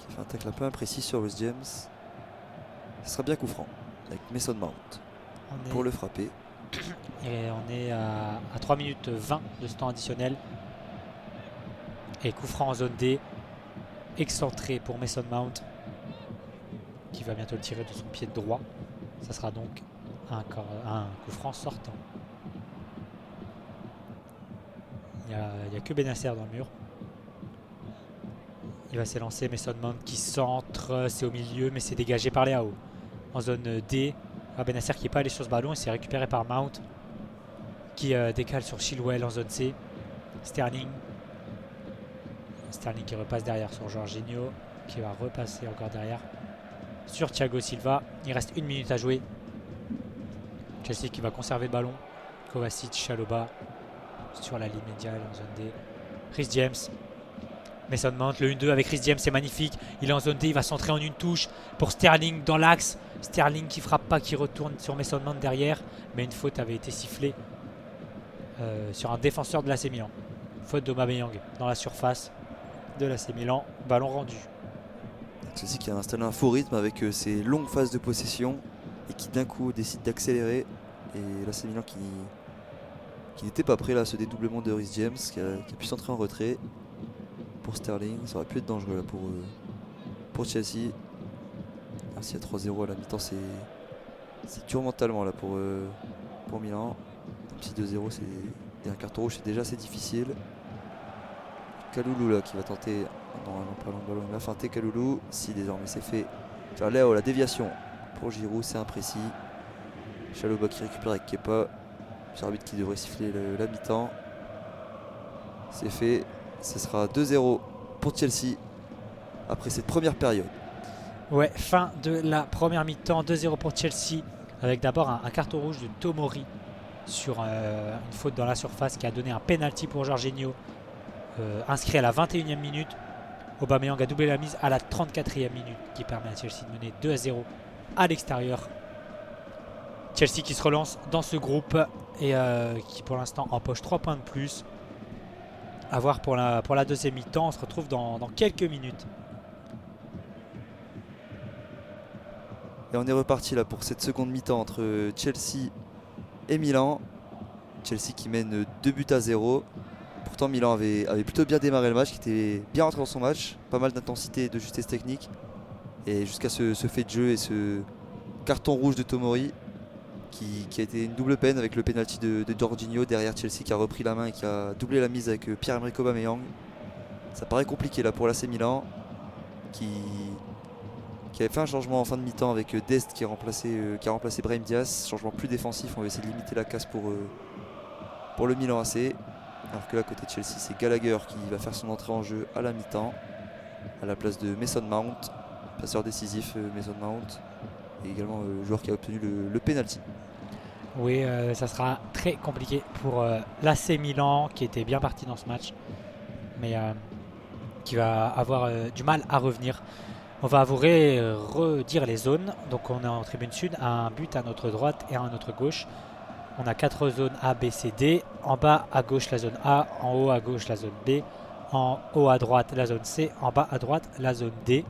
fait un tacle un peu imprécis sur Reece James. Ce sera bien coup franc avec Mason Mount pour le frapper. Et on est à 3 minutes 20 de ce temps additionnel. Et coup franc en zone D. Excentré pour Mason Mount. Qui va bientôt le tirer de son pied droit. Ça sera donc un coup franc sortant. Il n'y a que Benasser dans le mur. Il va s'élancer, Mason Mount qui centre, c'est au milieu mais c'est dégagé par Léao. En zone D, Benasser qui n'est pas allé sur ce ballon et c'est récupéré par Mount qui décale sur Chilwell en zone C. Sterling qui repasse derrière sur Jorginho qui va repasser encore derrière sur Thiago Silva. Il reste 1 minute à jouer. Chelsea qui va conserver le ballon. Kovacic, Chalobah sur la ligne médiane en zone D. Rhys James. Mason Mount, le 1-2 avec Rhys James, c'est magnifique. Il est en zone D, il va centrer en une touche pour Sterling dans l'axe. Sterling qui frappe pas, qui retourne sur Mason Mount derrière. Mais une faute avait été sifflée sur un défenseur de l'AC Milan. Faute d'Aubameyang dans la surface de l'AC Milan. Ballon rendu. Chelsea qui a installé un faux rythme avec ses longues phases de possession et qui d'un coup décide d'accélérer. Et l'AC Milan qui n'était pas prêt là à ce dédoublement de Rhys James qui a pu centrer en retrait pour Sterling. Ça aurait pu être dangereux là pour Chelsea. Même s'il y a 3-0 à la mi-temps, c'est dur mentalement là pour Milan. Un petit 2-0 et un carton rouge, c'est déjà assez difficile. Kalulu là qui va tenter, non pas le ballon, il va feinter Kalulu. Si désormais c'est fait, faire Léo, la déviation pour Giroud, c'est imprécis. Chalobah qui récupère avec Kepa. L'arbitre qui devrait siffler la mi-temps. C'est fait. Ce sera 2-0 pour Chelsea après cette première période. Ouais, fin de la première mi-temps, 2-0 pour Chelsea. Avec d'abord un carton rouge de Tomori sur une faute dans la surface qui a donné un penalty pour Jorginho. Inscrit à la 21e minute. Aubameyang a doublé la mise à la 34e minute qui permet à Chelsea de mener 2-0 à l'extérieur. Chelsea qui se relance dans ce groupe et qui pour l'instant empoche 3 points de plus. À voir pour la deuxième mi-temps. On se retrouve dans quelques minutes. Et on est reparti là pour cette seconde mi-temps entre Chelsea et Milan. Chelsea qui mène 2-0. Pourtant Milan avait plutôt bien démarré le match, qui était bien rentré dans son match. Pas mal d'intensité et de justesse technique. Et jusqu'à ce fait de jeu et ce carton rouge de Tomori qui a été une double peine avec le penalty de Jorginho derrière Chelsea qui a repris la main et qui a doublé la mise avec Pierre-Emerick Aubameyang. Ça paraît compliqué là pour l'AC Milan qui avait fait un changement en fin de mi-temps avec Dest qui a remplacé Brahim Diaz. Changement plus défensif, on va essayer de limiter la casse pour le Milan AC. Alors que là côté de Chelsea c'est Gallagher qui va faire son entrée en jeu à la mi-temps à la place de Mason Mount, passeur décisif Mason Mount, et également le joueur qui a obtenu le penalty. Oui, ça sera très compliqué pour l'AC Milan qui était bien parti dans ce match, mais qui va avoir du mal à revenir. On va vous redire les zones. Donc on est en tribune sud, un but à notre droite et à notre gauche. On a 4 zones A, B, C, D. En bas à gauche la zone A, en haut à gauche la zone B, en haut à droite la zone C, en bas à droite la zone D.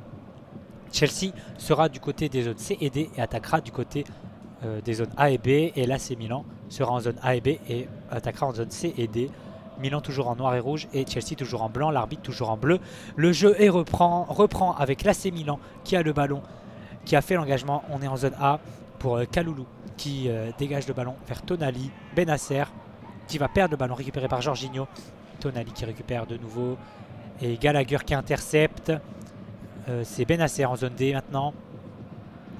Chelsea sera du côté des zones C et D et attaquera du côté des zones A et B, et l'AC Milan sera en zone A et B et attaquera en zone C et D. Milan toujours en noir et rouge et Chelsea toujours en blanc, l'arbitre toujours en bleu. Le jeu reprend avec l'AC Milan qui a le ballon, qui a fait l'engagement. On est en zone A pour Kalulu qui dégage le ballon vers Tonali. Benasser qui va perdre le ballon récupéré par Jorginho. Tonali qui récupère de nouveau et Gallagher qui intercepte. C'est Benasser en zone D maintenant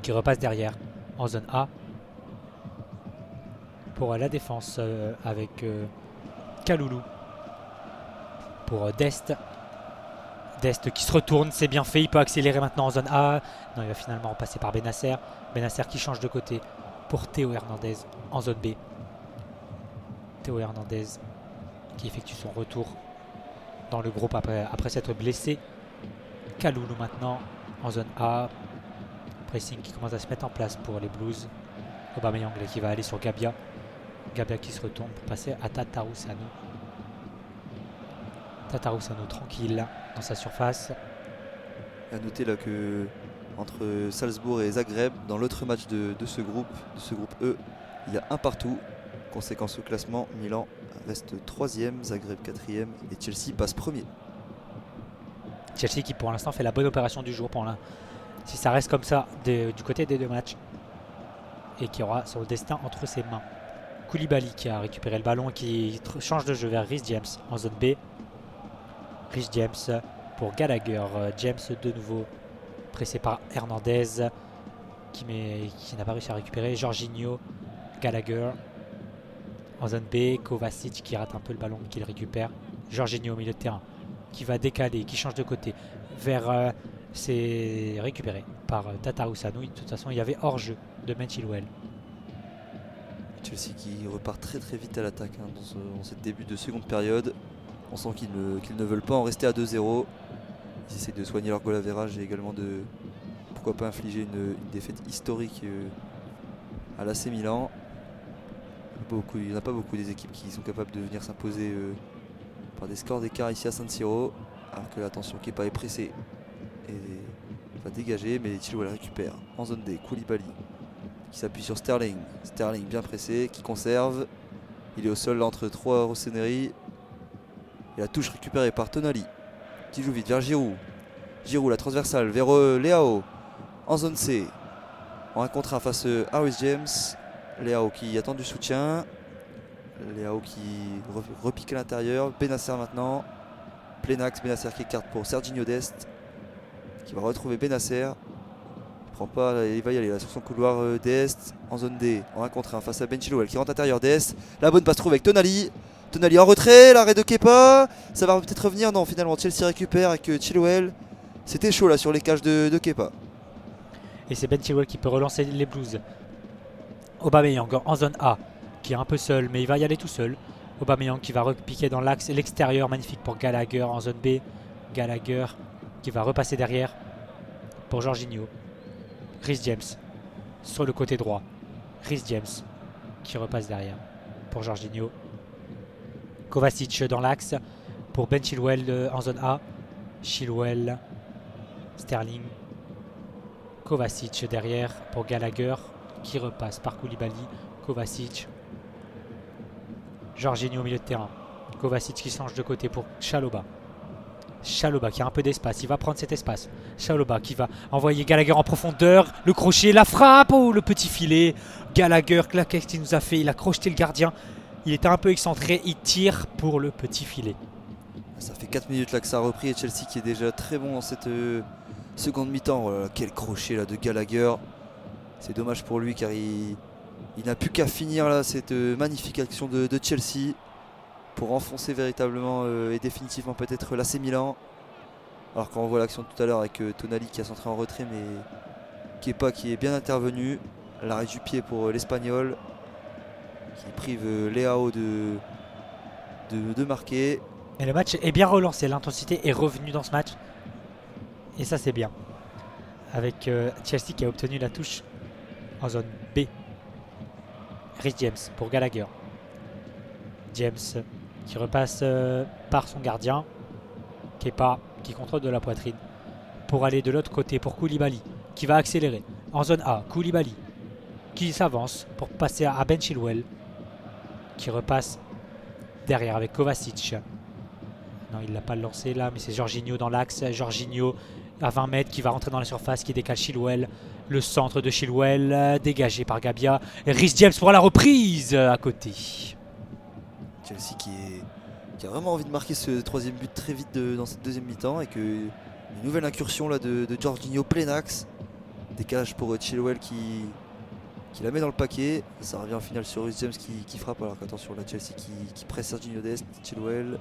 qui repasse derrière en zone A pour la défense avec Kalulu pour Dest. Dest qui se retourne, c'est bien fait, il peut accélérer maintenant en zone A. Non, il va finalement repasser par Benasser. Benasser qui change de côté pour Théo Hernandez en zone B. Théo Hernandez qui effectue son retour dans le groupe après s'être blessé. Kalulu maintenant en zone A. Pressing qui commence à se mettre en place pour les Blues. Aubameyang qui va aller sur Gabia. Gabia qui se retourne pour passer à Tatarusanu. Tatarusanu tranquille dans sa surface. A noter là que entre Salzbourg et Zagreb, dans l'autre match de ce groupe E, il y a un partout. Conséquence au classement, Milan reste 3e, Zagreb 4e et Chelsea passe premier. Chelsea qui pour l'instant fait la bonne opération du jour. Si ça reste comme ça du côté des deux matchs, et qui aura son destin entre ses mains. Koulibaly qui a récupéré le ballon et qui change de jeu vers Rhys James en zone B. Rhys James pour Gallagher. James de nouveau pressé par Hernandez qui n'a pas réussi à récupérer. Jorginho, Gallagher en zone B. Kovacic qui rate un peu le ballon mais qui le récupère. Jorginho au milieu de terrain qui va décaler, qui change de côté vers... c'est récupéré par Tatarusanu. De toute façon il y avait hors-jeu de Ben Chilwell. Chelsea qui repart très très vite à l'attaque dans ce début de seconde période. On sent qu'ils ne veulent pas en rester à 2-0. Ils essaient de soigner leur goal average et également de pourquoi pas infliger une défaite historique à l'AC Milan. Il n'y en a pas beaucoup des équipes qui sont capables de venir s'imposer par des scores d'écart ici à San Siro. Alors que l'attention Kepa est pressé et va dégager, mais Chilwell récupère en zone D. Koulibaly qui s'appuie sur Sterling. Sterling bien pressé, qui conserve. Il est au sol là, entre 3 Rossoneri. Et la touche récupérée par Tonali qui joue vite vers Giroud. Giroud, la transversale vers Leao en zone C. En 1 contre 1 face à Reece James. Leao qui attend du soutien. Leao qui repique à l'intérieur. Benasser maintenant. Plenax, Benasser qui écarte pour Serginho Dest. Qui va retrouver Benasser. Il va y aller là sur son couloir Dest en zone D. En 1 contre 1 face à Ben Chilwell qui rentre à l'intérieur. Dest. La bonne passe trouvée avec Tonali. Tonali en retrait. L'arrêt de Kepa. Ça va peut-être revenir. Non, finalement Chelsea récupère avec Chilwell. C'était chaud là sur les cages de Kepa. Et c'est Ben Chilwell qui peut relancer les Blues. Aubameyang en zone A, qui est un peu seul, mais il va y aller tout seul. Aubameyang qui va repiquer dans l'axe, l'extérieur, magnifique pour Gallagher en zone B. Gallagher qui va repasser derrière pour Jorginho. Reece James sur le côté droit. Reece James qui repasse derrière pour Jorginho. Kovacic dans l'axe pour Ben Chilwell en zone A. Chilwell, Sterling, Kovacic derrière pour Gallagher qui repasse par Koulibaly. Kovacic, Jorginho au milieu de terrain. Kovacic qui change de côté pour Chalobah. Chalobah qui a un peu d'espace, il va prendre cet espace. Chalobah qui va envoyer Gallagher en profondeur. Le crochet, la frappe, oh le petit filet. Gallagher, qu'est-ce qu'il nous a fait? Il a crocheté le gardien. Il était un peu excentré, il tire pour le petit filet. Ça fait 4 minutes là que ça a repris et Chelsea qui est déjà très bon dans cette seconde mi-temps. Oh là là, quel crochet là de Gallagher. C'est dommage pour lui car il n'a plus qu'à finir là cette magnifique action de Chelsea pour enfoncer véritablement et définitivement peut-être l'AC Milan. Alors quand on voit l'action tout à l'heure avec Tonali qui a centré en retrait mais Kepa qui est bien intervenu. L'arrêt du pied pour l'Espagnol qui prive Leao de marquer. Et le match est bien relancé, l'intensité est revenue dans ce match. Et ça c'est bien. Avec Chelsea qui a obtenu la touche en zone B. Reece James pour Gallagher. James qui repasse par son gardien. Kepa qui contrôle de la poitrine. Pour aller de l'autre côté pour Koulibaly qui va accélérer. En zone A, Koulibaly qui s'avance pour passer à Ben Chilwell. Qui repasse derrière avec Kovacic. Non, il ne l'a pas lancé là, mais c'est Jorginho dans l'axe. Jorginho à 20 mètres qui va rentrer dans la surface, qui décale Chilwell. Le centre de Chilwell, dégagé par Gabia. Reece James pour la reprise à côté. Chelsea qui a vraiment envie de marquer ce troisième but très vite dans cette deuxième mi-temps. Et que une nouvelle incursion là de Jorginho plein axe. Décalage pour Chilwell qui la met dans le paquet. Ça revient en finale sur Reece James qui frappe. Alors qu'attention, là Chelsea qui presse Serginho Dest, Chilwell.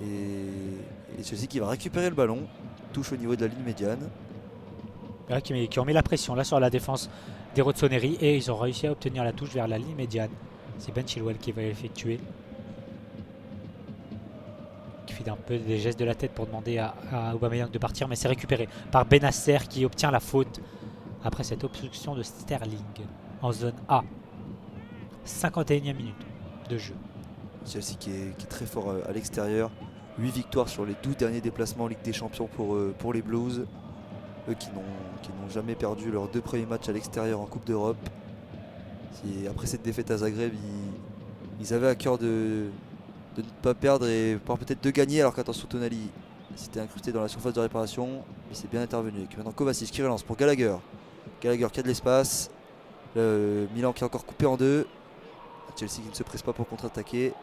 Et Chelsea qui va récupérer le ballon. Touche au niveau de la ligne médiane. Là, qui ont mis la pression là sur la défense des Rossoneri et ils ont réussi à obtenir la touche vers la ligne médiane. C'est Ben Chilwell qui va l'effectuer. Qui fait un peu des gestes de la tête pour demander à Aubameyang de partir, mais c'est récupéré par Benasser qui obtient la faute après cette obstruction de Sterling en zone A. 51e minute de jeu. Chelsea qui est très fort à l'extérieur. 8 victoires sur les 12 derniers déplacements en Ligue des Champions pour les Blues. Eux qui n'ont jamais perdu leurs 2 premiers matchs à l'extérieur en Coupe d'Europe. Après cette défaite à Zagreb, ils avaient à cœur de ne pas perdre et peut-être de gagner. Alors qu'attention, Tonali s'était incrusté dans la surface de réparation. Mais c'est bien intervenu. Et maintenant Kovacic qui relance pour Gallagher. Gallagher qui a de l'espace. Milan qui est encore coupé en deux. Chelsea qui ne se presse pas pour contre-attaquer.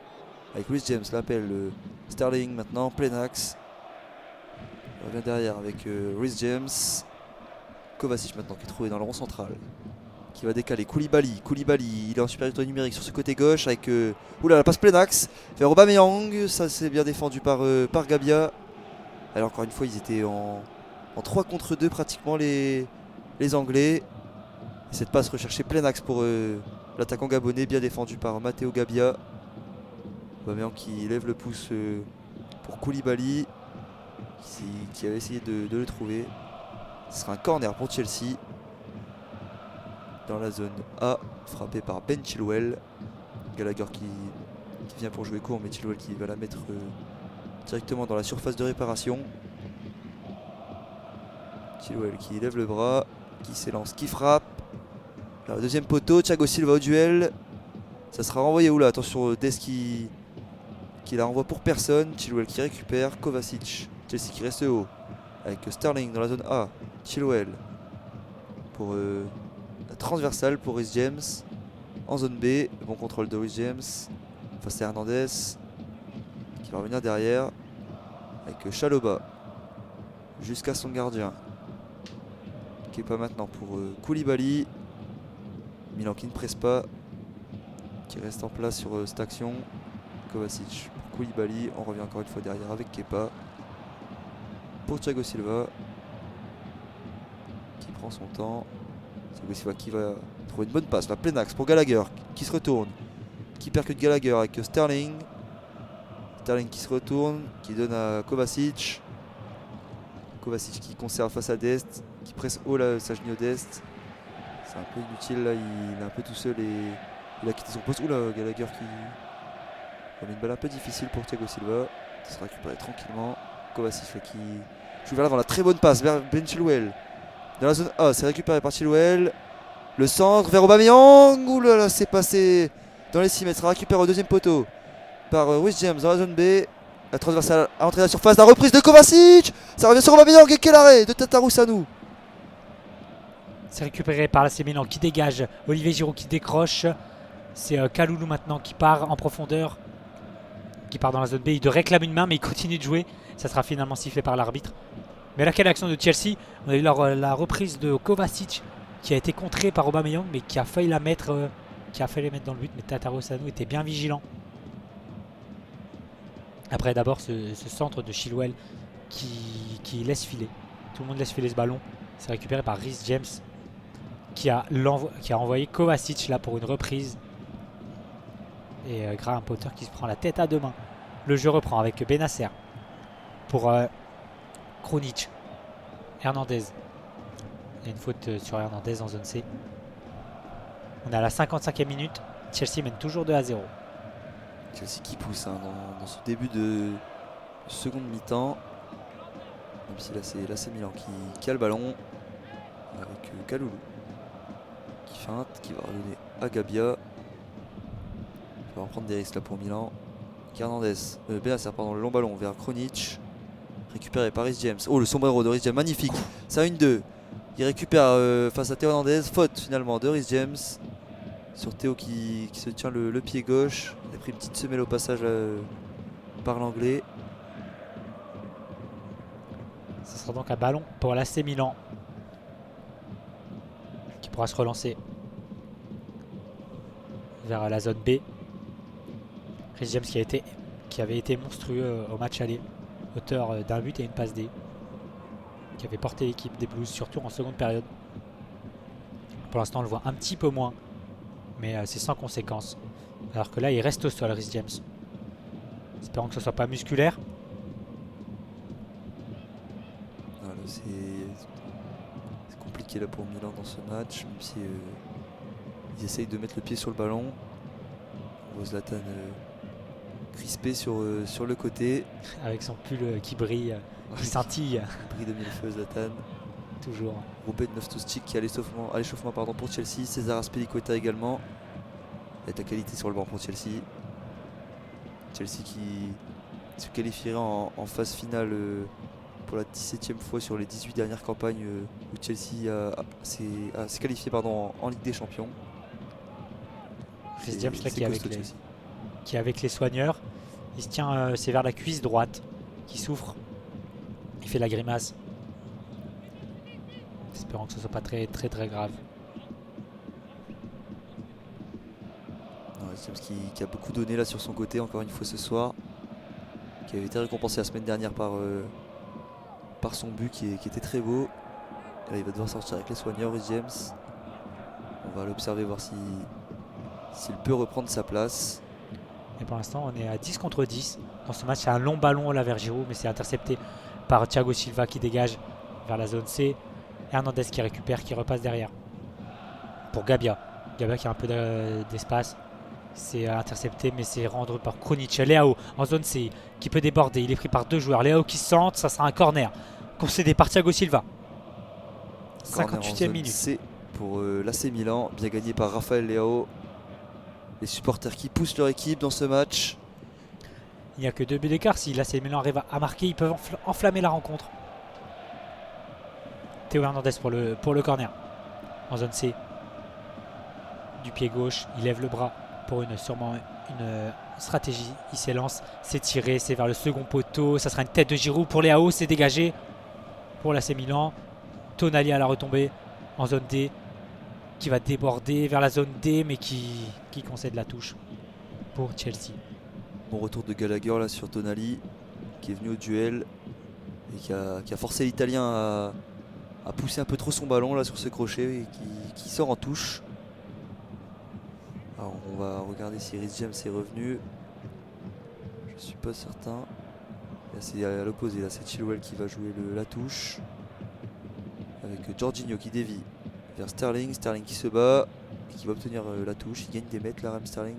Avec Reece James, l'appel Sterling maintenant, plein axe. Il revient derrière avec Reece James. Kovacic maintenant qui est trouvé dans le rond central. Qui va décaler Koulibaly. Koulibaly, il est en supériorité numérique sur ce côté gauche avec oula, la passe plein axe vers Aubameyang. Ça c'est bien défendu par Gabia. Alors encore une fois, ils étaient en 3 contre 2 pratiquement les Anglais. Et cette passe recherchée plein axe pour l'attaquant gabonais, bien défendu par Matteo Gabia. Aubameyang qui lève le pouce pour Koulibaly, qui avait essayé de le trouver. Ce sera un corner pour Chelsea. Dans la zone A, frappé par Ben Chilwell. Gallagher qui vient pour jouer court, mais Chilwell qui va la mettre directement dans la surface de réparation. Chilwell qui lève le bras, qui s'élance, qui frappe. Alors, deuxième poteau, Thiago Silva au duel. Ça sera renvoyé où là? Attention, Dest qui la renvoie pour personne. Chilwell qui récupère, Kovacic. Chelsea qui reste haut avec Sterling dans la zone A. Chilwell pour la transversale pour Reece James. En zone B, bon contrôle de Reece James face à Hernandez qui va revenir derrière avec Chalobah jusqu'à son gardien qui est pas maintenant pour Koulibaly. Milan qui ne presse pas, qui reste en place sur cette action. Kovacic pour Koulibaly, on revient encore une fois derrière avec Kepa pour Thiago Silva qui prend son temps. Thiago Silva qui va trouver une bonne passe, la pleine axe pour Gallagher qui se retourne, qui percute Gallagher avec Sterling. Sterling qui se retourne, qui donne à Kovacic. Kovacic qui conserve face à Dest, qui presse haut là, Sajnio Dest. C'est un peu inutile là, il est un peu tout seul et il a quitté son poste. Oula, Gallagher qui remet une balle un peu difficile pour Thiago Silva. Ça sera récupéré tranquillement. Kovacic là, qui joue vers l'avant, la très bonne passe vers Ben Chilwell. Dans la zone A, c'est récupéré par Chilwell. Le centre vers Aubameyang. Oula là, c'est passé dans les 6 mètres. Ça récupère au deuxième poteau par Reece James dans la zone B. La transversale à l'entrée de la surface, la reprise de Kovacic. Ça revient sur Aubameyang et quel arrêt de Tatarusanu. C'est récupéré par l'AC Milan qui dégage. Olivier Giroud qui décroche. C'est Kaloulou maintenant qui part en profondeur. Qui part dans la zone B. Il réclame une main mais il continue de jouer. Ça sera finalement sifflé par l'arbitre. Mais là, quelle action de Chelsea. On a eu la reprise de Kovacic qui a été contrée par Aubameyang mais qui a failli la mettre, dans le but. Mais Tatarusanu était bien vigilant. Après d'abord ce centre de Chilwell qui laisse filer. Tout le monde laisse filer ce ballon. C'est récupéré par Reece James qui a envoyé Kovacic là pour une reprise. Et Graham Potter qui se prend la tête à deux mains. Le jeu reprend avec Bennacer pour Krunic. Hernandez. Il y a une faute sur Hernandez en zone C. On est à la 55e minute. Chelsea mène toujours 2-0. Chelsea qui pousse hein, dans ce début de seconde mi-temps. Même si là c'est Milan qui a le ballon avec Kaloulou qui feinte, qui va redonner à Gabia. Il va reprendre des risques là pour Milan. Hernandez, Bennacer pardon, le long ballon vers Krunic. Récupéré par Reece James. Oh le sombrero de Reece James, magnifique. Ça 1-2. Il récupère face à Théo Hernandez. Faute finalement de Reece James. Sur Théo qui se tient le pied gauche. Il a pris une petite semelle au passage par l'anglais. Ce sera donc un ballon pour l'AC Milan qui pourra se relancer vers la zone B. Reece James qui avait été monstrueux au match aller, auteur d'un but et une passe D, qui avait porté l'équipe des Blues surtout en seconde période. Pour l'instant on le voit un petit peu moins, mais c'est sans conséquence. Alors que là il reste au sol Reece James. Espérons que ce soit pas musculaire. Voilà, c'est compliqué là pour Milan dans ce match, même si ils essayent de mettre le pied sur le ballon. On voit Zlatan crispé sur le côté. Avec son pull qui brille, qui scintille. Brille de mille feux Zlatan. Toujours. Ruben Loftus-Cheek qui est à l'échauffement pour Chelsea. César Azpilicueta également. Il y a ta qualité sur le banc pour Chelsea. Chelsea qui se qualifierait en phase finale pour la 17e fois sur les 18 dernières campagnes où Chelsea s'est qualifié en Ligue des Champions. Reece James là, qui est avec les soigneurs. Il se tient, c'est vers la cuisse droite qui souffre. Il fait la grimace. Espérons que ce soit pas très grave. James qui a beaucoup donné là sur son côté encore une fois ce soir, qui avait été récompensé la semaine dernière par son but qui était très beau. Et là il va devoir sortir avec les soigneurs Reece James. On va l'observer voir si s'il peut reprendre sa place. Et pour l'instant, on est à 10 contre 10. Dans ce match, c'est un long ballon là vers Giroud, mais c'est intercepté par Thiago Silva qui dégage vers la zone C. Hernandez qui récupère, qui repasse derrière. Pour Gabia. Gabia qui a un peu d'espace. C'est intercepté, mais c'est rendu par Krunic. Leao en zone C qui peut déborder. Il est pris par deux joueurs. Leao qui centre, ça sera un corner. Concédé par Thiago Silva. Corner en 58e zone minute. C pour l'AC Milan, bien gagné par Raphaël Leao. Les supporters qui poussent leur équipe dans ce match. Il n'y a que 2 buts d'écart. Si l'AC Milan arrive à marquer, ils peuvent enflammer la rencontre. Théo Hernandez pour le corner. En zone C. Du pied gauche, il lève le bras pour sûrement une stratégie. Il s'élance, c'est tiré, c'est vers le second poteau. Ça sera une tête de Giroud pour Leao, c'est dégagé pour l'AC Milan. Tonali à la retombée en zone D, qui va déborder vers la zone D, mais qui concède la touche pour Chelsea. Bon retour de Gallagher là sur Tonali, qui est venu au duel et qui a forcé l'Italien à pousser un peu trop son ballon là sur ce crochet et qui sort en touche. Alors on va regarder si Reece James est revenu. Je suis pas certain. Là c'est à l'opposé, là c'est Chilwell qui va jouer la touche. Avec Jorginho qui dévie vers Sterling. Sterling qui se bat et qui va obtenir la touche. Il gagne des mètres là, Raheem Sterling.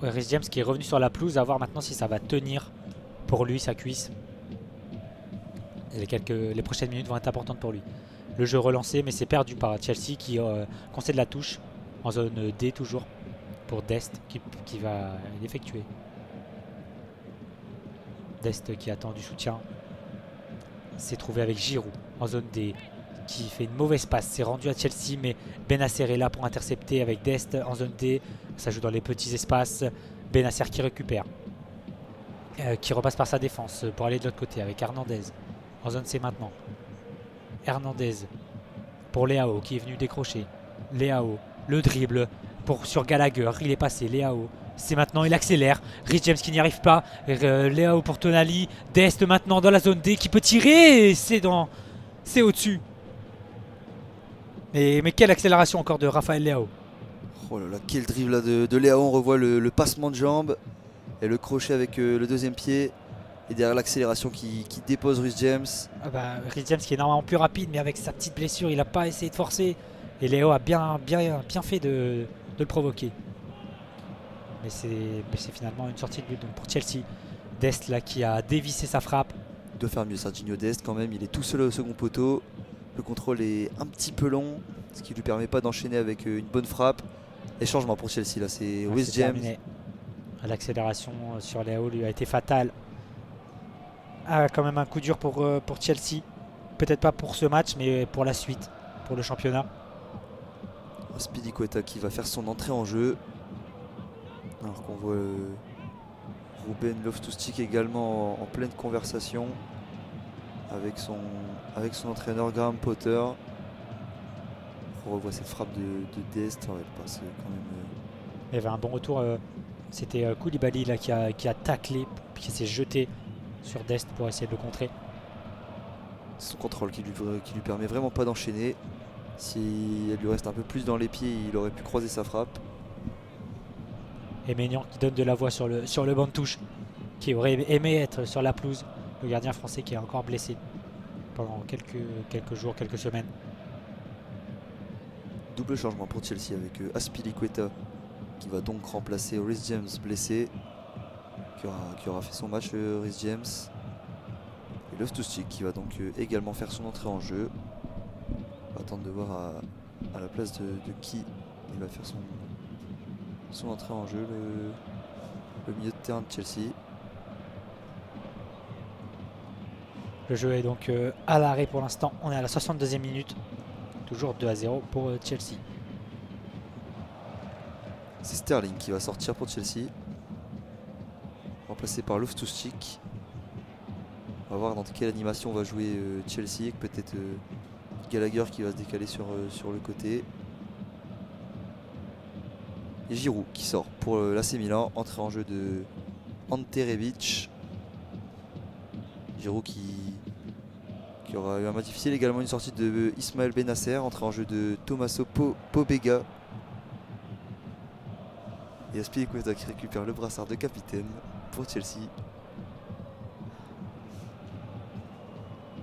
Ouais, Reece James qui est revenu sur la pelouse, à voir maintenant si ça va tenir pour lui, sa cuisse. Et les prochaines minutes vont être importantes pour lui. Le jeu relancé, mais c'est perdu par Chelsea qui concède la touche en zone D toujours pour Dest qui va l'effectuer. Dest qui attend du soutien. S'est trouvé avec Giroud en zone D qui fait une mauvaise passe. C'est rendu à Chelsea, mais Benasser est là pour intercepter avec Dest en zone D. Ça joue dans les petits espaces. Benasser qui récupère. Qui repasse par sa défense pour aller de l'autre côté avec Hernandez. En zone C maintenant. Hernandez pour Leao qui est venu décrocher. Leao, le dribble sur Gallagher. Il est passé. Leao, c'est maintenant, il accélère. Reece James qui n'y arrive pas. Leao pour Tonali. Dest maintenant dans la zone D qui peut tirer. C'est au-dessus. Mais quelle accélération encore de Raphaël Leao. Oh là là, quel dribble là de Leao. On revoit le passement de jambe et le crochet avec le deuxième pied. Et derrière l'accélération qui dépose Reece James. Reece James qui est normalement plus rapide, mais avec sa petite blessure, il n'a pas essayé de forcer. Et Leao a bien fait de le provoquer. Mais c'est finalement une sortie de but donc pour Chelsea. Dest là qui a dévissé sa frappe. Il doit faire mieux Serginho Dest quand même. Il est tout seul au second poteau. Le contrôle est un petit peu long, ce qui ne lui permet pas d'enchaîner avec une bonne frappe. Et changement pour Chelsea là, c'est Reece James. L'accélération sur Leao lui a été fatale. Quand même un coup dur pour Chelsea. Peut-être pas pour ce match, mais pour la suite, pour le championnat. Azpilicueta qui va faire son entrée en jeu. Alors qu'on voit Ruben Loftus-Cheek également en pleine conversation avec son entraîneur Graham Potter. On revoit cette frappe de Dest. Elle passe quand même. Il y avait un bon retour. C'était Koulibaly là, qui a taclé, qui s'est jeté sur Dest pour essayer de le contrer. Son contrôle qui lui permet vraiment pas d'enchaîner. Si elle lui reste un peu plus dans les pieds, il aurait pu croiser sa frappe. Et Maignan qui donne de la voix sur le banc de touche, qui aurait aimé être sur la pelouse. Le gardien français qui est encore blessé pendant quelques jours, quelques semaines. Double changement pour Chelsea avec Azpilicueta qui va donc remplacer Reece James blessé, qui aura fait son match Reece James. Et Loftus-Cheek qui va donc également faire son entrée en jeu. On va attendre de voir à la place de qui il va faire son entrée en jeu, le milieu de terrain de Chelsea. Le jeu est donc à l'arrêt pour l'instant. On est à la 62e minute. Toujours 2-0 pour Chelsea. C'est Sterling qui va sortir pour Chelsea, remplacé par Loftus-Cheek. On va voir dans quelle animation va jouer Chelsea. Peut-être Gallagher qui va se décaler sur le côté. Et Giroud qui sort pour l'AC Milan. Entrée en jeu de Ante Rebic. Giroud qui aura eu un match difficile. Également une sortie de Ismaël Benasser. Entrée en jeu de Tommaso Pobega. Et Azpilicueta qui récupère le brassard de capitaine pour Chelsea.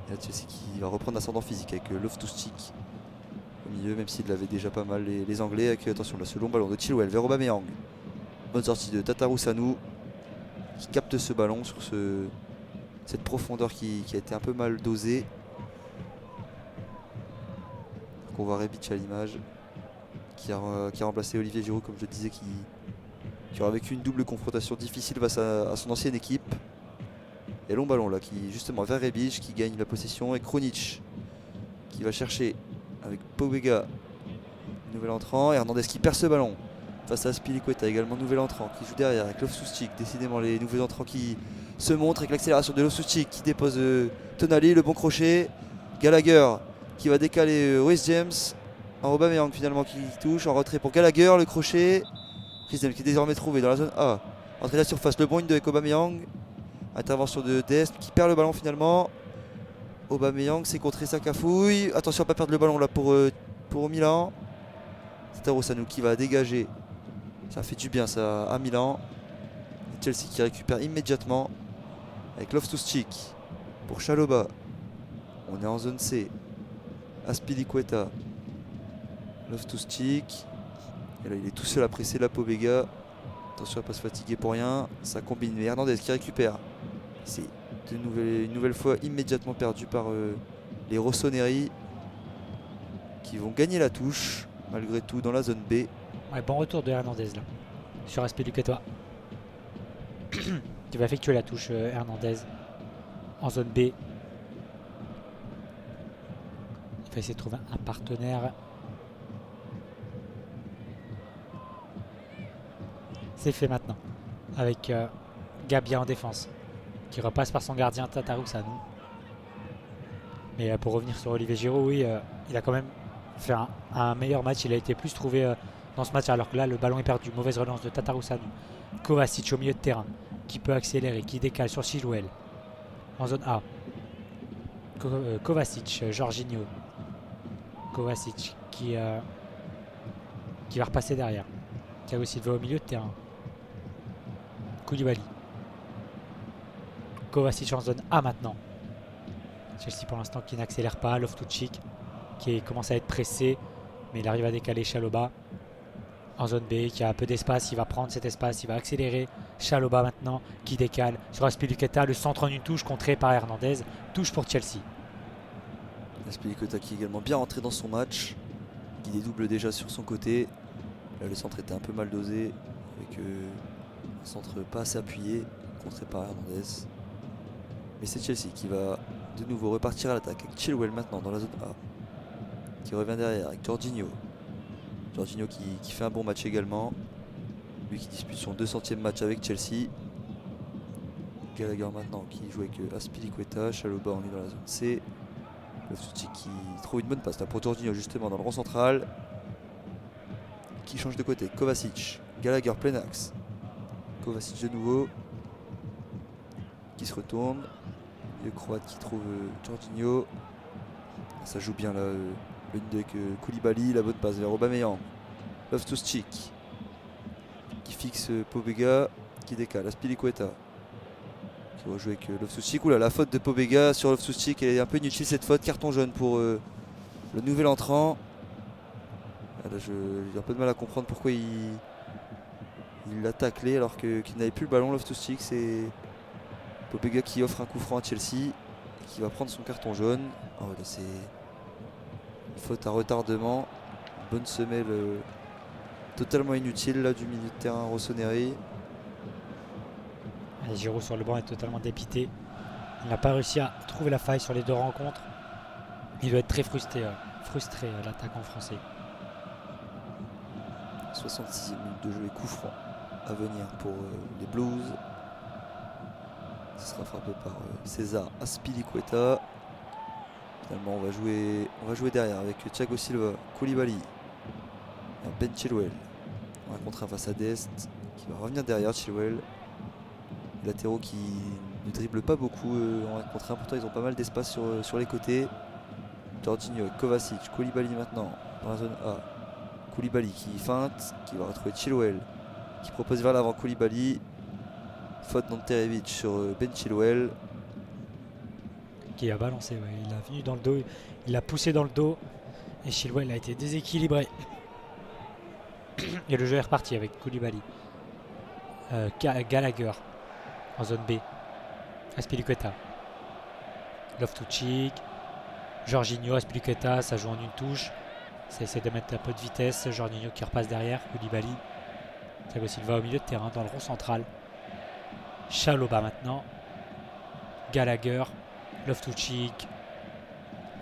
Et là, Chelsea qui va reprendre ascendant physique avec Loftus-Cheek au milieu, même s'il avait déjà pas mal les Anglais. Avec attention là, ce long ballon de Chilwell vers Aubameyang. Bonne sortie de Tatarusanu qui capte ce ballon sur cette profondeur qui a été un peu mal dosée. Donc on voit Rebic à l'image qui a remplacé Olivier Giroud, comme je le disais, qui aura vécu une double confrontation difficile face à son ancienne équipe. Et long ballon là qui justement vers Rebic qui gagne la possession et Krunic qui va chercher avec Pobega, nouvel entrant, et Hernandez qui perd ce ballon face à Azpilicueta, également nouvel entrant qui joue derrière avec Loftus-Cheek. Décidément les nouveaux entrants qui se montrent avec l'accélération de Loftus-Cheek qui dépose Tonali, le bon crochet, Gallagher qui va décaler Reece James, en Aubameyang finalement qui touche, en retrait pour Gallagher, le crochet, Reece James qui est désormais trouvé dans la zone A, entrée de la surface, le bon 1-2 avec Aubameyang, intervention de Dest qui perd le ballon finalement. Aubameyang s'est contré sa cafouille, attention à ne pas perdre le ballon là pour Milan. C'est Tatarusanu qui va dégager, ça fait du bien ça à Milan. Et Chelsea qui récupère immédiatement avec Loftus-Cheek pour Chalobah. On est en zone C. Azpilicueta, Loftus-Cheek, et là il est tout seul à presser la Pobega. Attention à ne pas se fatiguer pour rien, ça combine. Mais Hernandez qui récupère, c'est une nouvelle fois immédiatement perdu par les Rossoneri qui vont gagner la touche malgré tout dans la zone B. Ouais, bon retour de Hernandez là sur Azpilicueta qui va effectuer la touche Hernandez en zone B. Il va essayer de trouver un partenaire. C'est fait maintenant avec Gabia en défense qui repasse par son gardien Tatarusanu. Mais pour revenir sur Olivier Giroud, oui, il a quand même fait un meilleur match. Il a été plus trouvé dans ce match, alors que là le ballon est perdu. Mauvaise relance de Tatarusanu. Kovacic au milieu de terrain qui peut accélérer, qui décale sur Chilwell en zone A. Kovacic, Jorginho. Kovacic qui va repasser derrière. Thiago Silva au milieu de terrain. Koulibaly. Kovacic en zone A maintenant. Chelsea pour l'instant qui n'accélère pas. Loftus-Cheek qui commence à être pressé, mais il arrive à décaler Chalobah en zone B, qui a un peu d'espace. Il va prendre cet espace, il va accélérer. Chalobah maintenant qui décale sur Azpilicueta, le centre en une touche contré par Hernandez. Touche pour Chelsea. Azpilicueta qui est également bien rentré dans son match, qui dédouble déjà sur son côté. Là le centre était un peu mal dosé, avec un centre pas assez appuyé, contré par Hernandez. Mais c'est Chelsea qui va de nouveau repartir à l'attaque avec Chilwell maintenant dans la zone A, qui revient derrière avec Jorginho. Jorginho qui fait un bon match également, lui qui dispute son 200e match avec Chelsea. Gallagher maintenant qui joue avec Azpilicueta. Chalobah, on est dans la zone C. Loftus-Cheek qui trouve une bonne passe là pour Jorginho justement dans le rond central, qui change de côté. Kovacic, Gallagher plein axe. Kovacic de nouveau qui se retourne, le Croate qui trouve Jorginho. Ça joue bien là, le 2 avec Koulibaly, la bonne passe vers Aubameyang. Loftus-Cheek qui fixe Pobega, qui décale. Azpilicueta qui va jouer avec Loftus-Cheek. Oula, la faute de Pobega sur Loftus-Cheek, elle est un peu inutile cette faute. Carton jaune pour le nouvel entrant. Là, j'ai un peu de mal à comprendre pourquoi il l'a taclé alors qu'il n'avait plus le ballon. Loftus-Cheek, c'est Pobega qui offre un coup franc à Chelsea et qui va prendre son carton jaune. Oh, là, c'est une faute à retardement. Bonne semelle totalement inutile là, du milieu de terrain Rossoneri. Giroud sur le banc est totalement dépité. Il n'a pas réussi à trouver la faille sur les deux rencontres. Il doit être très frustré, l'attaquant français. 66e minute de jeu et coup franc à venir pour les Blues. Ce sera frappé par César Azpilicueta. Finalement on va jouer derrière avec Thiago Silva, Koulibaly et Ben Chilwell. On va contre un face à Dest qui va revenir derrière Chilwell. Les latéraux qui ne dribblent pas beaucoup en 1 contre 1, pourtant ils ont pas mal d'espace sur les côtés. Jorginho, Kovacic, Koulibaly maintenant dans la zone A. Koulibaly qui feinte, qui va retrouver Chilwell. qui propose vers l'avant Koulibaly. Faute d'Anterevic sur Ben Chilwell. Qui a balancé, ouais. Il a venu dans le dos, il l'a poussé dans le dos et Chilwell a été déséquilibré. Et le jeu est reparti avec Koulibaly. Gallagher en zone B. Azpilicueta. Loftus-Cheek. Jorginho, Azpilicueta, ça joue en une touche. Ça essaie de mettre un peu de vitesse. Jorginho qui repasse derrière. Koulibaly. Thiago Silva au milieu de terrain dans le rond central. Chalobah maintenant. Gallagher. Loftus-Cheek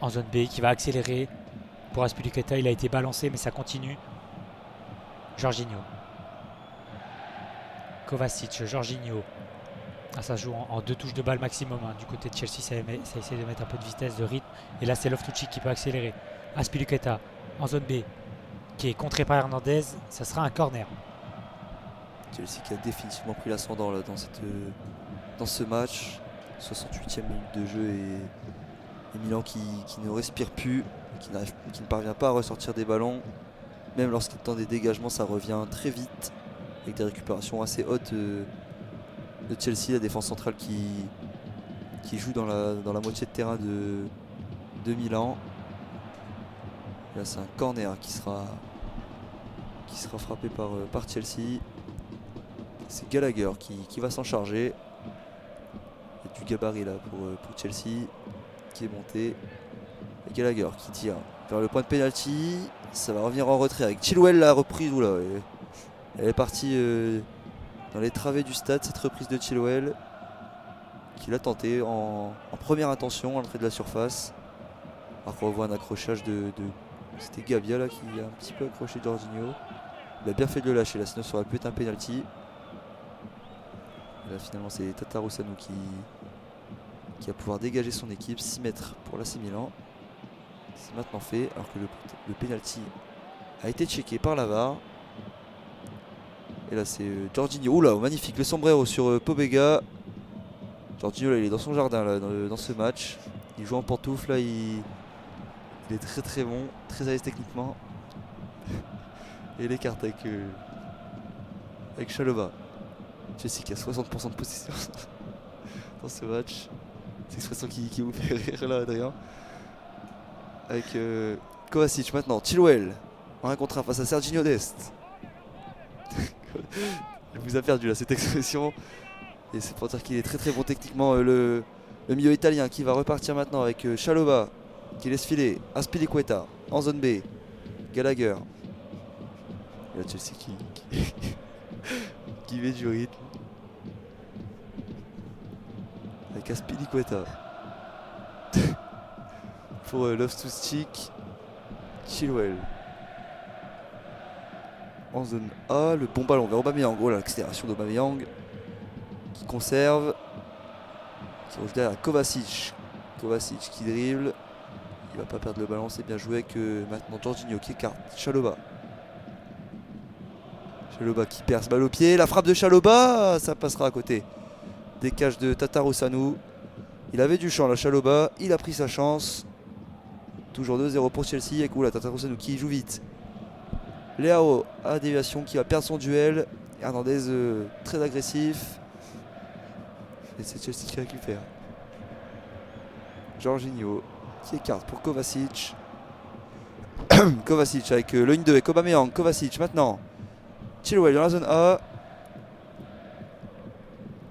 en zone B qui va accélérer pour Azpilicueta. Il a été balancé mais ça continue. Jorginho. Kovacic, Jorginho. Ah, ça joue en 2 touches de balle maximum. Hein. Du côté de Chelsea, ça essaie de mettre un peu de vitesse, de rythme. Et là, c'est Loftus-Cheek qui peut accélérer. Azpilicueta en zone B qui est contré par Hernandez. Ça sera un corner. Chelsea qui a définitivement pris l'ascendant là, dans ce match. 68e minute de jeu et Milan qui ne respire plus, qui ne parvient pas à ressortir des ballons. Même lorsqu'il tente des dégagements, ça revient très vite avec des récupérations assez hautes de Chelsea, la défense centrale qui joue dans la moitié de terrain de Milan. Là, c'est un corner qui sera frappé par Chelsea. C'est Gallagher qui va s'en charger. Il y a du gabarit là pour Chelsea qui est monté. Et Gallagher qui tire vers le point de pénalty. Ça va revenir en retrait avec Chilwell, la reprise. Oula, elle est partie dans les travées du stade, cette reprise de Chilwell qui l'a tenté en première intention à l'entrée de la surface. Alors qu'on voit un accrochage c'était Gabia là qui a un petit peu accroché Jorginho. Il a bien fait de le lâcher là, sinon ça aurait pu être un penalty. Là finalement c'est Tataru Sanu qui va pouvoir dégager son équipe. 6 mètres pour l'AC Milan. C'est maintenant fait alors que le penalty a été checké par la VAR. Et là c'est Jorginho. Oula, magnifique le sombrero sur Pobega. Jorginho là, il est dans son jardin là, dans ce match. Il joue en pantoufle là, il est très très bon, très à l'aise techniquement. Et il écarte avec Chalobah. Chelsea qui a 60% de possession dans ce match. C'est l'expression qui vous fait rire là, Adrien. Avec Kovacic maintenant, Chilwell en 1 contre 1 face à Serginho Dest. Il vous a perdu là cette expression. Et c'est pour dire qu'il est très très bon techniquement. Le milieu italien qui va repartir maintenant avec Chalobah qui laisse filer Azpilicueta en zone B. Gallagher. Et là Chelsea qui met du rythme. Avec Azpilicueta. Pour Loftus-Cheek. Chilwell. En zone A, le bon ballon vers Aubameyang. Oh là, l'accélération d'Aubameyang qui conserve. Qui rouge derrière Kovacic. Kovacic qui dribble. Il va pas perdre le ballon, c'est bien joué avec maintenant Jorginho qui écarte Chalobah. Chalobah qui perce balle au pied. La frappe de Chalobah, ça passera à côté. Décage de Tataru Sanu. Il avait du champ là, Chalobah. Il a pris sa chance. Toujours 2-0 pour Chelsea. Et cool, Tataru Sanu qui joue vite. Leao à la déviation qui va perdre son duel. Hernandez très agressif. Et c'est Chelsea qui récupère. Jorginho qui écarte pour Kovacic. Kovacic avec le 1-2 avec Aubameyang. Kovacic maintenant. Chilwell dans la zone A.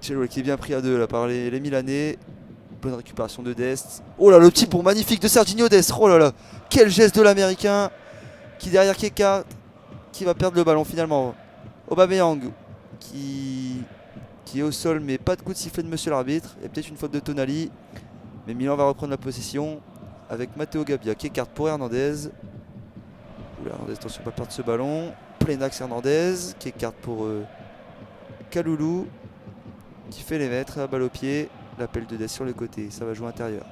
Chilwell qui est bien pris à 2 là par les Milanais. Bonne récupération de Dest. Oh là, le petit pont magnifique de Serginho Dest. Oh là là, quel geste de l'Américain qui derrière qui écarte, qui va perdre le ballon finalement. Aubameyang qui est au sol mais pas de coup de sifflet de monsieur l'arbitre. Il y a peut-être une faute de Tonali. Mais Milan va reprendre la possession avec Matteo Gabbia qui écarte pour Hernandez. Oula, Hernandez, attention pas perdre ce ballon. Plein axe Hernandez qui écarte pour Kalulu qui fait les mètres, la balle au pied. L'appel de Dest sur le côté, ça va jouer intérieur.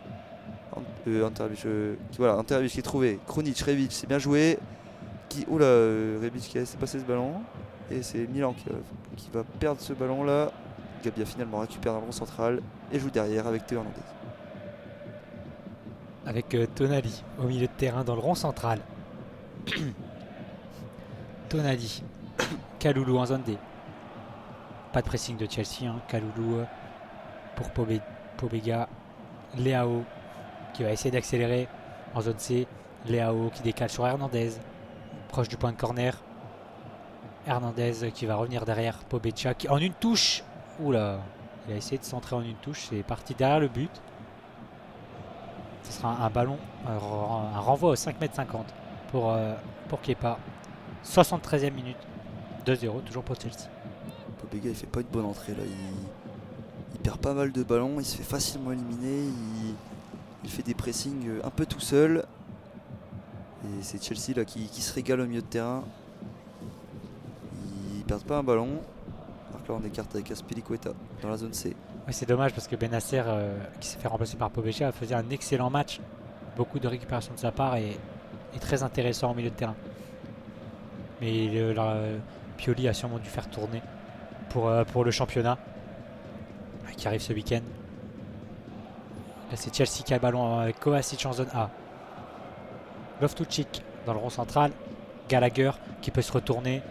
Anterevic qui est trouvé. Krunic, Rebic, c'est bien joué. Oula, Rebic qui a laissé passer ce ballon. Et c'est Milan qui va perdre ce ballon là. Gabbia finalement récupère dans le rond central et joue derrière avec Théo Hernandez. Avec Tonali au milieu de terrain dans le rond central. Tonali. Kalulu en zone D. Pas de pressing de Chelsea, hein. Kalulu pour Pobega. Leao qui va essayer d'accélérer en zone C. Leao qui décale sur Hernandez, proche du point de corner. Hernandez qui va revenir derrière Pobega qui, en une touche. Oula, il a essayé de centrer en une touche, c'est parti derrière le but. Ce sera un ballon, un renvoi au 5,50 m pour Kepa. 73e minute, 2-0, toujours pour Chelsea. Pobega il fait pas une bonne entrée là, il perd pas mal de ballons, il se fait facilement éliminer, il fait des pressings un peu tout seul. Et c'est Chelsea là qui se régale au milieu de terrain. Ils perdent pas un ballon. Alors que là on écarte avec Azpilicueta dans la zone C. Ouais, c'est dommage parce que Benacer qui s'est fait remplacer par Pobega faisait un excellent match. Beaucoup de récupération de sa part et très intéressant au milieu de terrain. Mais Pioli a sûrement dû faire tourner pour le championnat qui arrive ce week-end. Là c'est Chelsea qui a le ballon avec Kovacic en zone A. Loftus-Cheek dans le rond central. Gallagher qui peut se retourner,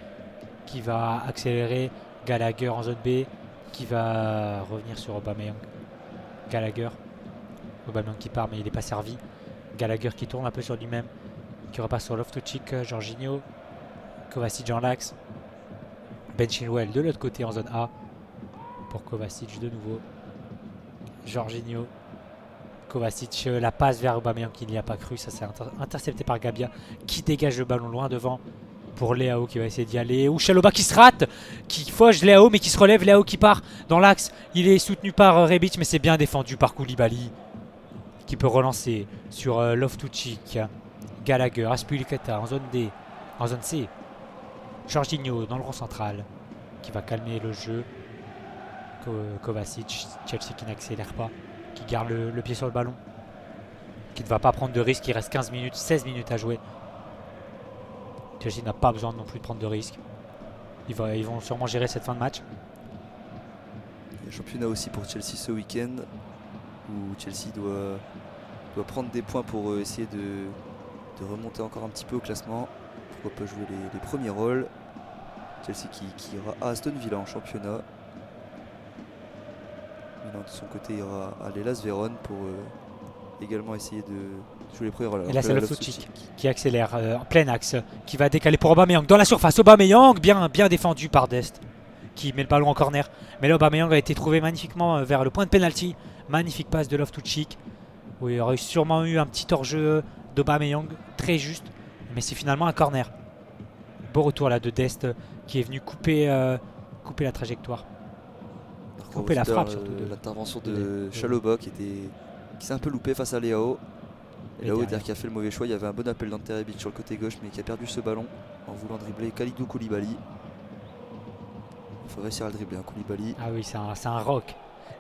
qui va accélérer. Gallagher en zone B qui va revenir sur Aubameyang. Gallagher. Aubameyang qui part mais il n'est pas servi. Gallagher qui tourne un peu sur lui-même, qui repasse sur Loftus-Cheek. Jorginho. Kovacic en l'axe. Ben Chilwell de l'autre côté en zone A pour Kovacic de nouveau. Jorginho. Kovacic, la passe vers Aubameyang qui n'y a pas cru, ça s'est intercepté par Gabia qui dégage le ballon loin devant pour Leao qui va essayer d'y aller. Ou Chalobah qui se rate, qui fauche Leao mais qui se relève. Leao qui part dans l'axe, il est soutenu par Rebic mais c'est bien défendu par Koulibaly qui peut relancer sur Loftus-Cheek. Gallagher, Azpilicueta en zone D, en zone C. Jorginho dans le rond central qui va calmer le jeu. Kovacic, Chelsea qui n'accélère pas, qui garde le pied sur le ballon, qui ne va pas prendre de risque. Il reste 15 minutes, 16 minutes à jouer. Chelsea n'a pas besoin non plus de prendre de risque. Ils vont sûrement gérer cette fin de match. Il y a le championnat aussi pour Chelsea ce week-end où Chelsea doit prendre des points pour essayer de remonter encore un petit peu au classement. Pourquoi pas jouer les premiers rôles. Chelsea qui ira à Aston Villa en championnat. Milan de son côté ira à l'Hellas Vérone pour également essayer de jouer les premiers rôles. Et là c'est Loftus-Cheek qui accélère en plein axe, qui va décaler pour Aubameyang dans la surface. Aubameyang bien défendu par Dest qui met le ballon en corner. Mais là Aubameyang a été trouvé magnifiquement vers le point de pénalty. Magnifique passe de Loftus-Cheek où il y aurait sûrement eu un petit hors-jeu d'Aubameyang très juste. Mais c'est finalement un corner. Beau retour là de Dest qui est venu couper la trajectoire. Couper la frappe surtout. L'intervention de Chalobah qui s'est un peu loupé face à Leao. Et Leao qui a fait le mauvais choix. Il y avait un bon appel d'Ante Rebic sur le côté gauche mais qui a perdu ce ballon en voulant dribbler Kalidou Koulibaly. Il faut réussir à le dribbler, Koulibaly. Ah oui, c'est un rock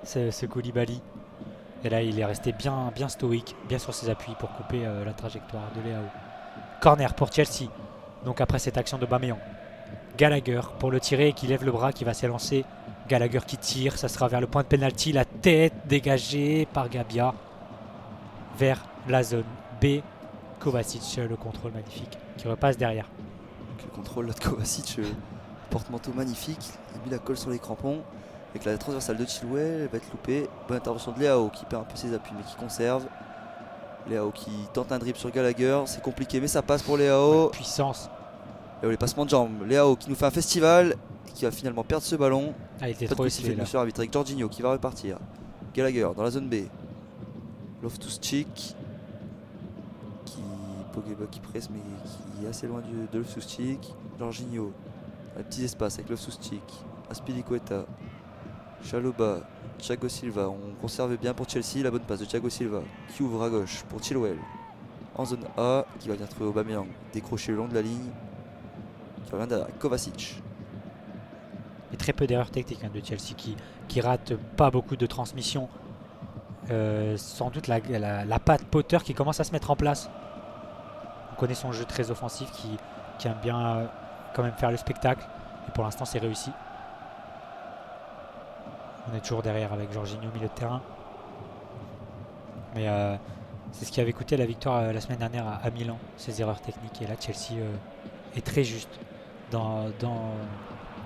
ce Koulibaly. Et là il est resté bien stoïque, bien sur ses appuis pour couper la trajectoire de Leao. Corner pour Chelsea. Donc après cette action de Aubameyang. Gallagher pour le tirer qui lève le bras, qui va s'élancer. Gallagher qui tire, ça sera vers le point de pénalty. La tête dégagée par Gabia vers la zone B. Kovacic, le contrôle magnifique qui repasse derrière. Donc, le contrôle là de Kovacic, porte-manteau magnifique. Il a mis la colle sur les crampons. Avec la transversale de Chilwell, elle va être loupée. Bonne intervention de Leao qui perd un peu ses appuis mais qui conserve. Leao qui tente un dribble sur Gallagher, c'est compliqué mais ça passe pour Leao. Puissance. Leao les passements de jambes. Leao qui nous fait un festival et qui va finalement perdre ce ballon. Ah, il était trop essayé là. Sur l'arbitre avec Jorginho qui va repartir. Gallagher dans la zone B. Loftus-Cheek Pogba qui presse mais qui est assez loin de Loftus-Cheek. Jorginho, un petit espace avec Loftus-Cheek. Azpilicueta, Chalobah, Thiago Silva. On conserve bien pour Chelsea la bonne passe de Thiago Silva qui ouvre à gauche pour Chilwell en zone A qui va venir trouver Aubameyang décroché le long de la ligne qui revient derrière Kovacic. Et très peu d'erreurs techniques de Chelsea qui rate pas beaucoup de transmissions. Sans doute la patte Potter qui commence à se mettre en place. On connaît son jeu très offensif qui aime bien quand même faire le spectacle. Et pour l'instant c'est réussi. On est toujours derrière avec Jorginho au milieu de terrain. Mais c'est ce qui avait coûté la victoire la semaine dernière à Milan, ces erreurs techniques. Et là Chelsea est très juste dans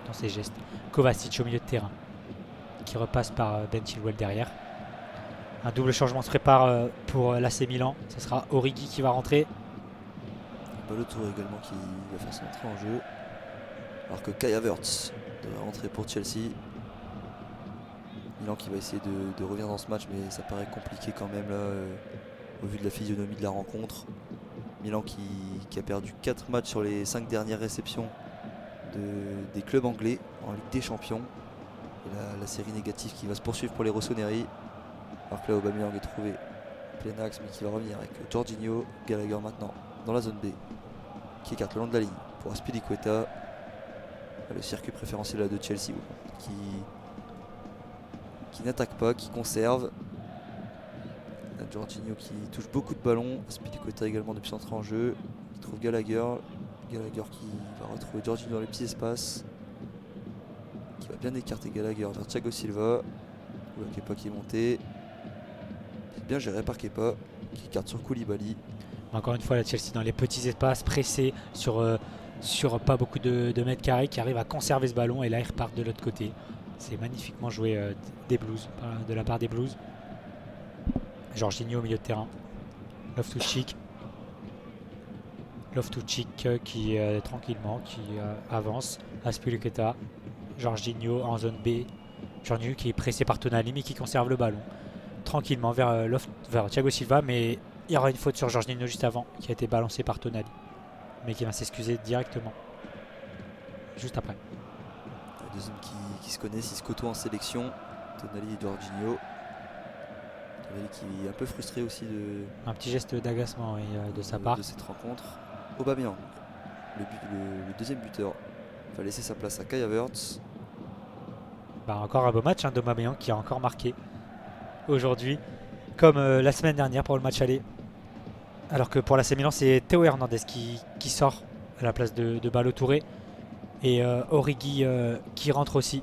dans ses gestes. Kovacic au milieu de terrain qui repasse par Ben Chilwell derrière. Un double changement se prépare pour l'AC Milan. Ce sera Origi qui va rentrer. Ballo-Touré également qui va faire son entrée en jeu. Alors que Kai Havertz devrait rentrer pour Chelsea. Milan qui va essayer de revenir dans ce match, mais ça paraît compliqué quand même là, au vu de la physionomie de la rencontre. Milan qui a perdu 4 matchs sur les 5 dernières réceptions des clubs anglais en Ligue des Champions. Et la série négative qui va se poursuivre pour les Rossoneri. Alors que là Aubameyang est trouvé plein axe, mais qui va revenir avec Jorginho, Gallagher maintenant dans la zone B, qui écarte le long de la ligne pour Azpilicueta. Le circuit préférentiel là de Chelsea qui n'attaque pas, qui conserve. Jorginho qui touche beaucoup de ballons. Azpilicueta également depuis son entrée en jeu. Il trouve Gallagher. Gallagher qui va retrouver Jorginho dans les petits espaces. Qui va bien écarter Gallagher vers Thiago Silva. Kepa qui est monté. Bien géré par Kepa qui écarte sur Koulibaly. Encore une fois, la Chelsea dans les petits espaces, pressé sur pas beaucoup de mètres carrés, qui arrive à conserver ce ballon et là il repart de l'autre côté. C'est magnifiquement joué des Blues, de la part des Blues. Jorginho au milieu de terrain. Loftus-Cheek qui tranquillement qui avance. Azpilicueta. Jorginho en zone B. Jorginho qui est pressé par Tonali mais qui conserve le ballon. Tranquillement vers Thiago Silva, mais il y aura une faute sur Jorginho juste avant qui a été balancé par Tonali, mais qui va s'excuser directement juste après. Les deux hommes qui se connaissent, ils se côtoient en sélection, Tonali et Jorginho. Tonali qui est un peu frustré aussi un petit geste d'agacement de sa part de cette rencontre. Aubameyang, le deuxième buteur, va laisser sa place à Kai Havertz. Encore un beau match d'Aubameyang qui a encore marqué aujourd'hui, comme la semaine dernière pour le match aller. Alors que pour l'AC Milan, c'est Théo Hernandez qui sort à la place de Ballo-Touré. Et Origi qui rentre aussi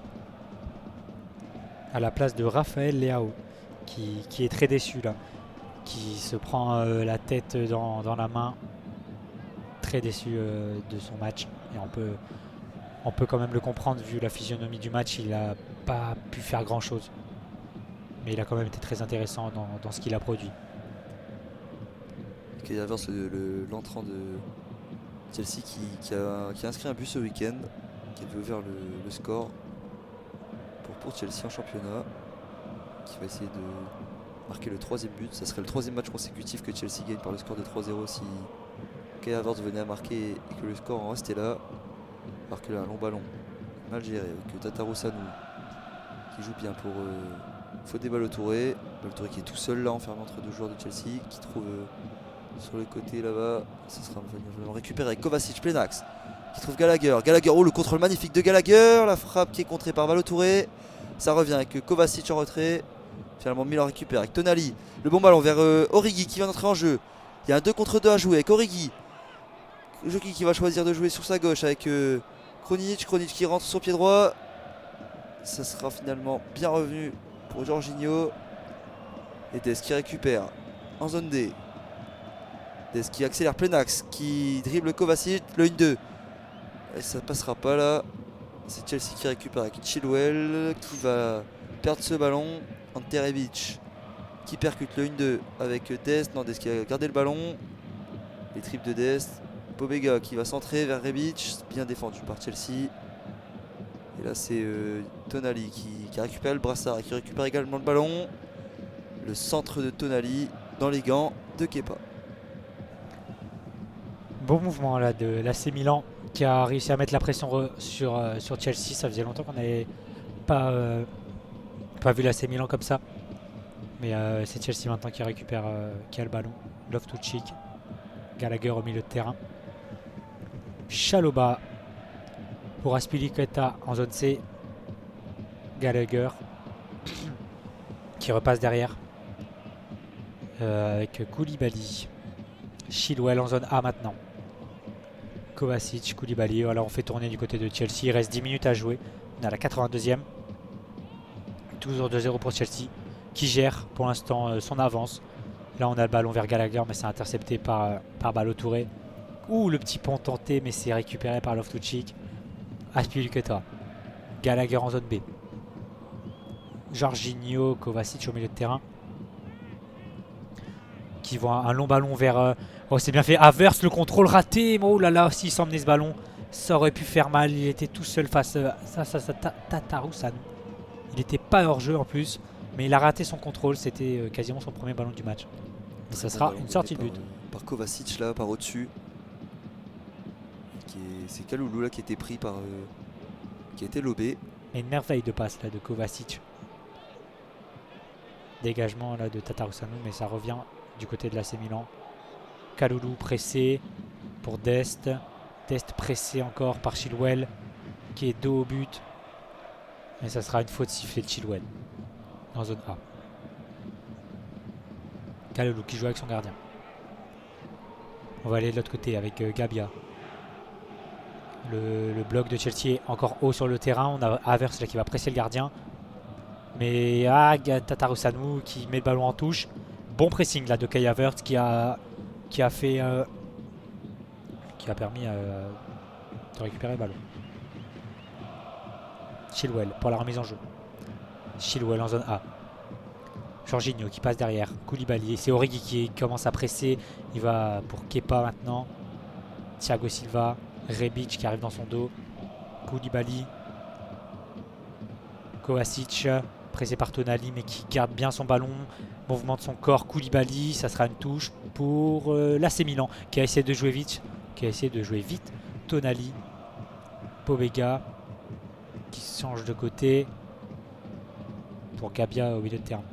à la place de Raphaël Leao, qui est très déçu là. Qui se prend la tête dans la main. Très déçu de son match. Et on peut quand même le comprendre vu la physionomie du match. Il n'a pas pu faire grand chose. Mais il a quand même été très intéressant dans ce qu'il a produit. Kai Havertz, l'entrant de Chelsea qui a inscrit un but ce week-end, qui avait ouvert le score pour Chelsea en championnat, qui va essayer de marquer le 3e but. Ça serait le 3e match consécutif que Chelsea gagne par le score de 3-0 si Kai Havertz venait à marquer et que le score en restait là. Alors que là, un long ballon mal géré avec Tatarou Sanou qui joue bien pour Fodé Ballo-Touré. Ballo-Touré qui est tout seul là, enfermé entre deux joueurs de Chelsea, qui trouve sur le côté là-bas. Ça sera récupéré avec Kovacic, plein axe, qui trouve Gallagher. Oh, le contrôle magnifique de Gallagher. La frappe qui est contrée par Ballo-Touré. Ça revient avec Kovacic en retrait. Finalement, Milan récupère avec Tonali. Le bon ballon vers Origi qui vient d'entrer en jeu. Il y a un 2 contre 2 à jouer avec Origi. Joki qui va choisir de jouer sur sa gauche avec Krunic qui rentre sur pied droit. Ça sera finalement bien revenu pour Jorginho. Et Dest qui récupère en zone D. Dest qui accélère plein axe, qui dribble Kovacic, le 1-2. Et ça passera pas là. C'est Chelsea qui récupère avec Chilwell qui va perdre ce ballon. Ante Rebic qui percute le 1-2 avec Dest. Non, Dest qui a gardé le ballon. Les tripes de Dest. Pobega qui va centrer vers Rebic, bien défendu par Chelsea. Et là c'est Tonali qui récupère le brassard et qui récupère également le ballon. Le centre de Tonali dans les gants de Kepa. Bon mouvement là de l'AC Milan qui a réussi à mettre la pression sur Chelsea. Ça faisait longtemps qu'on n'avait pas vu l'AC Milan comme ça. Mais c'est Chelsea maintenant qui récupère, qui a le ballon. Loftus-Cheek, Gallagher au milieu de terrain. Chalobah pour Azpilicueta en zone C. Gallagher qui repasse derrière avec Koulibaly. Chilwell en zone A maintenant. Kovacic, Koulibaly. Voilà, on fait tourner du côté de Chelsea. Il reste 10 minutes à jouer. On est à la 82e. Toujours 2-0 pour Chelsea qui gère pour l'instant son avance. Là on a le ballon vers Gallagher mais c'est intercepté par Ballo-Touré. Ouh, le petit pont tenté mais c'est récupéré par Loftus-Cheek. Azpilicueta Gallagher en zone B. Jorginho, Kovacic au milieu de terrain. Qui voit un long ballon vers... oh, c'est bien fait. Havertz, le contrôle raté. Oh là là, s'il s'emmenait ce ballon, ça aurait pu faire mal. Il était tout seul face à Tatarusanu. Il n'était pas hors jeu en plus. Mais il a raté son contrôle. C'était quasiment son premier ballon du match. Et ça sera une sortie de but. Par Kovacic là, par au-dessus. C'est Kaloulou là qui a été pris par... qui a été lobé. Et une merveille de passe là de Kovacic. Dégagement là de Tatarusanu, mais ça revient du côté de l'AC Milan. Kaloulou pressé pour Dest. Dest pressé encore par Chilwell qui est dos au but. Et ça sera une faute sifflée de Chilwell en zone A. Kaloulou qui joue avec son gardien. On va aller de l'autre côté avec Gabia. Le bloc de Chelsea est encore haut sur le terrain. On a Havertz là qui va presser le gardien. Mais Tatarusanu qui met le ballon en touche. Bon pressing là de Kai Havertz qui a permis de récupérer le ballon. Chilwell pour la remise en jeu. Chilwell en zone A. Jorginho qui passe derrière. Koulibaly. C'est Origi qui commence à presser. Il va pour Kepa maintenant. Thiago Silva. Rebic qui arrive dans son dos. Koulibaly. Kovacic. Pressé par Tonali mais qui garde bien son ballon. Mouvement de son corps. Koulibaly. Ça sera une touche pour l'AC Milan qui a essayé de jouer vite. Tonali. Pobega qui change de côté pour Gabia au milieu de terrain.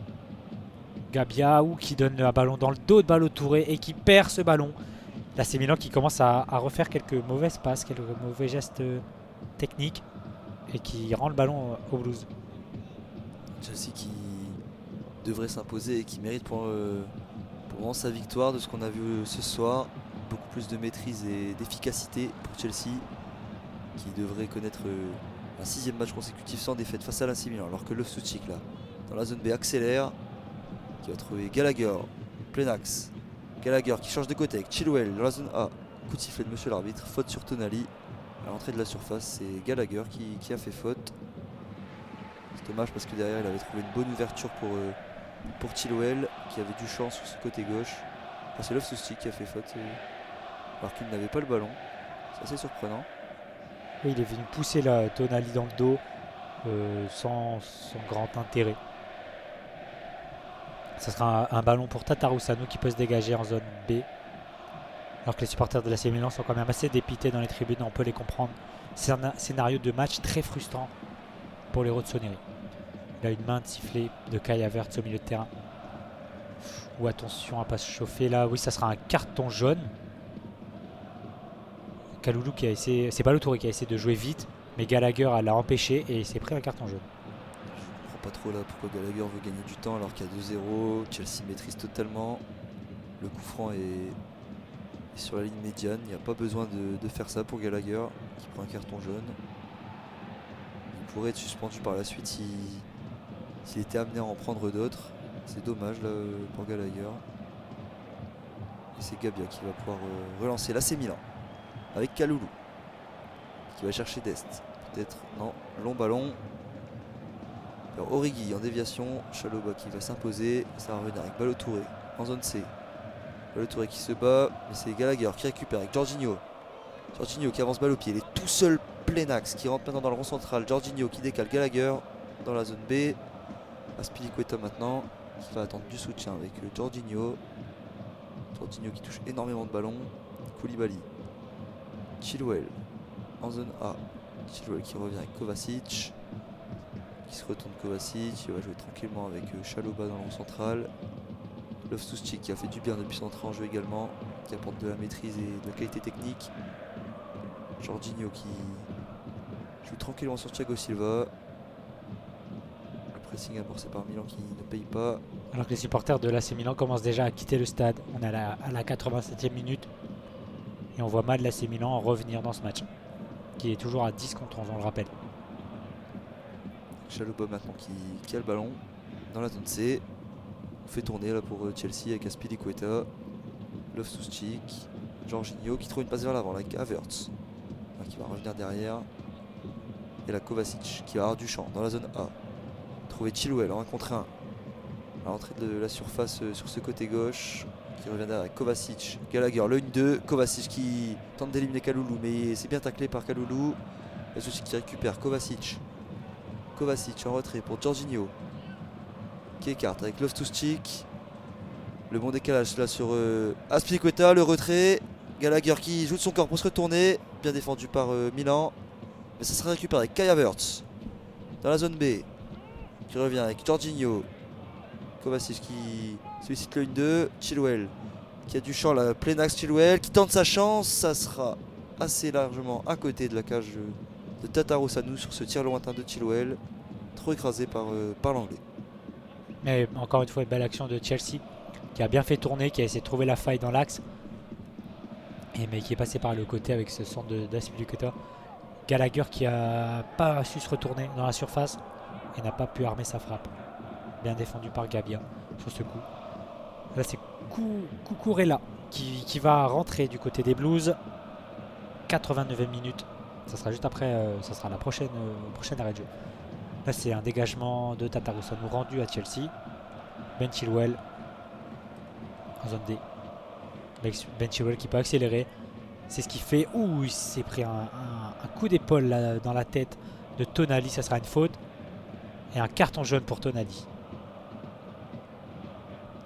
Gabia qui donne un ballon dans le dos de Ballo Touré et qui perd ce ballon. Là c'est Milan qui commence à refaire quelques mauvaises passes, quelques mauvais gestes techniques et qui rend le ballon aux Blues. Chelsea qui devrait s'imposer et qui mérite pour vraiment sa victoire de ce qu'on a vu ce soir. Beaucoup plus de maîtrise et d'efficacité pour Chelsea qui devrait connaître un 6e match consécutif sans défaite face à l'AC Milan, alors que Loftus-Cheek là dans la zone B accélère, qui va trouver Gallagher, plein axe. Gallagher qui change de côté avec Chilwell dans la zone A. Coup de sifflet de monsieur l'arbitre, faute sur Tonali. À l'entrée de la surface, c'est Gallagher qui a fait faute. C'est dommage parce que derrière il avait trouvé une bonne ouverture pour Chilwell qui avait du champ sur ce côté gauche. Enfin, c'est Loftus-Cheek qui a fait faute alors qu'il n'avait pas le ballon. C'est assez surprenant. Oui, il est venu pousser la Tonali dans le dos sans grand intérêt. Ça sera un ballon pour Tatarusanu qui peut se dégager en zone B. Alors que les supporters de l'AC Milan sont quand même assez dépités dans les tribunes, on peut les comprendre. C'est un scénario de match très frustrant pour les Rossoneri. Il a une main de sifflet de Kai Havertz au milieu de terrain. Ou attention à pas se chauffer là. Oui, ça sera un carton jaune. Kaloulou qui a essayé, c'est Ballo Touré qui a essayé de jouer vite, mais Gallagher l'a empêché et il s'est pris un carton jaune. Je comprends pas trop là pourquoi Gallagher veut gagner du temps alors qu'il y a 2-0. Chelsea maîtrise totalement. Le coup franc est sur la ligne médiane. Il n'y a pas besoin de faire ça pour Gallagher qui prend un carton jaune. Il pourrait être suspendu par la suite s'il était amené à en prendre d'autres. C'est dommage là pour Gallagher. Et c'est Gabia qui va pouvoir relancer l'AC Milan. Avec Kaloulou qui va chercher Dest. Peut-être, non, long ballon. Alors Origi en déviation, Chalobah qui va s'imposer. Ça va revenir avec Ballo Touré en zone C. Ballo Touré qui se bat, mais c'est Gallagher qui récupère avec Jorginho. Jorginho qui avance balle au pied, il est tout seul plein axe, qui rentre maintenant dans le rond central. Jorginho qui décale Gallagher dans la zone B. Azpilicueta maintenant qui va attendre du soutien avec Jorginho. Jorginho qui touche énormément de ballons. Koulibaly. Chilwell en zone A. Chilwell qui revient avec Kovacic. Qui se retourne Kovacic. Il va jouer tranquillement avec Chalobah dans le rond central. Loftus-Cheek qui a fait du bien depuis son entrée en jeu également. Qui apporte de la maîtrise et de la qualité technique. Jorginho qui joue tranquillement sur Thiago Silva. Le pressing amorcé par Milan qui ne paye pas. Alors que les supporters de l'AC Milan commencent déjà à quitter le stade. On est à la 87e minute. Et on voit mal l'AC Milan revenir dans ce match. Qui est toujours à 10 contre 11, on le rappelle. Chalobah maintenant qui a le ballon dans la zone C. On fait tourner là pour Chelsea avec Azpilicueta. Loftus-Cheek. Jorginho qui trouve une passe vers l'avant avec Havertz. Qui va revenir derrière. Et la Kovacic qui va avoir du champ dans la zone A. Trouver Chilwell en 1 contre 1. À l'entrée de la surface sur ce côté gauche. Qui revient derrière Kovacic. Gallagher, le 1-2. Kovacic qui tente d'éliminer Kaloulou. Mais c'est bien taclé par Kaloulou. Et ceci qui récupère Kovacic. Kovacic en retrait pour Jorginho. Qui écarte avec Loftus-Cheek. Le bon décalage là sur Azpilicueta. Le retrait. Gallagher qui joue de son corps pour se retourner. Bien défendu par Milan. Mais ça sera récupéré avec Kai Havertz. Dans la zone B. Qui revient avec Jorginho. Kovacic qui sollicite le 1-2. Chilwell qui a du champ là. Plein axe Chilwell qui tente sa chance. Ça sera assez largement à côté de la cage de Tatarusanu sur ce tir lointain de Chilwell. Trop écrasé par l'anglais. Mais encore une fois, une belle action de Chelsea qui a bien fait tourner, qui a essayé de trouver la faille dans l'axe. Mais qui est passé par le côté avec ce centre d'Azpilicueta. Gallagher qui a pas su se retourner dans la surface et n'a pas pu armer sa frappe. Bien défendu par Gabia sur ce coup. Là c'est Cucurella qui va rentrer du côté des Blues. 89e minute. Ça sera juste après, ça sera la prochaine arrêt de jeu. Là c'est un dégagement de Tatarusanu rendu à Chelsea. Ben Chilwell en zone D. Ben Chilwell qui peut accélérer. C'est ce qui fait. Ouh, il s'est pris un coup d'épaule dans la tête de Tonali. Ça sera une faute. Et un carton jaune pour Tonali.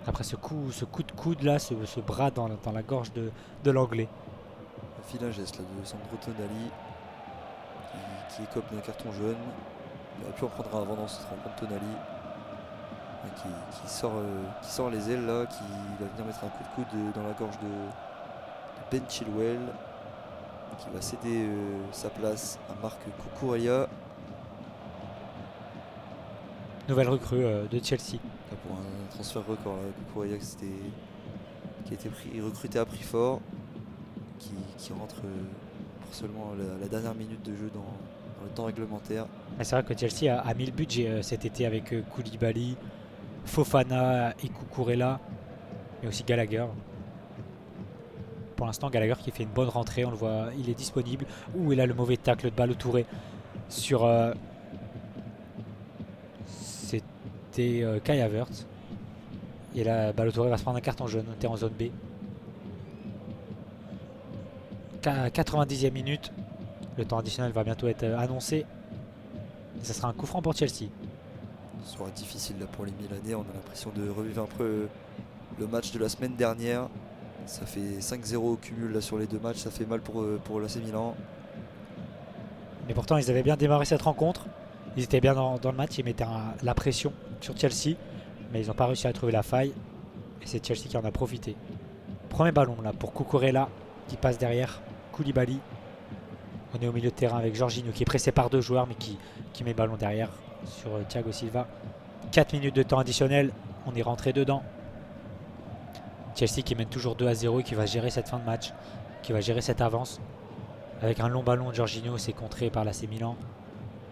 Après ce coup de coude là, ce bras dans la gorge de l'anglais. Un vilain geste là, de Sandro Tonali qui écope d'un carton jaune. Il aurait pu en prendre un avant dans cette rencontre Tonali. Qui sort les ailes là, qui va venir mettre un coup de coude dans la gorge de Ben Chilwell, qui va céder sa place à Marc Cucurella. Nouvelle recrue de Chelsea. Là, pour un transfert record, là, Cucurella qui a été recruté à prix fort, qui rentre pour seulement la dernière minute de jeu dans le temps réglementaire. Mais c'est vrai que Chelsea a mis le budget cet été avec Koulibaly, Fofana et Cucurella, mais aussi Gallagher. Pour l'instant, Gallagher qui fait une bonne rentrée, on le voit, il est disponible. Ouh, il a le mauvais tacle de Ballo Touré sur. C'était Kai Havertz. Et là, Ballo Touré va se prendre un carton jaune. On était en zone B. 90e minute. Le temps additionnel va bientôt être annoncé. Et ça sera un coup franc pour Chelsea. Ce sera difficile là pour les Milanais. On a l'impression de revivre un peu le match de la semaine dernière. Ça fait 5-0 au cumul là sur les deux matchs. Ça fait mal pour l'AC Milan. Mais pourtant, ils avaient bien démarré cette rencontre. Ils étaient bien dans le match. Ils mettaient la pression sur Chelsea. Mais ils n'ont pas réussi à trouver la faille. Et c'est Chelsea qui en a profité. Premier ballon là pour Cucurella qui passe derrière Koulibaly. On est au milieu de terrain avec Jorginho qui est pressé par deux joueurs mais qui met le ballon derrière sur Thiago Silva. 4 minutes de temps additionnel. On est rentré dedans. Chelsea qui mène toujours 2-0 et qui va gérer cette fin de match. Qui va gérer cette avance. Avec un long ballon de Jorginho, c'est contré par l'AC Milan.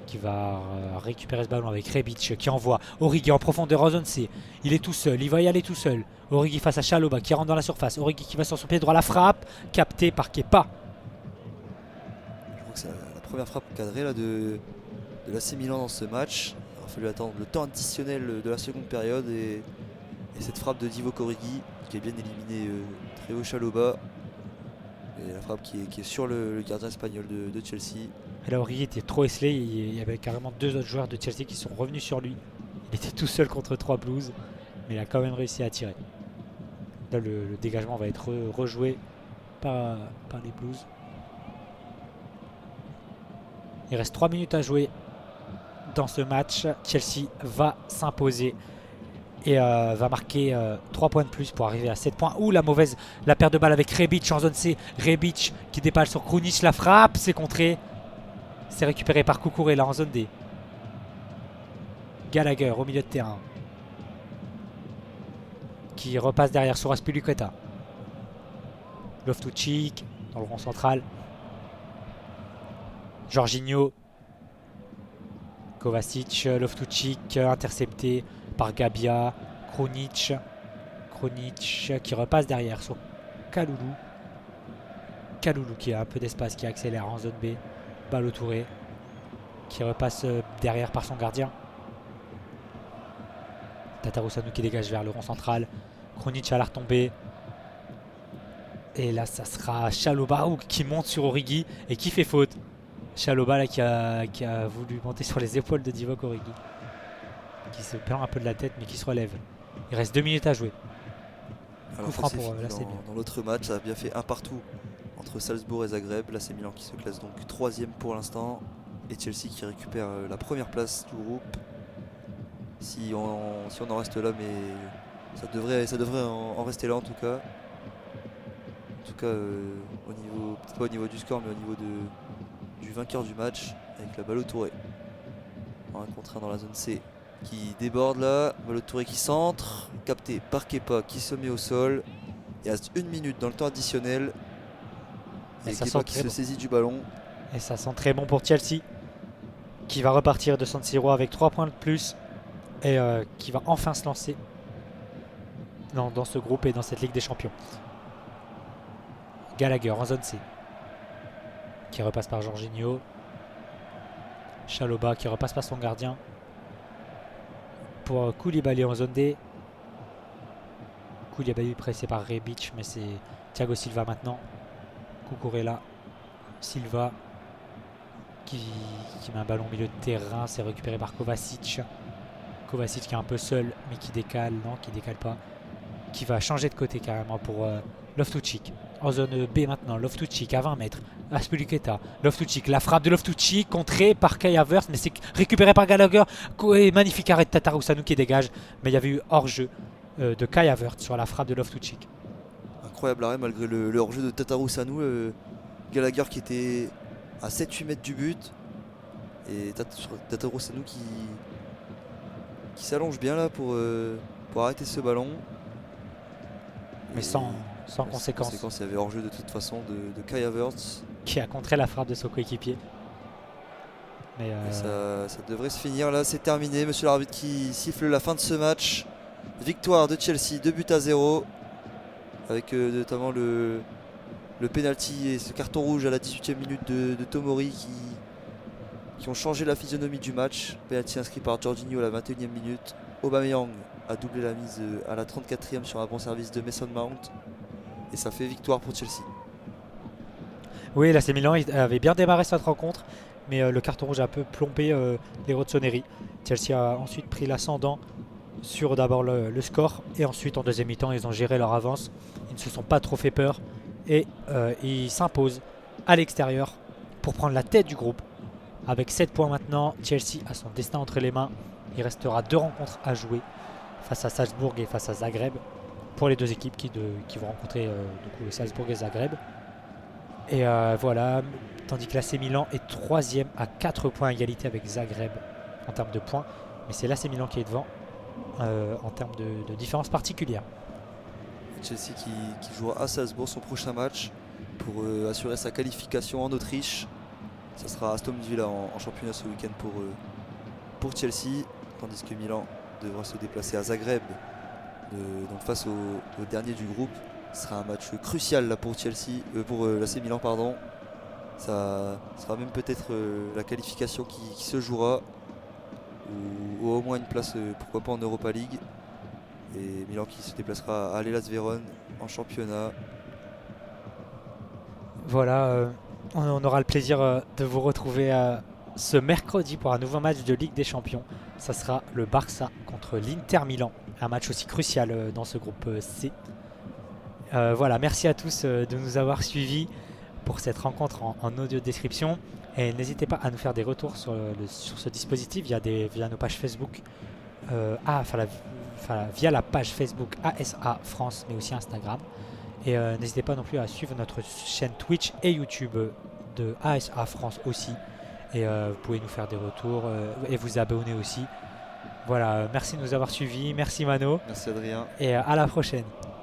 Qui va récupérer ce ballon avec Rebic qui envoie Origi en profondeur en zone C. Il est tout seul, il va y aller tout seul. Origi face à Chalobah qui rentre dans la surface. Origi qui va sur son pied droit, la frappe captée par Kepa. Je crois que c'est la première frappe cadrée là, de l'AC Milan dans ce match. Il a fallu attendre le temps additionnel de la seconde période et cette frappe de Divock Origi qui a bien éliminé très haut Chalobah. Et la frappe qui est sur le gardien espagnol de Chelsea. Et là, Origi était trop esselé. Il y avait carrément deux autres joueurs de Chelsea qui sont revenus sur lui. Il était tout seul contre 3 Blues. Mais il a quand même réussi à tirer. Là, le dégagement va être rejoué par les Blues. Il reste 3 minutes à jouer dans ce match. Chelsea va s'imposer. Et va marquer 3 points de plus pour arriver à 7 points. Ouh, la perte de balle avec Rebic en zone C. Rebic qui dépasse sur Krunic, la frappe, c'est contré. C'est récupéré par Cucurella en zone D. Gallagher au milieu de terrain. Qui repasse derrière sur Azpilicueta. Loftus-Cheek dans le rond central. Jorginho. Kovacic, Loftus-Cheek intercepté par Gabia. Krunic qui repasse derrière sur Kaloulou. Kaloulou qui a un peu d'espace, qui accélère en zone B. Ballo Touré qui repasse derrière par son gardien. Tatarusanu qui dégage vers le rond central. Krunic à la retombée. Et là, ça sera Chalobah qui monte sur Origi et qui fait faute. Chalobah là, qui a voulu monter sur les épaules de Divock Origi. Qui se perd un peu de la tête mais qui se relève. Il reste 2 minutes à jouer. Alors, Coup franc pour l'AC Milan. Dans l'autre match, ça a bien fait un partout entre Salzbourg et Zagreb. L'AC Milan qui se classe donc 3e pour l'instant. Et Chelsea qui récupère la première place du groupe. Si on en reste là, mais ça devrait en rester là en tout cas. En tout cas, peut-être pas au niveau du score, mais au niveau du vainqueur du match, avec la Ballo Touré. Un contre 1 dans la zone C qui déborde là. Ballo Touré qui centre, capté par Kepa qui se met au sol. Il reste 1 minute dans le temps additionnel. Et Kepa qui se saisit du ballon. Et ça sent très bon pour Chelsea, qui va repartir de San Siro avec 3 points de plus et qui va enfin se lancer dans ce groupe et dans cette Ligue des Champions. Gallagher en zone C, qui repasse par Jorginho. Chalobah qui repasse par son gardien. Pour Koulibaly en zone D. Koulibaly pressé par Rebic, mais c'est Thiago Silva maintenant. Cucurella, Silva qui met un ballon au milieu de terrain, c'est récupéré par Kovacic. Kovacic qui est un peu seul mais qui décale, non qui décale pas. Qui va changer de côté carrément pour Loftus-Cheek. En zone B maintenant, Loftus-Cheek à 20 mètres. Azpilicueta, Loftus-Cheek, la frappe de Loftus-Cheek contrée par Kai Havertz, mais c'est récupéré par Gallagher. Et magnifique arrêt de Tatarusanu qui dégage, mais il y avait eu hors-jeu de Kai Havertz sur la frappe de Loftus-Cheek. Incroyable arrêt malgré le hors-jeu de Tatarusanu. Gallagher qui était à 7-8 mètres du but. Et Tatarusanu qui s'allonge bien là pour arrêter ce ballon. Mais sans conséquence. Il y avait hors-jeu de toute façon de Kai Havertz. Qui a contré la frappe de son coéquipier. Mais ça devrait se finir là, c'est terminé. Monsieur l'arbitre qui siffle la fin de ce match. Victoire de Chelsea, 2-0. Avec notamment le penalty et ce carton rouge à la 18e minute de Tomori qui ont changé la physionomie du match. Penalty inscrit par Jorginho à la 21e minute. Aubameyang a doublé la mise à la 34e sur un bon service de Mason Mount. Et ça fait victoire pour Chelsea. Oui, l'AC Milan avait bien démarré cette rencontre, mais le carton rouge a un peu plombé les Rossoneri. Chelsea a ensuite pris l'ascendant sur d'abord le score, et ensuite en deuxième mi-temps ils ont géré leur avance. Ils ne se sont pas trop fait peur et ils s'imposent à l'extérieur pour prendre la tête du groupe. Avec 7 points maintenant, Chelsea a son destin entre les mains. Il restera 2 rencontres à jouer face à Salzbourg et face à Zagreb pour les 2 équipes qui vont rencontrer du coup, Salzbourg et Zagreb. Et voilà, tandis que l'AC Milan est 3e à 4 points à égalité avec Zagreb en termes de points. Mais c'est l'AC Milan qui est devant en termes de différences particulières. Chelsea qui jouera à Salzbourg son prochain match pour assurer sa qualification en Autriche. Ça sera Aston Villa en championnat ce week-end pour Chelsea, tandis que Milan devra se déplacer à Zagreb donc face au dernier du groupe. Ce sera un match crucial là pour Chelsea, pour l'AC Milan pardon. Ça sera même peut-être la qualification qui se jouera ou au moins une place pourquoi pas en Europa League. Et Milan qui se déplacera à l'Hellas Vérone en championnat. Voilà, on aura le plaisir de vous retrouver ce mercredi pour un nouveau match de Ligue des Champions. Ça sera le Barça contre l'Inter Milan, un match aussi crucial dans ce groupe C. Voilà, merci à tous de nous avoir suivis pour cette rencontre en audio description. Et n'hésitez pas à nous faire des retours sur ce dispositif via nos pages Facebook, via la page Facebook ASA France, mais aussi Instagram. Et n'hésitez pas non plus à suivre notre chaîne Twitch et YouTube de ASA France aussi. Et vous pouvez nous faire des retours et vous abonner aussi. Voilà, merci de nous avoir suivis. Merci Mano. Merci Adrien. Et à la prochaine.